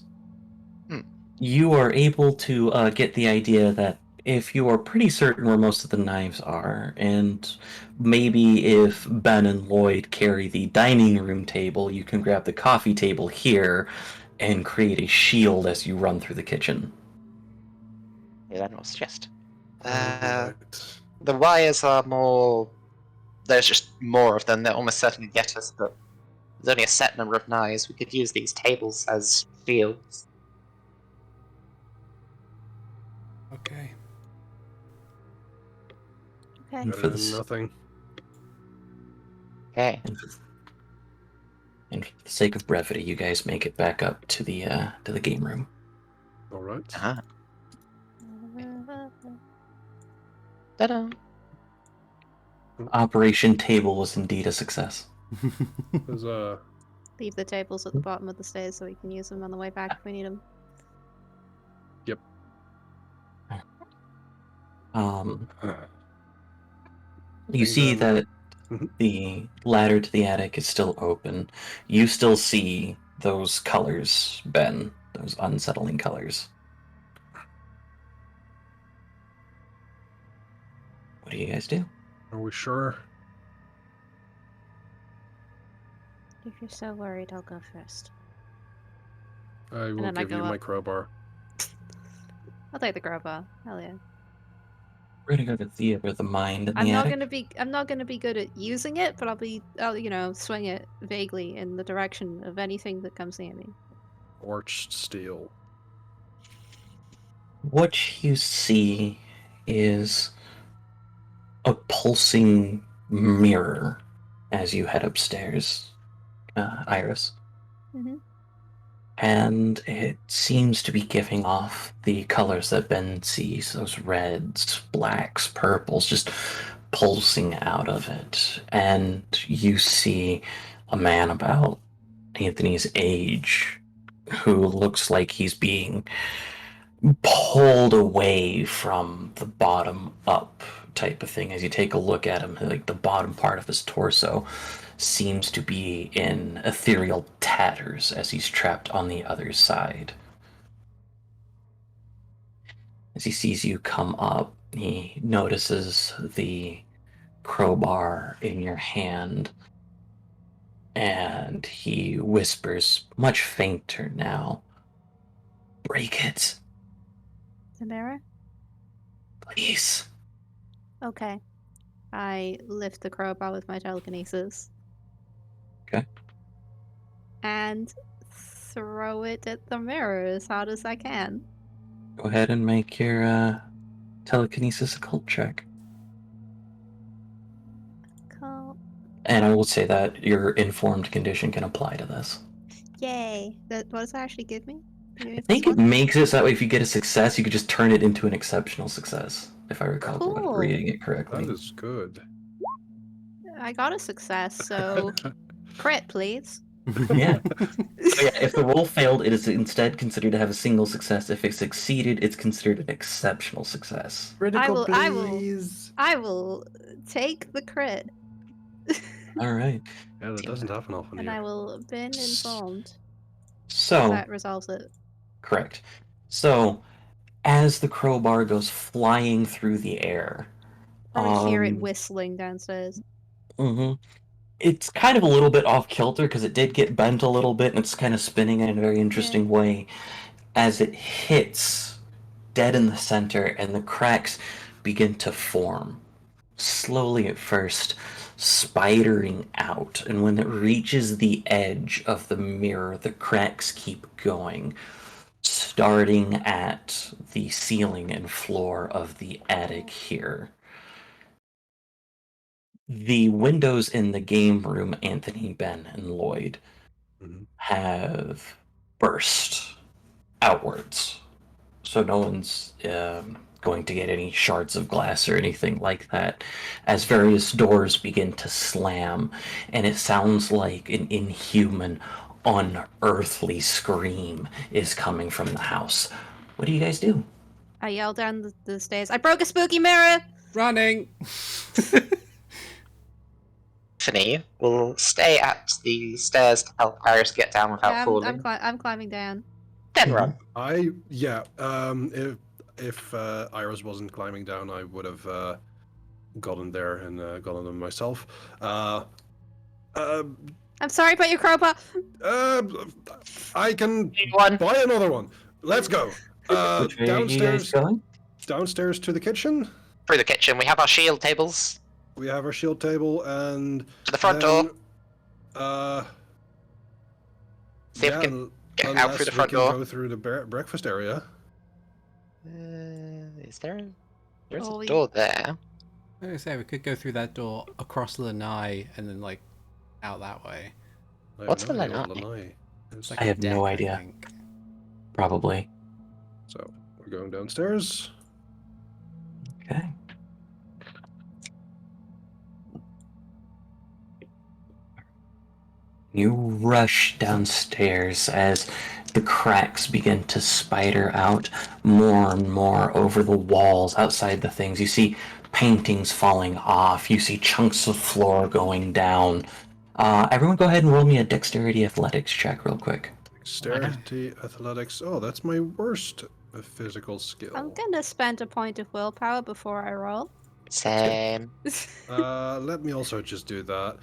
Hmm. you are able to get the idea that if you are pretty certain where most of the knives are, and maybe if Ben and Lloyd carry the dining room table, you can grab the coffee table here, and create a shield as you run through the kitchen. Yeah, then what's just? Alright. The wires are more. There's just more of them. They'll almost certainly get us, but there's only a set number of knives. We could use these tables as shields. Okay. Okay. For Better this- than nothing. Okay. And for the sake of brevity, you guys make it back up to the game room. Alright. Ah. Ta-da! Operation Table was indeed a success. There's Leave the tables at the bottom of the stairs so we can use them on the way back if we need them. You Things see are- that Mhm. the ladder to the attic is still open. You still see those colors, Ben, those unsettling colors. What do you guys do? Are we sure? If you're so worried, I'll go first. I will then I give go you my up. crowbar. I'll take the crowbar. Hell yeah. We're gonna go to theater of the mind in the I'm not attic. gonna be good at using it, but I'll swing it vaguely in the direction of anything that comes near me. Orched steel. What you see is a pulsing mirror as you head upstairs, Iris. Mm-hmm. And it seems to be giving off the colors that Ben sees, those reds, blacks, purples, just pulsing out of it. And you see a man about Anthony's age who looks like he's being pulled away from the bottom up type of thing. As you take a look at him, like the bottom part of his torso seems to be in ethereal tatters as he's trapped on the other side. As he sees you come up, he notices the crowbar in your hand, and he whispers, much fainter now, "Break it, The mirror? please." Okay. I lift the crowbar with my telekinesis. Okay. And throw it at the mirror as hard as I can. Go ahead and make your telekinesis occult check. Cool. And I will say that your informed condition can apply to this. Yay. What does that actually give me? Give me I think plus it one? makes it so that way if you get a success, you could just turn it into an exceptional success, if I recall Cool. reading it correctly. That is good. I got a success, so crit, please. Yeah. So yeah, if the roll failed, it is instead considered to have a single success. If it succeeded, it's considered an exceptional success. Critical, I will- please. I will take the crit. All right. Yeah, that doesn't happen often And here. I will been informed. So, That resolves it. correct. So, as the crowbar goes flying through the air, Probably hear it um, whistling downstairs. it's kind of a little bit off kilter because it did get bent a little bit and it's kind of spinning in a very interesting way as it hits dead in the center and the cracks begin to form. Slowly at first, spidering out, and when it reaches the edge of the mirror, the cracks keep going, starting at the ceiling and floor of the attic here. The windows in the game room, Anthony, Ben, and Lloyd, Mhm. have burst outwards. So no one's going to get any shards of glass or anything like that. As various doors begin to slam, and it sounds like an inhuman, unearthly scream is coming from the house. What do you guys do? I yell down the stairs. I broke a spooky mirror! Running. Tiffany will stay at the stairs to help Iris get down without Yeah, falling. I'm climbing down. Then run. If Iris wasn't climbing down, I would have gotten there and gotten them myself. I'm sorry about your crowbar. I can Need one. buy another one. Let's go. Which way are you guys Downstairs, going? downstairs to the kitchen. Through the kitchen, we have our shield tables. We have our shield table, and To the front then, door. See if we yeah, can get out unless through the we front can door. go through the breakfast area. Is there? There's Oh, a we- door there. I was gonna say we could go through that door across Lanai and then like out that way. I have What's no the idea what lanai? lanai is. It's like I a have no deck, idea. I think. Probably. So we're going downstairs. Okay. You rush downstairs as the cracks begin to spider out more and more over the walls outside the things. You see paintings falling off. You see chunks of floor going down. Everyone go ahead and roll me a dexterity athletics check real quick. Dexterity, athletics. Oh, that's my worst physical skill. I'm gonna spend a point of willpower before I roll. Same. Let me also just do that.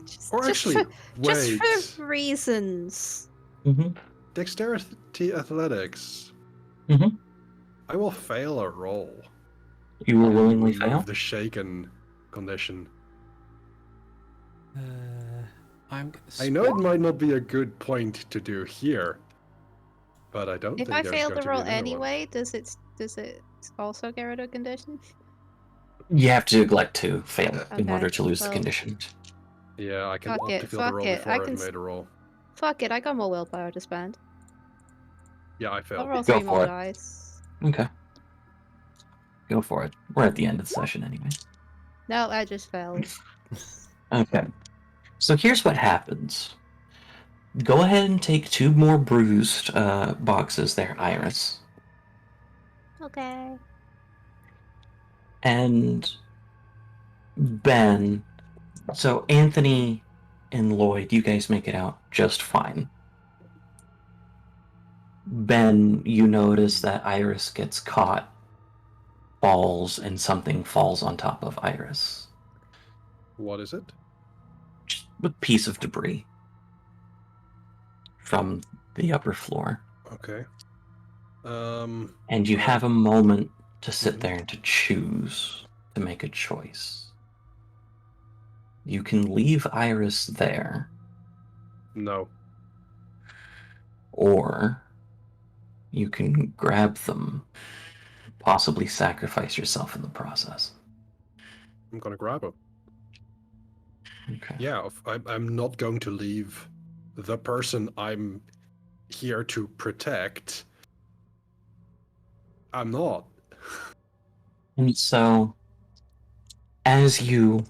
Just- Or just actually, for- wait. Just for reasons. Mm-hmm. Dexterity, athletics. Mhm. I will fail a roll. You will willingly Remove fail? the shaken condition. I'm gonna I know it might not be a good point to do here, but I don't If think I there's fail going the to be roll another one. anyway, does it also get rid of condition? You have to elect to fail in Okay, order to lose the well- condition. Yeah, I can Fuck opt it, to fail the fuck roll it, before I I've can made a roll. Fuck it, I got more willpower to spend. Yeah, I I'll failed. roll Go 3 for more it. dice. Okay. Go for it. We're at the end of the session anyway. No, I just failed. Okay. So here's what happens. Go ahead and take 2 more bruised boxes there, Iris. Okay. And Ben. So Anthony and Lloyd, you guys make it out just fine. Ben, you notice that Iris gets caught, falls, and something falls on top of Iris. What is it? Just a piece of debris from the upper floor. Okay. And you Alright. have a moment to sit Mhm. there and to choose, to make a choice. You can leave Iris there, No. or you can grab them, possibly sacrifice yourself in the process. I'm gonna grab him. Okay. Yeah, I'm not going to leave the person I'm here to protect. I'm not. And so, as you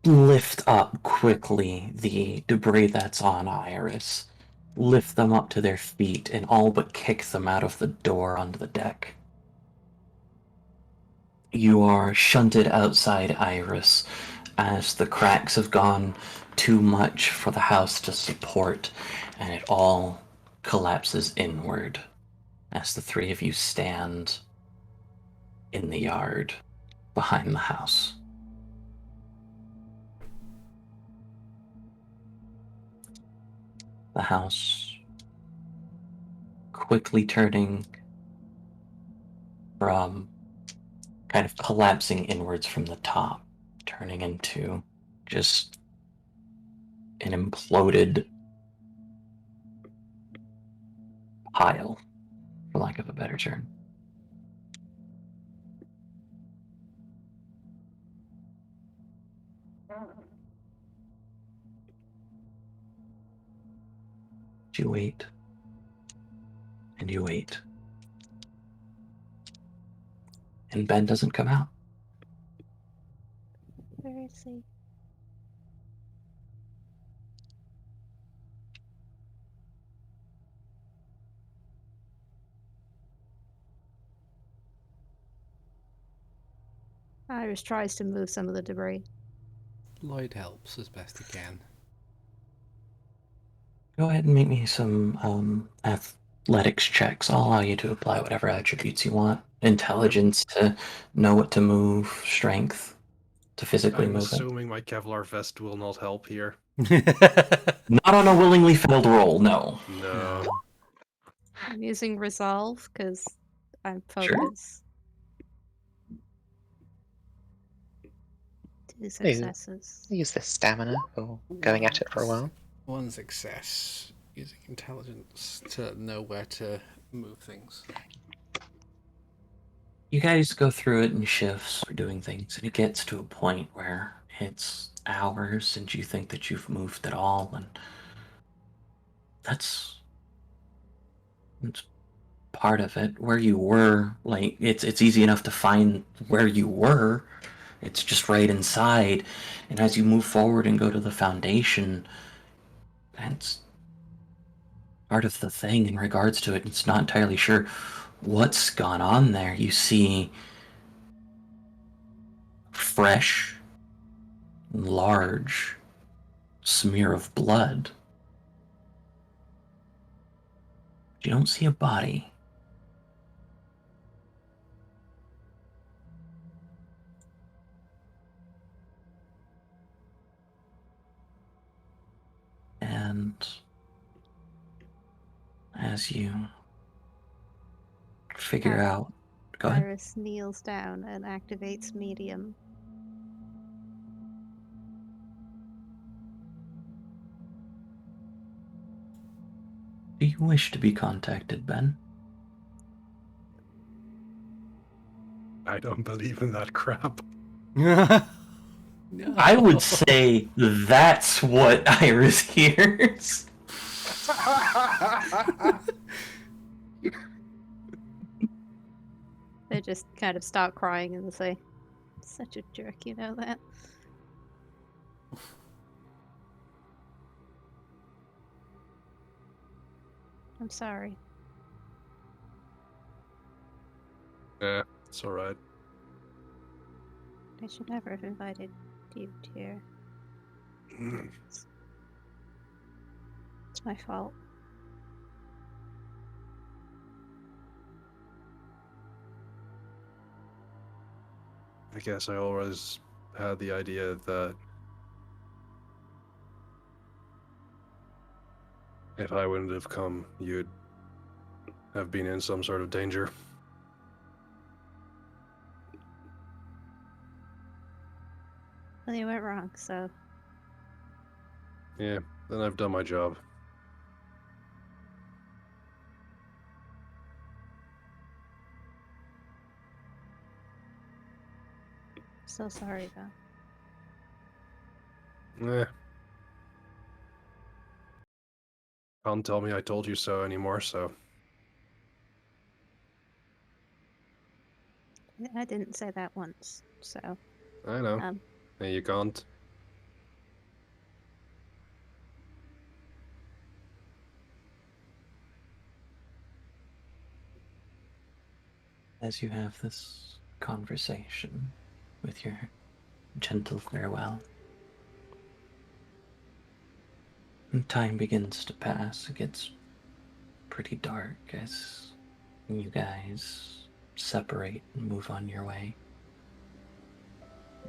lift up quickly the debris that's on Iris, lift them up to their feet, and all but kick them out of the door onto the deck, you are shunted outside Iris as the cracks have gone too much for the house to support, and it all collapses inward as the 3 of you stand in the yard behind the house. The house quickly turning from kind of collapsing inwards from the top, turning into just an imploded pile, for lack of a better term. You wait, and you wait, and Ben doesn't come out. Where is he? Iris tries to move some of the debris. Lloyd helps as best he can. Go ahead and make me some athletics checks. I'll allow you to apply whatever attributes you want. Intelligence to know what to move, strength. to physically I'm move assuming my Kevlar vest will not help here. it. Not on a willingly failed roll, no. No. I'm using resolve because I'm Sure. focused. 2 Hey. successes. Use this stamina for going at it for a while. One success. Using intelligence to know where to move things. You guys go through it in shifts for doing things, and it gets to a point where it's hours and you think that you've moved it all, and that's part of it. Where you were, like, it's easy enough to find where you were. It's just right inside, and as you move forward and go to the foundation, that's part of the thing in regards to it. It's not entirely sure what's gone on there. You see fresh, large smear of blood. You don't see a body. And as you figure out, go ahead. Iris kneels down and activates medium. Do you wish to be contacted, Ben? I don't believe in that crap. No. I would say that's what Iris hears. They just kind of start crying and say, "Such a jerk, you know that." I'm sorry. Yeah, it's alright. I should never have invited you here. It's my fault. I guess I always had the idea that if I wouldn't have come, you'd have been in some sort of danger. Well, you went wrong, so Yeah, then I've done my job. so sorry though. Eh. Can't tell me I told you so anymore, so I didn't say that once, so I know. um, Hey, you can't. As you have this conversation with your gentle farewell, and time begins to pass. It gets pretty dark as you guys separate and move on your way.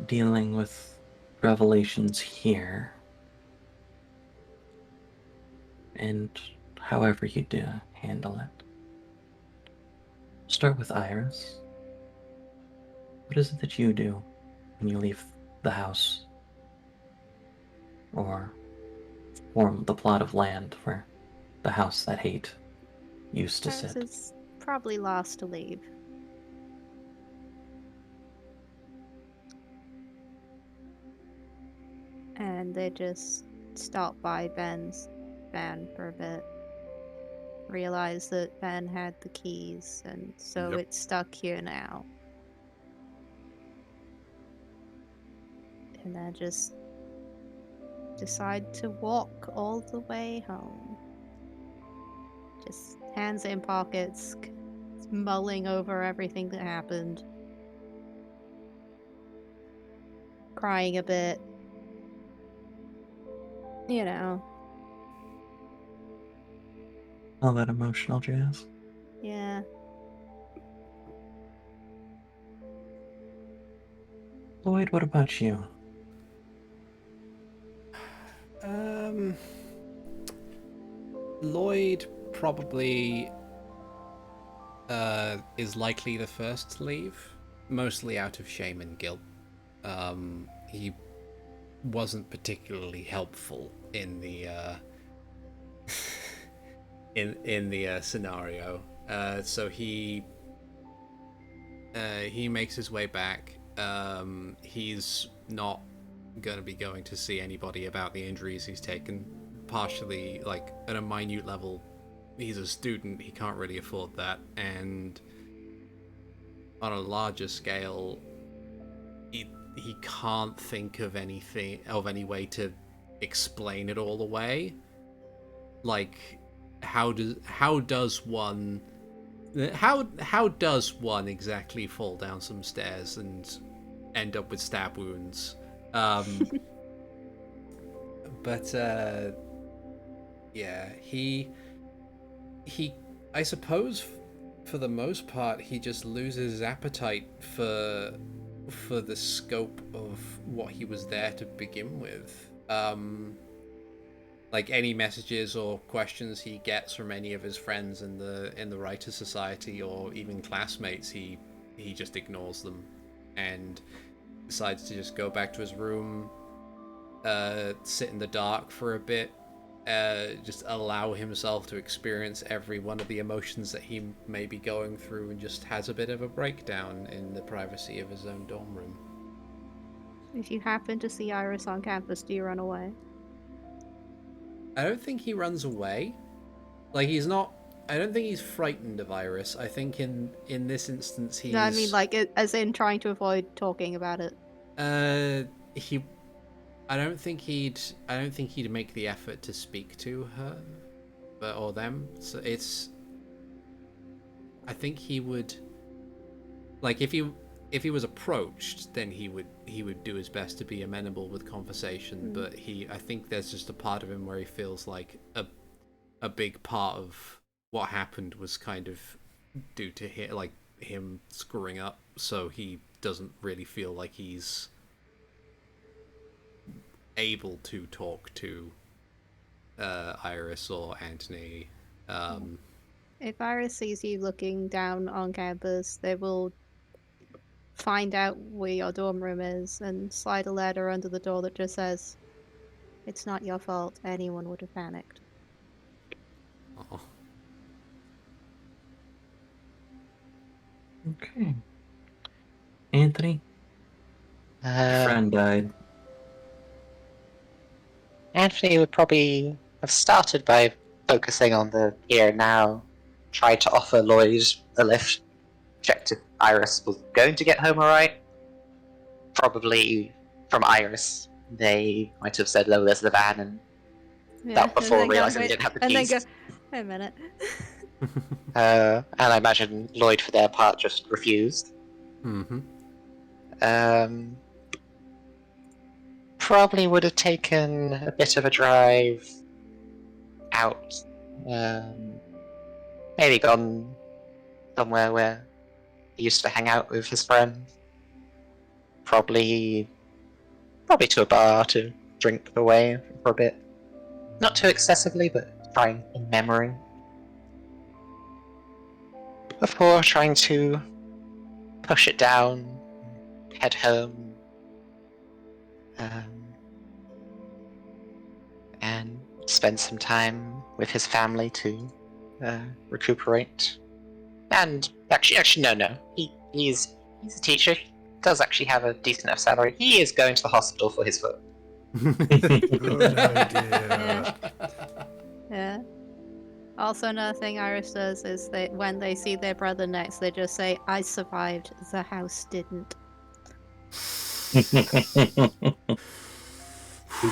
Dealing with revelations here, and however you do handle it. Start with Iris. What is it that you do when you leave the house or form the plot of land where the house that hate used to Iris sit? is probably last to leave. And they just stop by Ben's van for a bit. Realize that Ben had the keys, and so Yep. it's stuck here now. And then just decide to walk all the way home. Just hands in pockets, mulling over everything that happened. Crying a bit. You know, All that emotional jazz. yeah. Lloyd, what about you? Lloyd probably is likely the first to leave, mostly out of shame and guilt. He wasn't particularly helpful in the in the scenario, so he makes his way back. He's not going to be going to see anybody about the injuries he's taken. Partially, like at a minute level, he's a student. He can't really afford that, and on a larger scale, he can't think of any way to explain it all away. Like, how does one exactly fall down some stairs and end up with stab wounds? But yeah, he I suppose for the most part he just loses appetite for the scope of what he was there to begin with. Like any messages or questions he gets from any of his friends in the writer society or even classmates, he just ignores them and decides to just go back to his room, sit in the dark for a bit, just allow himself to experience every one of the emotions that he may be going through, and just has a bit of a breakdown in the privacy of his own dorm room. If you happen to see Iris on campus, do you run away? I don't think he runs away. Like, he's not. I don't think he's frightened of Iris. I think in this instance he's. No, I mean like as in trying to avoid talking about it. He. I don't think he'd make the effort to speak to her, or them. So it's. I think he would. Like, if he was approached, then he would do his best to be amenable with conversation. But I think there's just a part of him where he feels like a big part of what happened was kind of due to him screwing up, so he doesn't really feel like he's able to talk to Iris or Anthony. If Iris sees you looking down on campus, they will find out where your dorm room is and slide a letter under the door that just says, "It's not your fault. Anyone would have panicked." Oh. Okay. Anthony, your friend died. Anthony would probably have started by focusing on the here and now, tried to offer Lloyd a lift, checked if Iris was going to get home alright. Probably from Iris, they might have said, "Oh, there's the van," and that before realizing they didn't have the and then keys. go, wait a minute. And I imagine Lloyd, for their part, just refused. Mm-hmm. Probably would have taken a bit of a drive out. Maybe gone somewhere where he used to hang out with his friends. Probably to a bar to drink away for a bit. Not too excessively, but trying in memory. Before trying to push it down, head home, and spend some time with his family to recuperate. And actually, no. He's a teacher. He does actually have a decent enough salary. He is going to the hospital for his foot. Good idea. Yeah. Also, another thing Iris does is that when they see their brother next, they just say, "I survived. The house didn't." Did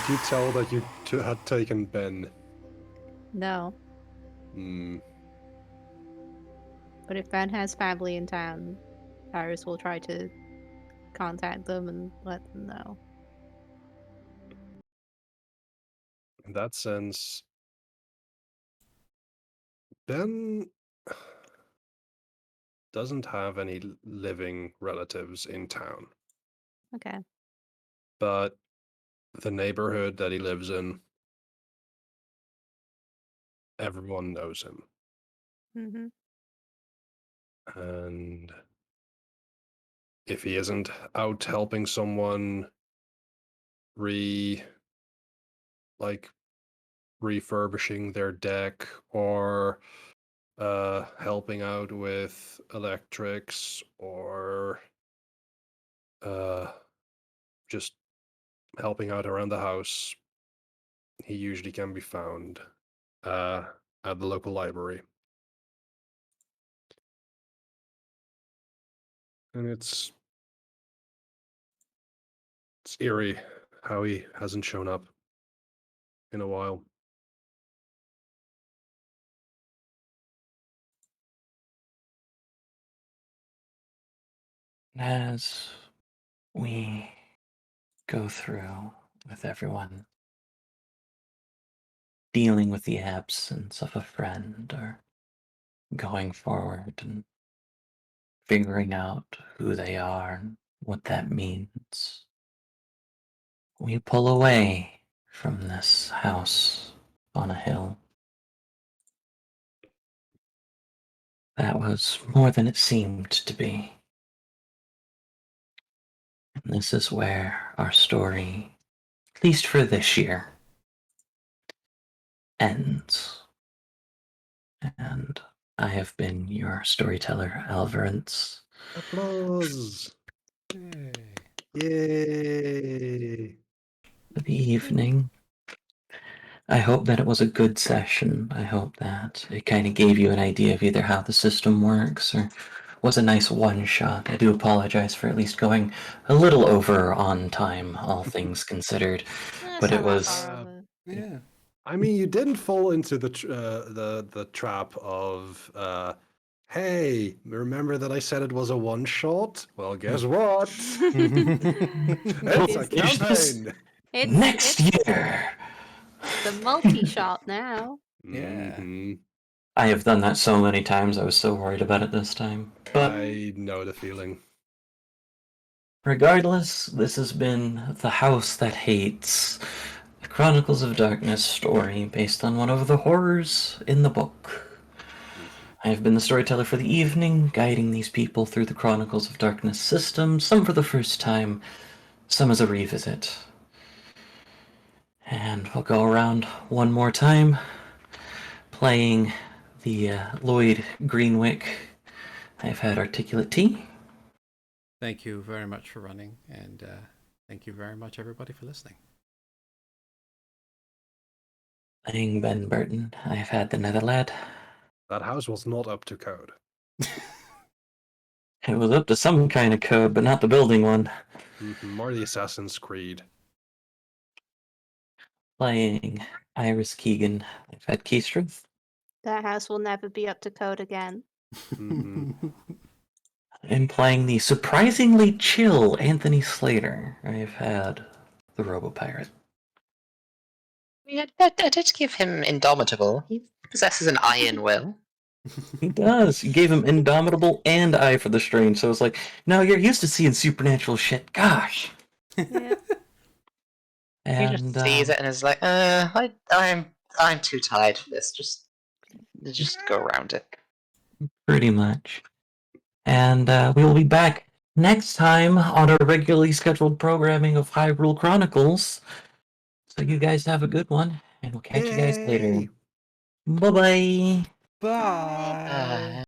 you tell that you had taken Ben? No. Hmm. But if Ben has family in town, Iris will try to contact them and let them know. In that sense, Ben doesn't have any living relatives in town. Okay. but the neighborhood that he lives in, everyone knows him. Mm-hmm. And if he isn't out helping someone like refurbishing their deck or helping out with electrics or just helping out around the house, he usually can be found at the local library. And it's eerie how he hasn't shown up in a while. As we go through with everyone dealing with the absence of a friend or going forward and figuring out who they are and what that means, we pull away from this house on a hill. That was more than it seemed to be. And this is where our story, at least for this year, ends. And I have been your storyteller, Alvarance. Applause! Yay. Yay! For the evening. I hope that it was a good session. I hope that it kind of gave you an idea of either how the system works or was a nice one shot. I do apologize for at least going a little over on time, all things considered. That's But it not that was far over. Yeah. I mean, you didn't fall into the trap of hey, remember that I said it was a one shot? Well, guess what? It's a It's just campaign. next it's year. the multi-shot now. Yeah. Mhm. I have done that so many times. I was so worried about it this time. But I know the feeling. regardless, this has been The House That Hates, the Chronicles of Darkness story based on one of the horrors in the book. I have been the storyteller for the evening, guiding these people through the Chronicles of Darkness system, some for the first time, some as a revisit. And we'll go around one more time, playing the Lloyd Greenwick. I've had Articulate Tea. Thank you very much for running, and thank you very much, everybody, for listening. Playing Ben Burton. I've had the Netherlad. That house was not up to code. It was up to some kind of code, but not the building one. More the Assassin's Creed. Playing Iris Keegan. I've had Keystrength. That house will never be up to code again. And playing the surprisingly chill Anthony Slater. I've had the Robo-Pirate. I did give him Indomitable. He possesses an iron will. He does. You gave him Indomitable and Eye for the Strange, so it's like, no, you're used to seeing supernatural shit. Gosh. Yeah. He And just sees it and is like, I'm too tired for this. Just go around it. pretty much. And we will be back next time on our regularly scheduled programming of Hyrule Chronicles. So you guys have a good one, and we'll catch you guys later. Yay! Bye-bye. Bye.